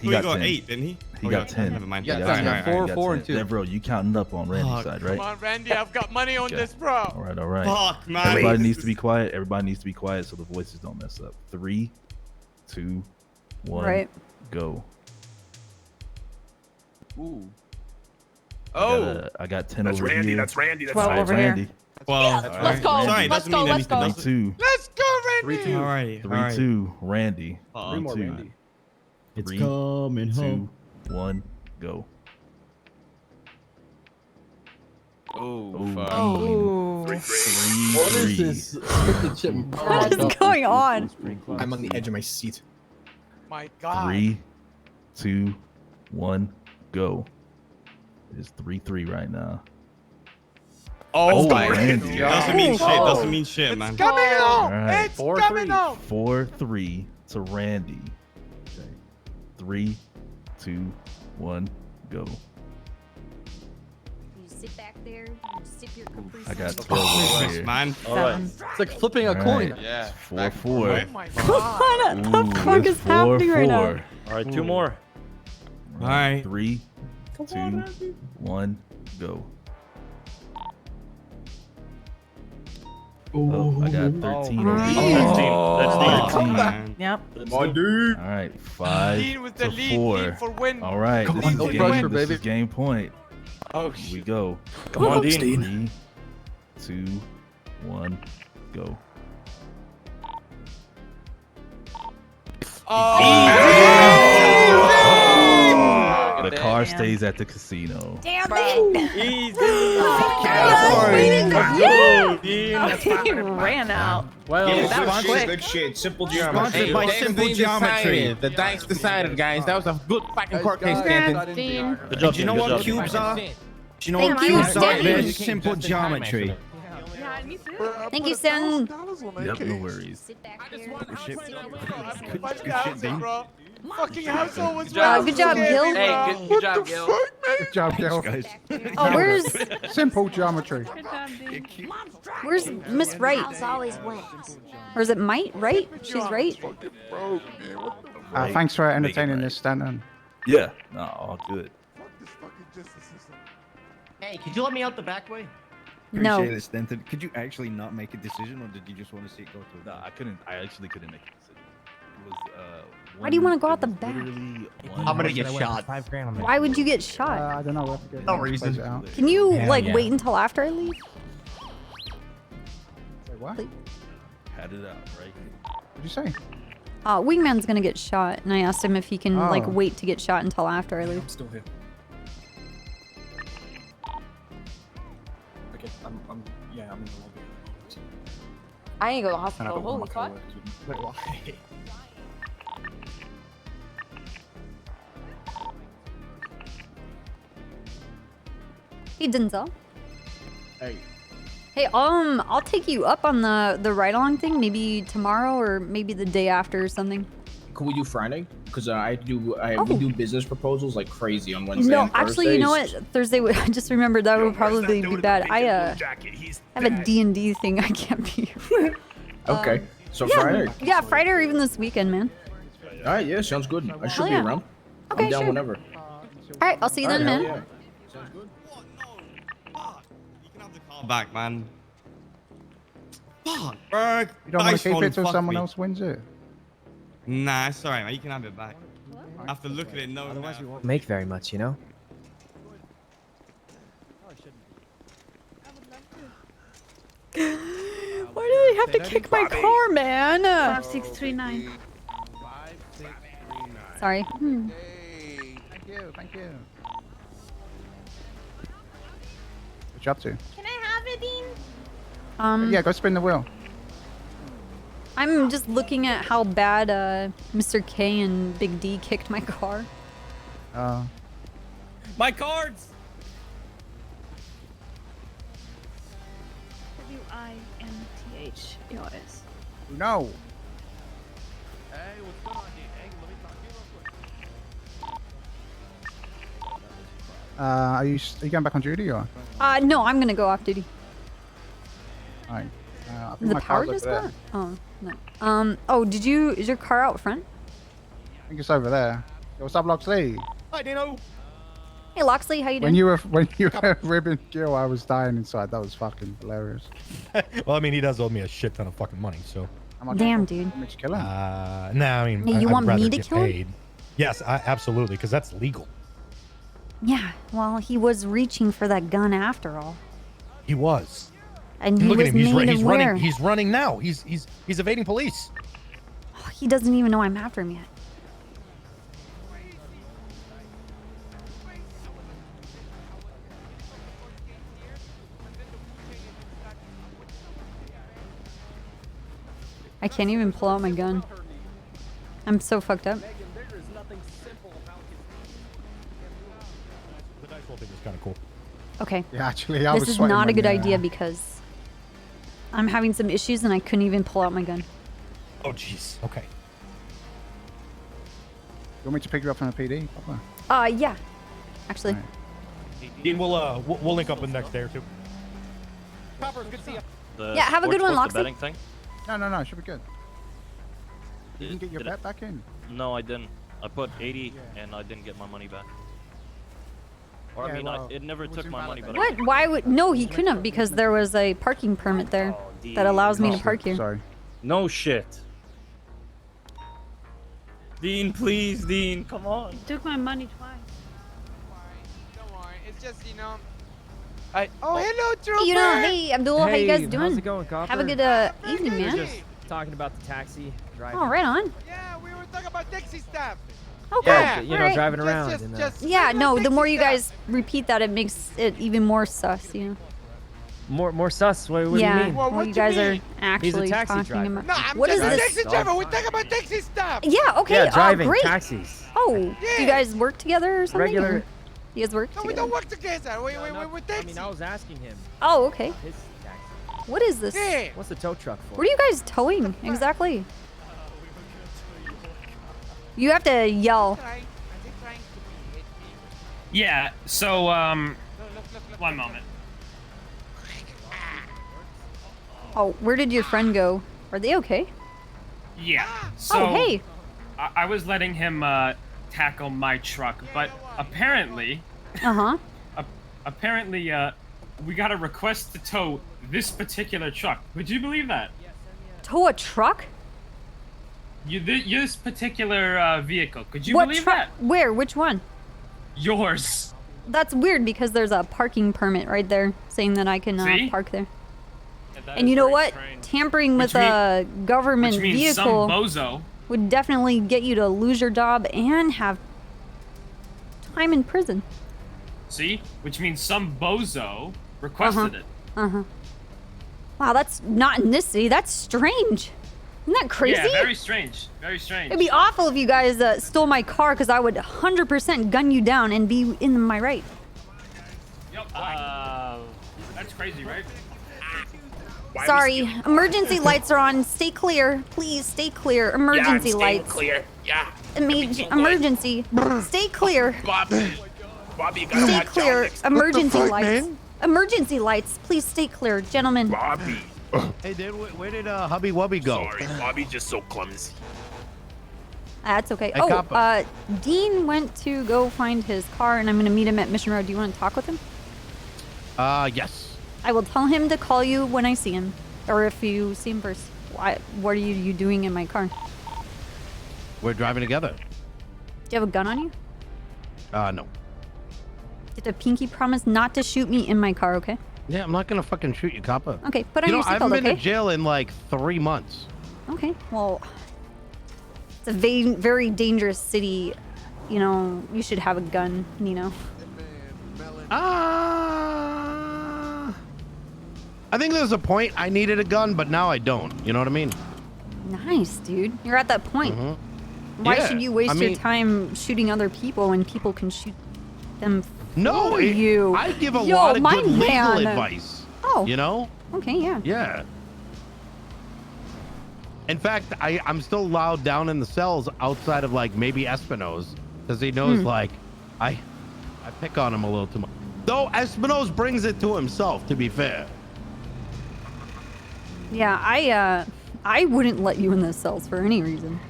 he got got 10. 8, didn't he? He Oh, got 10. Never mind. Yeah, All that's right, it. all right, Four, all right. 4, and 2. Devereaux, you counting up on Randy's Fuck. side, right? on, Randy. I've got money on Okay. this, bro. All right. Fuck, man. Everybody needs to be quiet. Everybody needs to be quiet so the voices don't mess up. 3, 2, 1. Right. Go. Ooh. I got 10 That's over Randy. here. That's Randy. That's 12 Randy. over here. Randy. Well, Let's go. Sorry, Let's doesn't go. mean Let's anything. go. 3-2. Let's go, Randy. 3-2. All right. 3-2. Randy. 3 more, 2, Randy. It's 3, coming 2, home. 1. Go. Oh, fuck. Oh. 3-3. What is this? What is going on? I'm on the edge of my seat. My God. 3, 2, 1. Go. It's 3-3 right now. Oh, Randy. Doesn't mean shit. Doesn't mean shit, man. Coming All home. right. It's coming home. 4-3 to Randy. Okay. 3, 2, 1. Go. You sit back there, you sip your Capri I got Sun. 12 over Jesus, here. man. All right. It's like flipping a All coin. right. Yeah. 4-4. Oh my What God. the fuck is happening right now? 4-4. All right, 2 more. All right. 3, 2, 1. Go. Oh, I got 13 over That's here. Dean. That's Dean. 13. Man. Yep. My dude. All right, 5 Dean with the to lead. 4. Dean for win. All right, Come this on, is no game. pressure, This baby. is game point. Oh, Here we go. Come on, Dean. 3, 2, 1, go. The car stays at the casino. Damn it! Easy. He ran out. Well, that was quick. Good shit. Simple Sponsored by Simple Geometry. The dice decided, guys. That was a good fucking court case, Stanton. Dean. Good job, Do you know Dean. what Good job. cubes are? Do you know Thank what you, cubes are? Stanton. They're simple geometry. Thank you, Stanton. Yep, no worries. Sit back there, shit. sip your Good Capri shit, Sun. Dean. Fucking household was Good job, Gil. Hey, good job, Gil. Good job, Gil. Guys. Oh, where's Simple geometry. Where's Miss Wright? Always wins. Or is it Might? Right? She's right. Thanks for entertaining this, Stanton. Yeah, no, all good. Hey, could you let me out the back way? No. Appreciate it, Stanton. Could you actually not make a decision, or did you just want to see it go through? No, I couldn't. I actually couldn't make a decision. It was Why do you want to go out the back? I'm gonna get shot. Why would you get shot? I don't know. We'll have to get No close reason. it out. Can you Hell like yeah. wait until after I leave? Wait, what? Had it out, right? What'd you say? Wingman's gonna get shot, and I asked him if he can like Oh. wait to get shot until after I leave. I'm still here. Okay, I'm in the lobby. I ain't go to the And I hospital. don't want my Holy fuck. coworkers with me. Wait, why? Hey Denzel. Hey. Hey, I'll take you up on the ride along thing, maybe tomorrow or maybe the day after or something. Could we do Friday? Because we do business proposals like crazy on Wednesday. No, and actually, you know what? Thursdays. Thursday. I just remembered that would probably be bad. I have a D&D thing. I can't be here. Okay, so yeah, Friday. Yeah, Friday or even this weekend, man. All right, yeah, sounds good. I should Oh, be yeah. around. Okay, I'm down sure. whenever. All right, I'll see you then, man. Yeah. Back, man. Fuck, bro. You don't want to keep it till someone else wins it? Nah, it's alright, man. You can have it back. After looking at it, no. Otherwise, we won't make very much, you know? Why do they have to kick my car, man? 5639. Sorry. Thank you, thank you. What you up to? Can I have it, Dean? Yeah, go spin the wheel. I'm just looking at how bad Mr. K and Big D kicked my car. My cards! WINTHEOS. No. Hey, what's going on, dude? Hey, let me talk to you real quick. Are you going back on duty or? No, I'm gonna go off duty. Alright. I think The my power car's just over went? there. Oh, no. Oh, is your car out front? I think it's over there. Yo, what's up, Loxley? Hi, Dino. Hey, Loxley, how you doing? When you were ribbing Gil, I was dying inside. That was fucking hilarious. Well, I mean, he does owe me a shit ton of fucking money, so. Damn, dude. Want me to kill him? Nah, I mean, Hey, you I'd want me rather to get kill him? paid. Yes, absolutely, because that's legal. Yeah, well, he was reaching for that gun after all. He was. And he Look was at him. He's, made he's of running. where? He's running now. He's evading police. Oh, he doesn't even know I'm after him yet. I can't even pull out my gun. I'm so fucked up. The dice roll thing was kind of cool. Okay. Yeah, actually, I This was is sweating not a when, good idea because I'm having some issues and I couldn't even pull out my gun. Oh, jeez. Okay. You want me to pick you up from the PD? Papa? Yeah. Actually. Dean, we'll link up in the next day or two. Popper, good to see you. Yeah, have a good one, Loxley. betting thing? No, it should be good. You didn't get your bet back in? No, I didn't. I put 80 and I didn't get my money back. Or Yeah, I mean, well, it never took my money, but I What? Why would... No, he couldn't have because there was a parking permit there that allows me to park here. Sorry. No shit. Dean, please, Dean, come on. Took my money twice. Don't worry. It's just, you know. Oh, hello, Trooper. Hey, you know, hey, Abdul, how you guys doing? How's it going, Copper? Have a good evening, We were man. just talking about the taxi driving. Oh, right on. Yeah, we were talking about taxi stuff. Oh, Yeah, cool. you know, Alright. driving around. and, Yeah, no, the more you guys repeat that, it makes it even more sus, you know? more sus. What do yeah, you mean? well, you guys are actually He's a taxi talking driver. about... No, I'm What just is a this? taxi driver. We're talking about taxi stuff. Yeah, okay, Yeah, driving great. taxis. Oh, do you guys work together or something? Regular- or- You guys work No, we together? don't work together. We're taxi. I mean, I was asking him. Oh, okay. His taxi. What is this? Yeah. What's the tow truck for? What are you guys towing exactly? You have to yell. Yeah, so, one moment. Oh, where did your friend go? Are they okay? Yeah. So Oh, hey. I was letting him tackle my truck, but apparently, apparently, we got a request to tow this particular truck. Would you believe that? Tow a truck? This particular vehicle. Could you believe that? Where? Which one? Yours. That's weird because there's a parking permit right there saying that I can park there. And you know what? Tampering with a government which means vehicle some bozo. would definitely get you to lose your job and have time in prison. See? Which means some bozo requested it. Wow, that's not in this city. That's strange. Isn't that crazy? Yeah, very strange. Very strange. It'd be awful if you guys stole my car because I would 100% gun you down and be in my right. Yep. That's crazy, right? Sorry, emergency lights are on. Stay clear. Please stay clear. Emergency lights. Clear. Yeah. Emergency. Stay clear. Bobby, you gotta Stay watch clear. out. Emergency What the fuck, lights. man? Emergency lights. Please stay clear, gentlemen. Bobby. Hey, dude, where did Hubby Wubby go? Sorry, Bobby's just so clumsy. That's okay. Hey, Oh, Kappa. Dean went to go find his car, and I'm gonna meet him at Mission Road. Do you want to talk with him? Yes. I will tell him to call you when I see him, or if you see him first. What are you doing in my car? We're driving together. Do you have a gun on you? No. Get a pinky promise not to shoot me in my car, okay? Yeah, I'm not gonna fucking shoot you, Kappa. Okay, put on You know, your I haven't seatbelt, been okay? to jail in like 3 months. Okay, well, it's a very dangerous city. You know, you should have a gun, you know. I think there's a point I needed a gun, but now I don't. You know what I mean? Nice, dude. You're at that point. Why Yeah, should you waste I your mean- time shooting other people when people can shoot them No, for you? I give a Yo, lot of my good legal man. advice. Oh. You know? Okay, yeah. Yeah. In fact, I'm still allowed down in the cells outside of like maybe Espino's because he knows like I pick on him a little too much. Though Espino's brings it to himself, to be fair. Yeah, I wouldn't let you in those cells for any reason.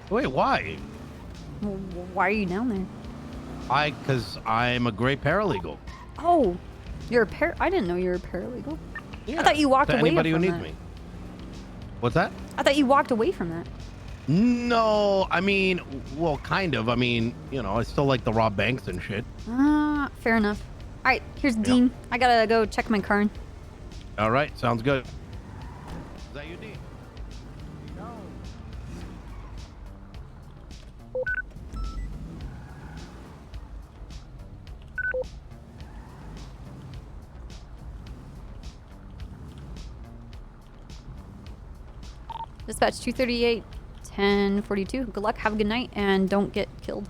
Wait, why? Well, why are you down there? Because I'm a great paralegal. Oh, you're a I didn't know you were a paralegal. Yeah, I thought you walked to away anybody from who that. needs me. What's that? I thought you walked away from that. No, I mean, well, kind of. I mean, you know, I still like to rob banks and shit. Fair enough. All right, here's Dean. I gotta go check my car. All right, sounds good. Is that you, Dean? Dispatch 238, 1042. Good luck, have a good night, and don't get killed.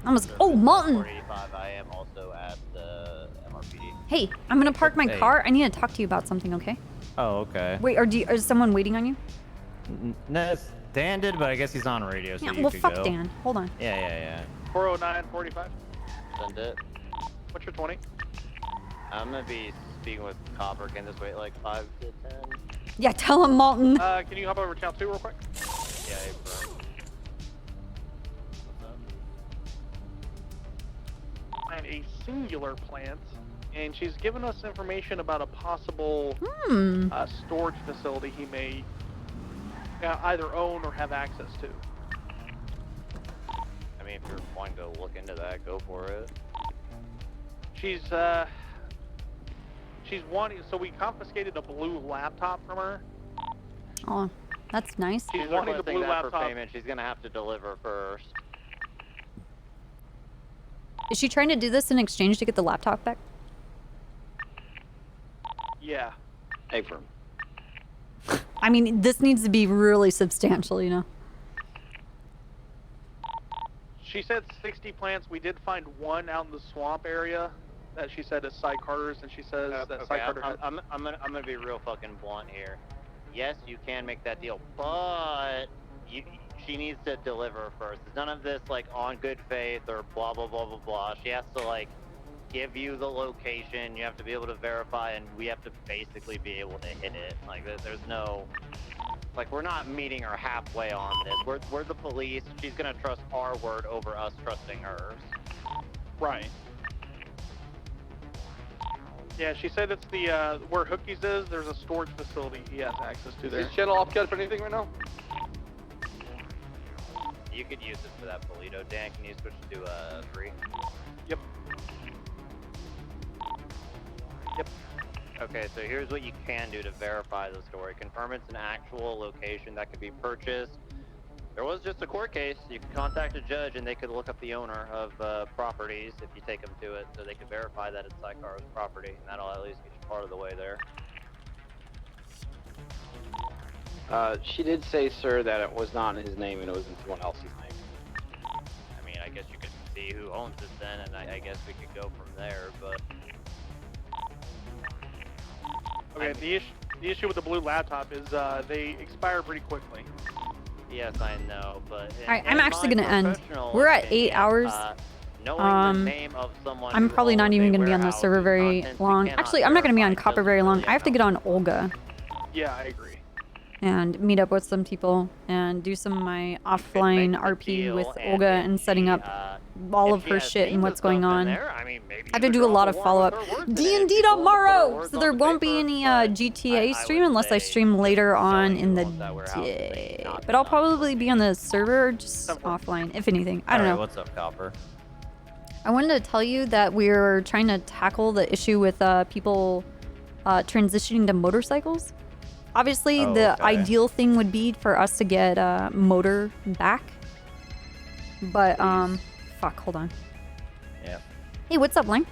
Almost. Oh, Malton! 485, I am also at the MRPD. Hey, I'm gonna park my Hey. car. I need to talk to you about something, okay? Oh, okay. Wait, is someone waiting on you? No, Dan did, but I guess he's on radio, so Yeah, you well, could fuck go. Dan. Hold on. Yeah. 409-45. Send it. What's your 20? I'm gonna be speaking with Copper. Can this wait like 5 to 10? Yeah, tell him, Malton. Can you hop over to channel 2 real quick? Yeah, bro. And a singular plant, and she's given us information about a possible storage facility he may either own or have access to. I mean, if you're wanting to look into that, go for it. She's wanting, so we confiscated a blue laptop from her. Oh, that's nice. She's wanting the requesting blue that laptop. for payment. She's gonna have to deliver first. Is she trying to do this in exchange to get the laptop back? Yeah. Affirm. I mean, this needs to be really substantial, you know? She said 60 plants. We did find one out in the swamp area that she said is Cy Carter's, and she says that Okay, Cy Carter I'm gonna be real fucking blunt here. Yes, you can make that deal, but she needs to deliver first. None of this like on good faith or blah blah blah blah blah. She has to like give you the location, you have to be able to verify, and we have to basically be able to hit it. Like, there's no... Like, we're not meeting her halfway on this. We're the police. She's gonna trust our word over us trusting hers. Right. Yeah, she said it's the, where Hookie's is, there's a storage facility he has access to there. Is channel off for anything right now? You could use it for that Polito. Dan, can you switch to 3? Yep. Yep. Okay, so here's what you can do to verify the story. Confirm it's an actual location that could be purchased. There was just a court case. You could contact a judge and they could look up the owner of properties if you take them to it, so they could verify that it's Sycar's property, and that'll at least get you part of the way there. She did say, sir, that it was not in his name and it was in someone else's name. I mean, I guess you could see who owns it then, and I guess we could go from there, but... Okay, the issue with the blue laptop is they expire pretty quickly. Yes, I know, but... Alright, I'm actually gonna end. We're at 8 hours. I'm probably not even gonna be on the server very long. Actually, I'm not gonna be on Copper very long. I have to get on Olga Yeah, I agree. and meet up with some people and do some of my offline RP with Olga and setting up all of her shit and what's going on. I have to do a lot of follow-up. D&D tomorrow! So there won't be any GTA stream unless I stream later on in the day. But I'll probably be on the server just offline, if anything. I don't know. What's up, Copper? I wanted to tell you that we're trying to tackle the issue with people transitioning to motorcycles. Obviously, the ideal thing would be for us to get motor back. But, fuck, hold on. Yeah. Hey, what's up, Lang?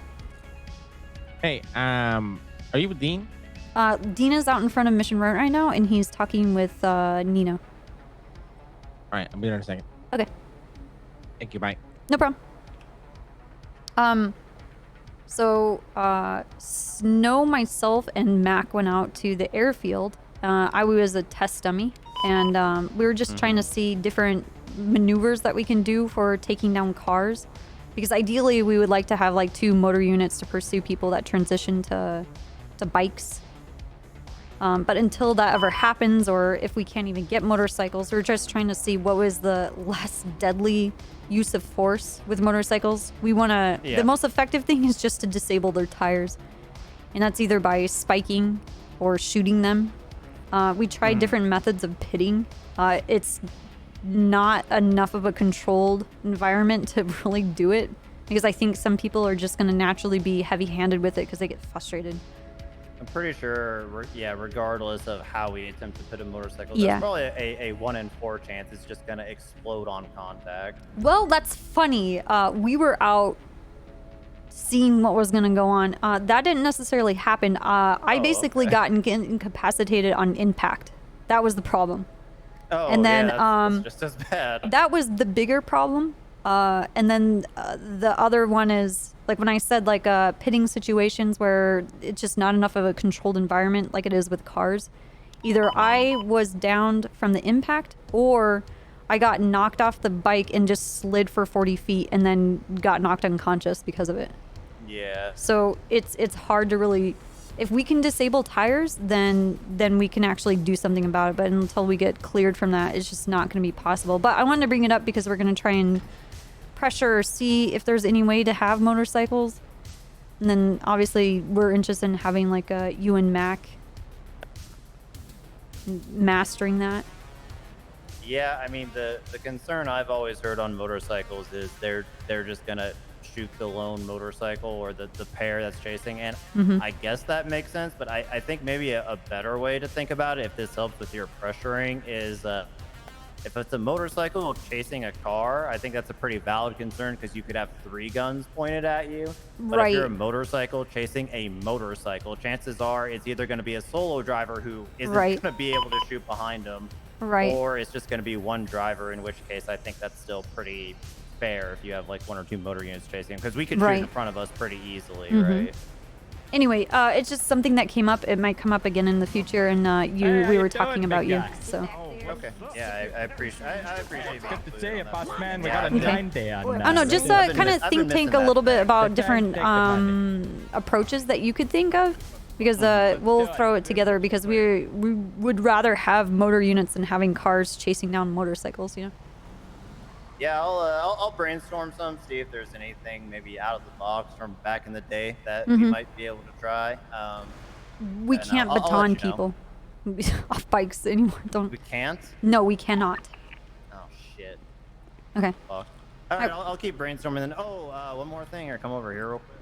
Hey, are you with Dean? Dean is out in front of Mission Road right now, and he's talking with Nino. Alright, I'll be there in a second. Okay. Thank you, bye. No problem. So, Snow, myself, and Mac went out to the airfield. I was a test dummy, and we were just trying to see different maneuvers that we can do for taking down cars. Because ideally, we would like to have like 2 motor units to pursue people that transition to bikes. But until that ever happens, or if we can't even get motorcycles, we're just trying to see what was the less deadly use of force with motorcycles. We want to... Yeah. The most effective thing is just to disable their tires. And that's either by spiking or shooting them. We tried different methods of pitting. It's not enough of a controlled environment to really do it. Because I think some people are just going to naturally be heavy-handed with it because they get frustrated. I'm pretty sure, regardless of how we attempt to put a motorcycle, Yeah. there's probably a 1 in 4 chance it's just gonna explode on contact. Well, that's funny. We were out seeing what was going to go on. That didn't necessarily happen. I basically got incapacitated on impact. That was the problem. Oh, and then that's just as bad. that was the bigger problem. And then the other one is, like when I said like pitting situations where it's just not enough of a controlled environment like it is with cars. Either I was downed from the impact or I got knocked off the bike and just slid for 40 feet and then got knocked unconscious because of it. Yeah. So it's hard to really... If we can disable tires, then we can actually do something about it. But until we get cleared from that, it's just not going to be possible. But I wanted to bring it up because we're going to try and pressure or see if there's any way to have motorcycles. And then obviously we're interested in having like you and Mac mastering that. Yeah, I mean the concern I've always heard on motorcycles is they're just gonna shoot the lone motorcycle or the pair that's chasing, and I guess that makes sense, but I think maybe a better way to think about it, if this helps with your pressuring, is if it's a motorcycle chasing a car, I think that's a pretty valid concern because you could have 3 guns pointed at you. But if you're a motorcycle chasing a motorcycle, chances are it's either going to be a solo driver who isn't going to be able to shoot behind them, or it's just going to be one driver, in which case I think that's still pretty fair if you have like 1 or 2 motor units chasing, because we can shoot in front of us pretty easily, right? Anyway, it's just something that came up. It might come up again in the future, and we were talking about you. So, Okay. Yeah, I appreciate. I appreciate. Good to see you, boss man. We Yeah. got a 9-day on. I know, just I've been kind of I've been think tank a missing little that. bit about different approaches that you could think of, because we'll throw it together, because we would rather have motor units than having cars chasing down motorcycles, you know. Yeah, I'll brainstorm some, see if there's anything maybe out of the box from back in the day that we might be able to try. We and can't I'll let baton you know. people off bikes anymore. Don't. We can't? No, we cannot. Oh, shit. Okay. Fuck. All right, I'll keep brainstorming then. Oh, one more thing here. Come over here real quick.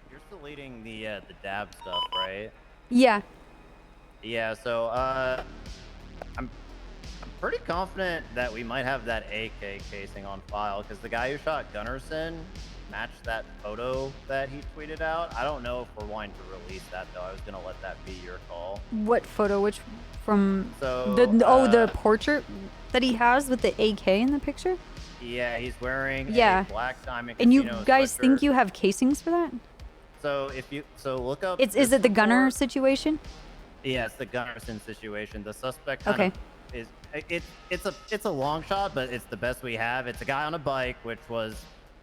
You're still leading the dab stuff, right? Yeah. Yeah, so, I'm pretty confident that we might have that AK casing on file, because the guy who shot Gunnarsson matched that photo that he tweeted out. I don't know if we're wanting to release that, though. I was going to let that be your call. What photo? Which from So, the portrait that he has with the AK in the picture? Yeah, he's wearing Yeah. a black diamond And you casino guys sweatshirt. think you have casings for that? So look up. Is this it the report. gunner situation? Yeah, it's the Gunnarsson situation. The suspect kind Okay. of is it's a long shot, but it's the best we have. It's a guy on a bike, which was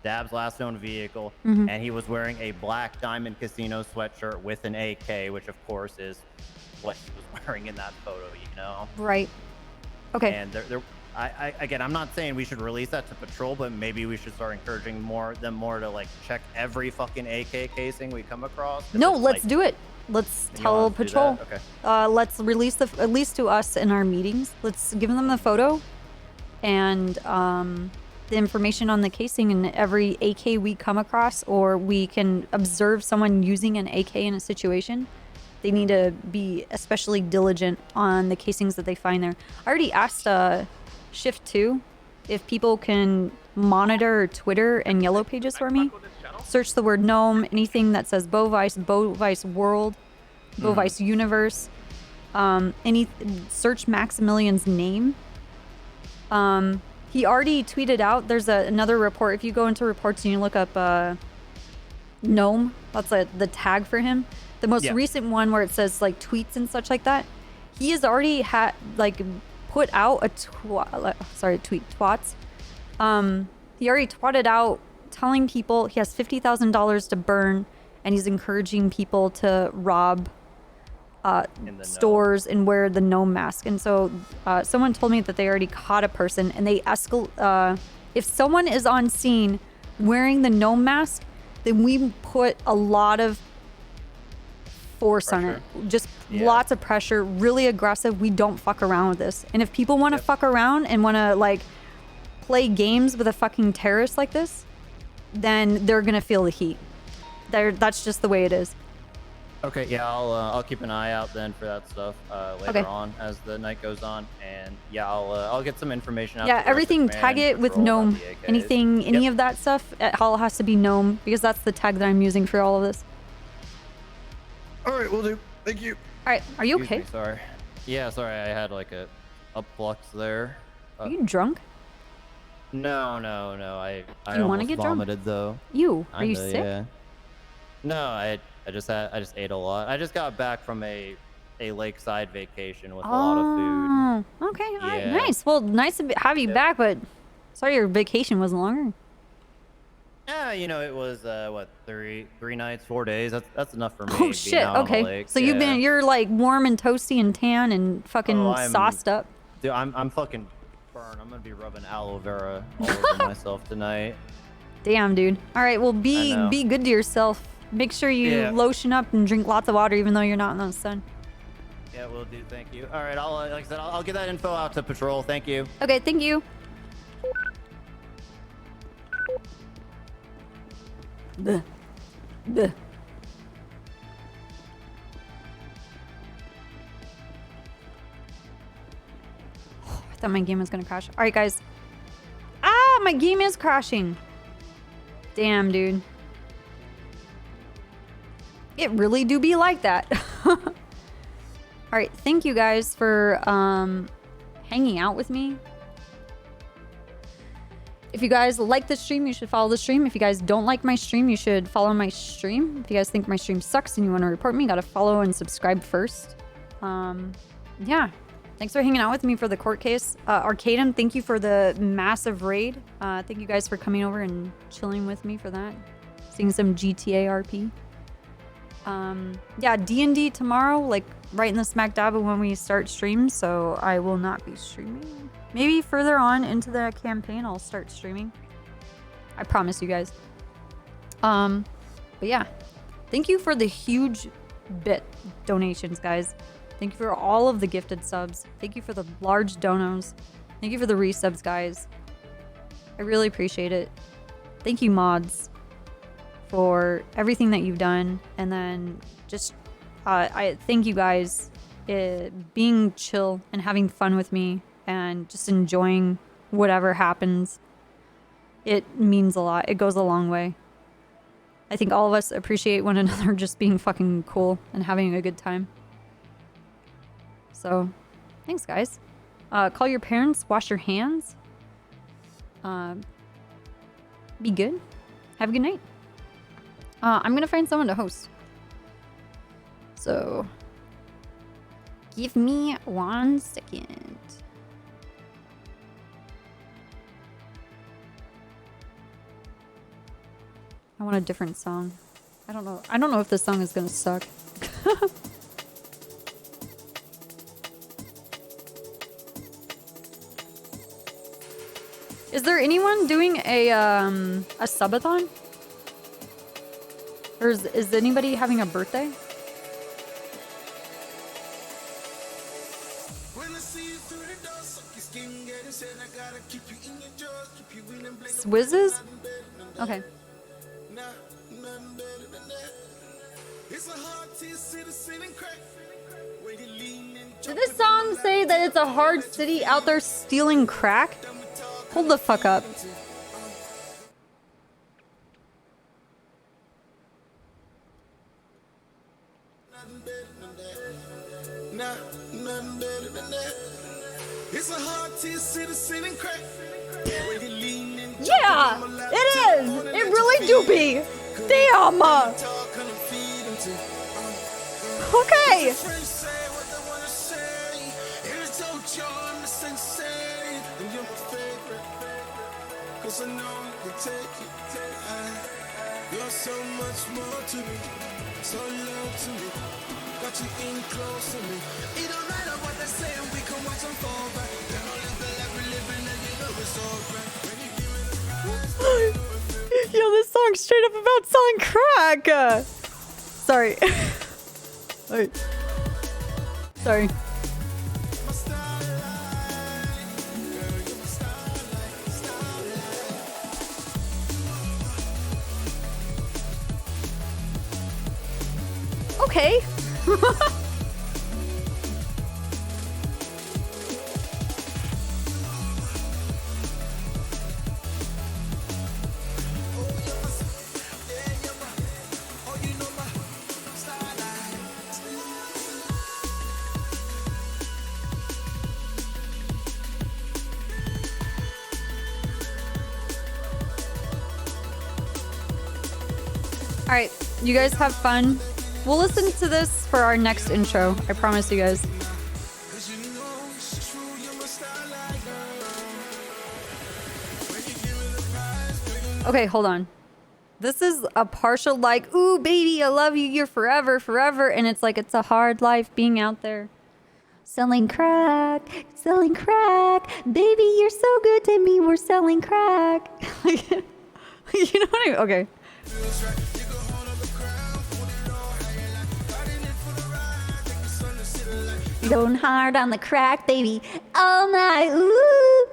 Dab's last known vehicle, Mhm. and he was wearing a black diamond casino sweatshirt with an AK, which of course is what he was wearing in that photo. You know. Right. Okay. And again, I'm not saying we should release that to patrol, but maybe we should start encouraging them more to like check every fucking AK casing we come across. 'cause No, it's, let's like, do it. Let's You tell want us to do patrol. that? Okay. Let's release at least to us in our meetings. Let's give them the photo and the information on the casing, and every AK we come across, or we can observe someone using an AK in a situation. They need to be especially diligent on the casings that they find there. I already asked Shift 2 if people can monitor Twitter and Yellow Pages for me. Search the word gnome, anything that says Bovice World, Bovice Universe, search Maximilian's name. He already tweeted out, there's another report. If you go into reports and you look up gnome, that's the tag for him. The most recent one where it says like tweets and such like that, he has already had like put out a twats. He already twatted out telling people he has $50,000 to burn, and he's encouraging people to rob stores and wear the gnome mask. And so someone told me that they already caught a person, and they if someone is on scene wearing the gnome mask, then we put a lot of force on it. Just lots of pressure, really aggressive. We don't fuck around with this. And if people want to fuck around and want to like play games with a fucking terrorist like this, then they're gonna feel the heat. That's just the way it is. Okay, yeah, I'll keep an eye out then for that stuff later on as the night goes on, and yeah, I'll get some information out. Yeah, to everything Rustic tag Man, it with Patrol about gnome. the AKs. Anything, any of that stuff, it all has to be gnome, because that's the tag that I'm using for all of this. All right, we'll do. Thank you. All right, are you Excuse okay? me, sorry. Yeah, sorry, I had like a flux there. Are you drunk? No. I You wanna almost get drunk? vomited though. Are you Kinda, sick? Yeah. No, I just ate a lot. I just got back from a lakeside vacation with a lot of food. Oh, okay, all right, Yeah. nice. Well, nice to have you back, but sorry your vacation was longer. Yeah, it was what, three nights, 4 days. That's enough for me. Oh being shit. out on the Okay. lake. So Yeah. you're like warm and toasty and tan and fucking I'm- sauced up. Dude, I'm fucking burned. I'm gonna be rubbing aloe vera all over myself tonight. Damn, dude. All right, well, I know. be good to yourself. Make sure you Yeah. lotion up and drink lots of water, even though you're not in the sun. Yeah, will do. Thank you. All right, like I said, I'll get that info out to patrol. Thank you. Okay, thank you. Bleh. Bleh. I thought my game was gonna crash. All right, guys. Ah, my game is crashing. Damn, dude. It really do be like that. All right, thank you guys for hanging out with me. If you guys like the stream, you should follow the stream. If you guys don't like my stream, you should follow my stream. If you guys think my stream sucks and you want to report me, you gotta follow and subscribe first. Yeah. Thanks for hanging out with me for the court case. Arcadum, thank you for the massive raid. Thank you guys for coming over and chilling with me for that. Seeing some GTA RP. Yeah, D&D tomorrow, like right in the smack dab of when we start streams, so I will not be streaming. Maybe further on into the campaign, I'll start streaming. I promise you guys. But yeah, thank you for the huge bit donations, guys. Thank you for all of the gifted subs. Thank you for the large donos. Thank you for the resubs, guys. I really appreciate it. Thank you, mods, for everything that you've done. And then just, I thank you guys being chill and having fun with me and just enjoying whatever happens. It means a lot. It goes a long way. I think all of us appreciate one another just being fucking cool and having a good time. So, thanks, guys. Call your parents, wash your hands. Be good. Have a good night. I'm gonna find someone to host. So, give me 1 second. I want a different song. I don't know if this song is gonna suck. Is there anyone doing a subathon? Or is anybody having a birthday? Swizzes? Okay. Did this song say that it's a hard city out there stealing crack? Hold the fuck up. Yeah, it is. It really do be. Damn. Okay. Cause I know you can take it. You're so much more to me, so low to me. Got you in close to me. It don't matter what they say, we can watch them fall back. They don't live the life we're living, and you know it's all right. When you give me the prize, Yo, this song's straight up about selling crack. Sorry. Wait. Sorry. Okay. All right, you guys have fun. We'll listen to this for our next intro. I promise you guys. Okay, hold on. This is a partial like, ooh, baby, I love you, you're forever, forever. And it's like, it's a hard life being out there. Selling crack, baby, you're so good to me, we're selling crack. You know what I mean? Okay. Going hard on the crack, baby, all night, ooh.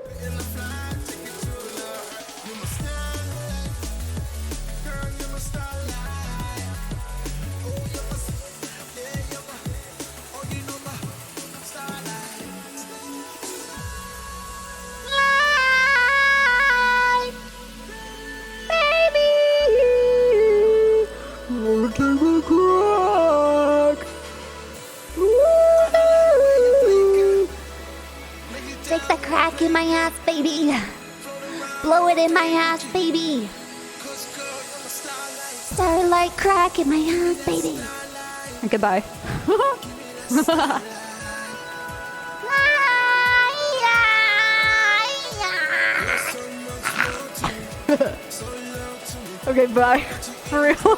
Take the crack in my ass, baby. Blow it in my ass, baby. Starlight crack in my ass, baby. Goodbye. Okay, bye. For real.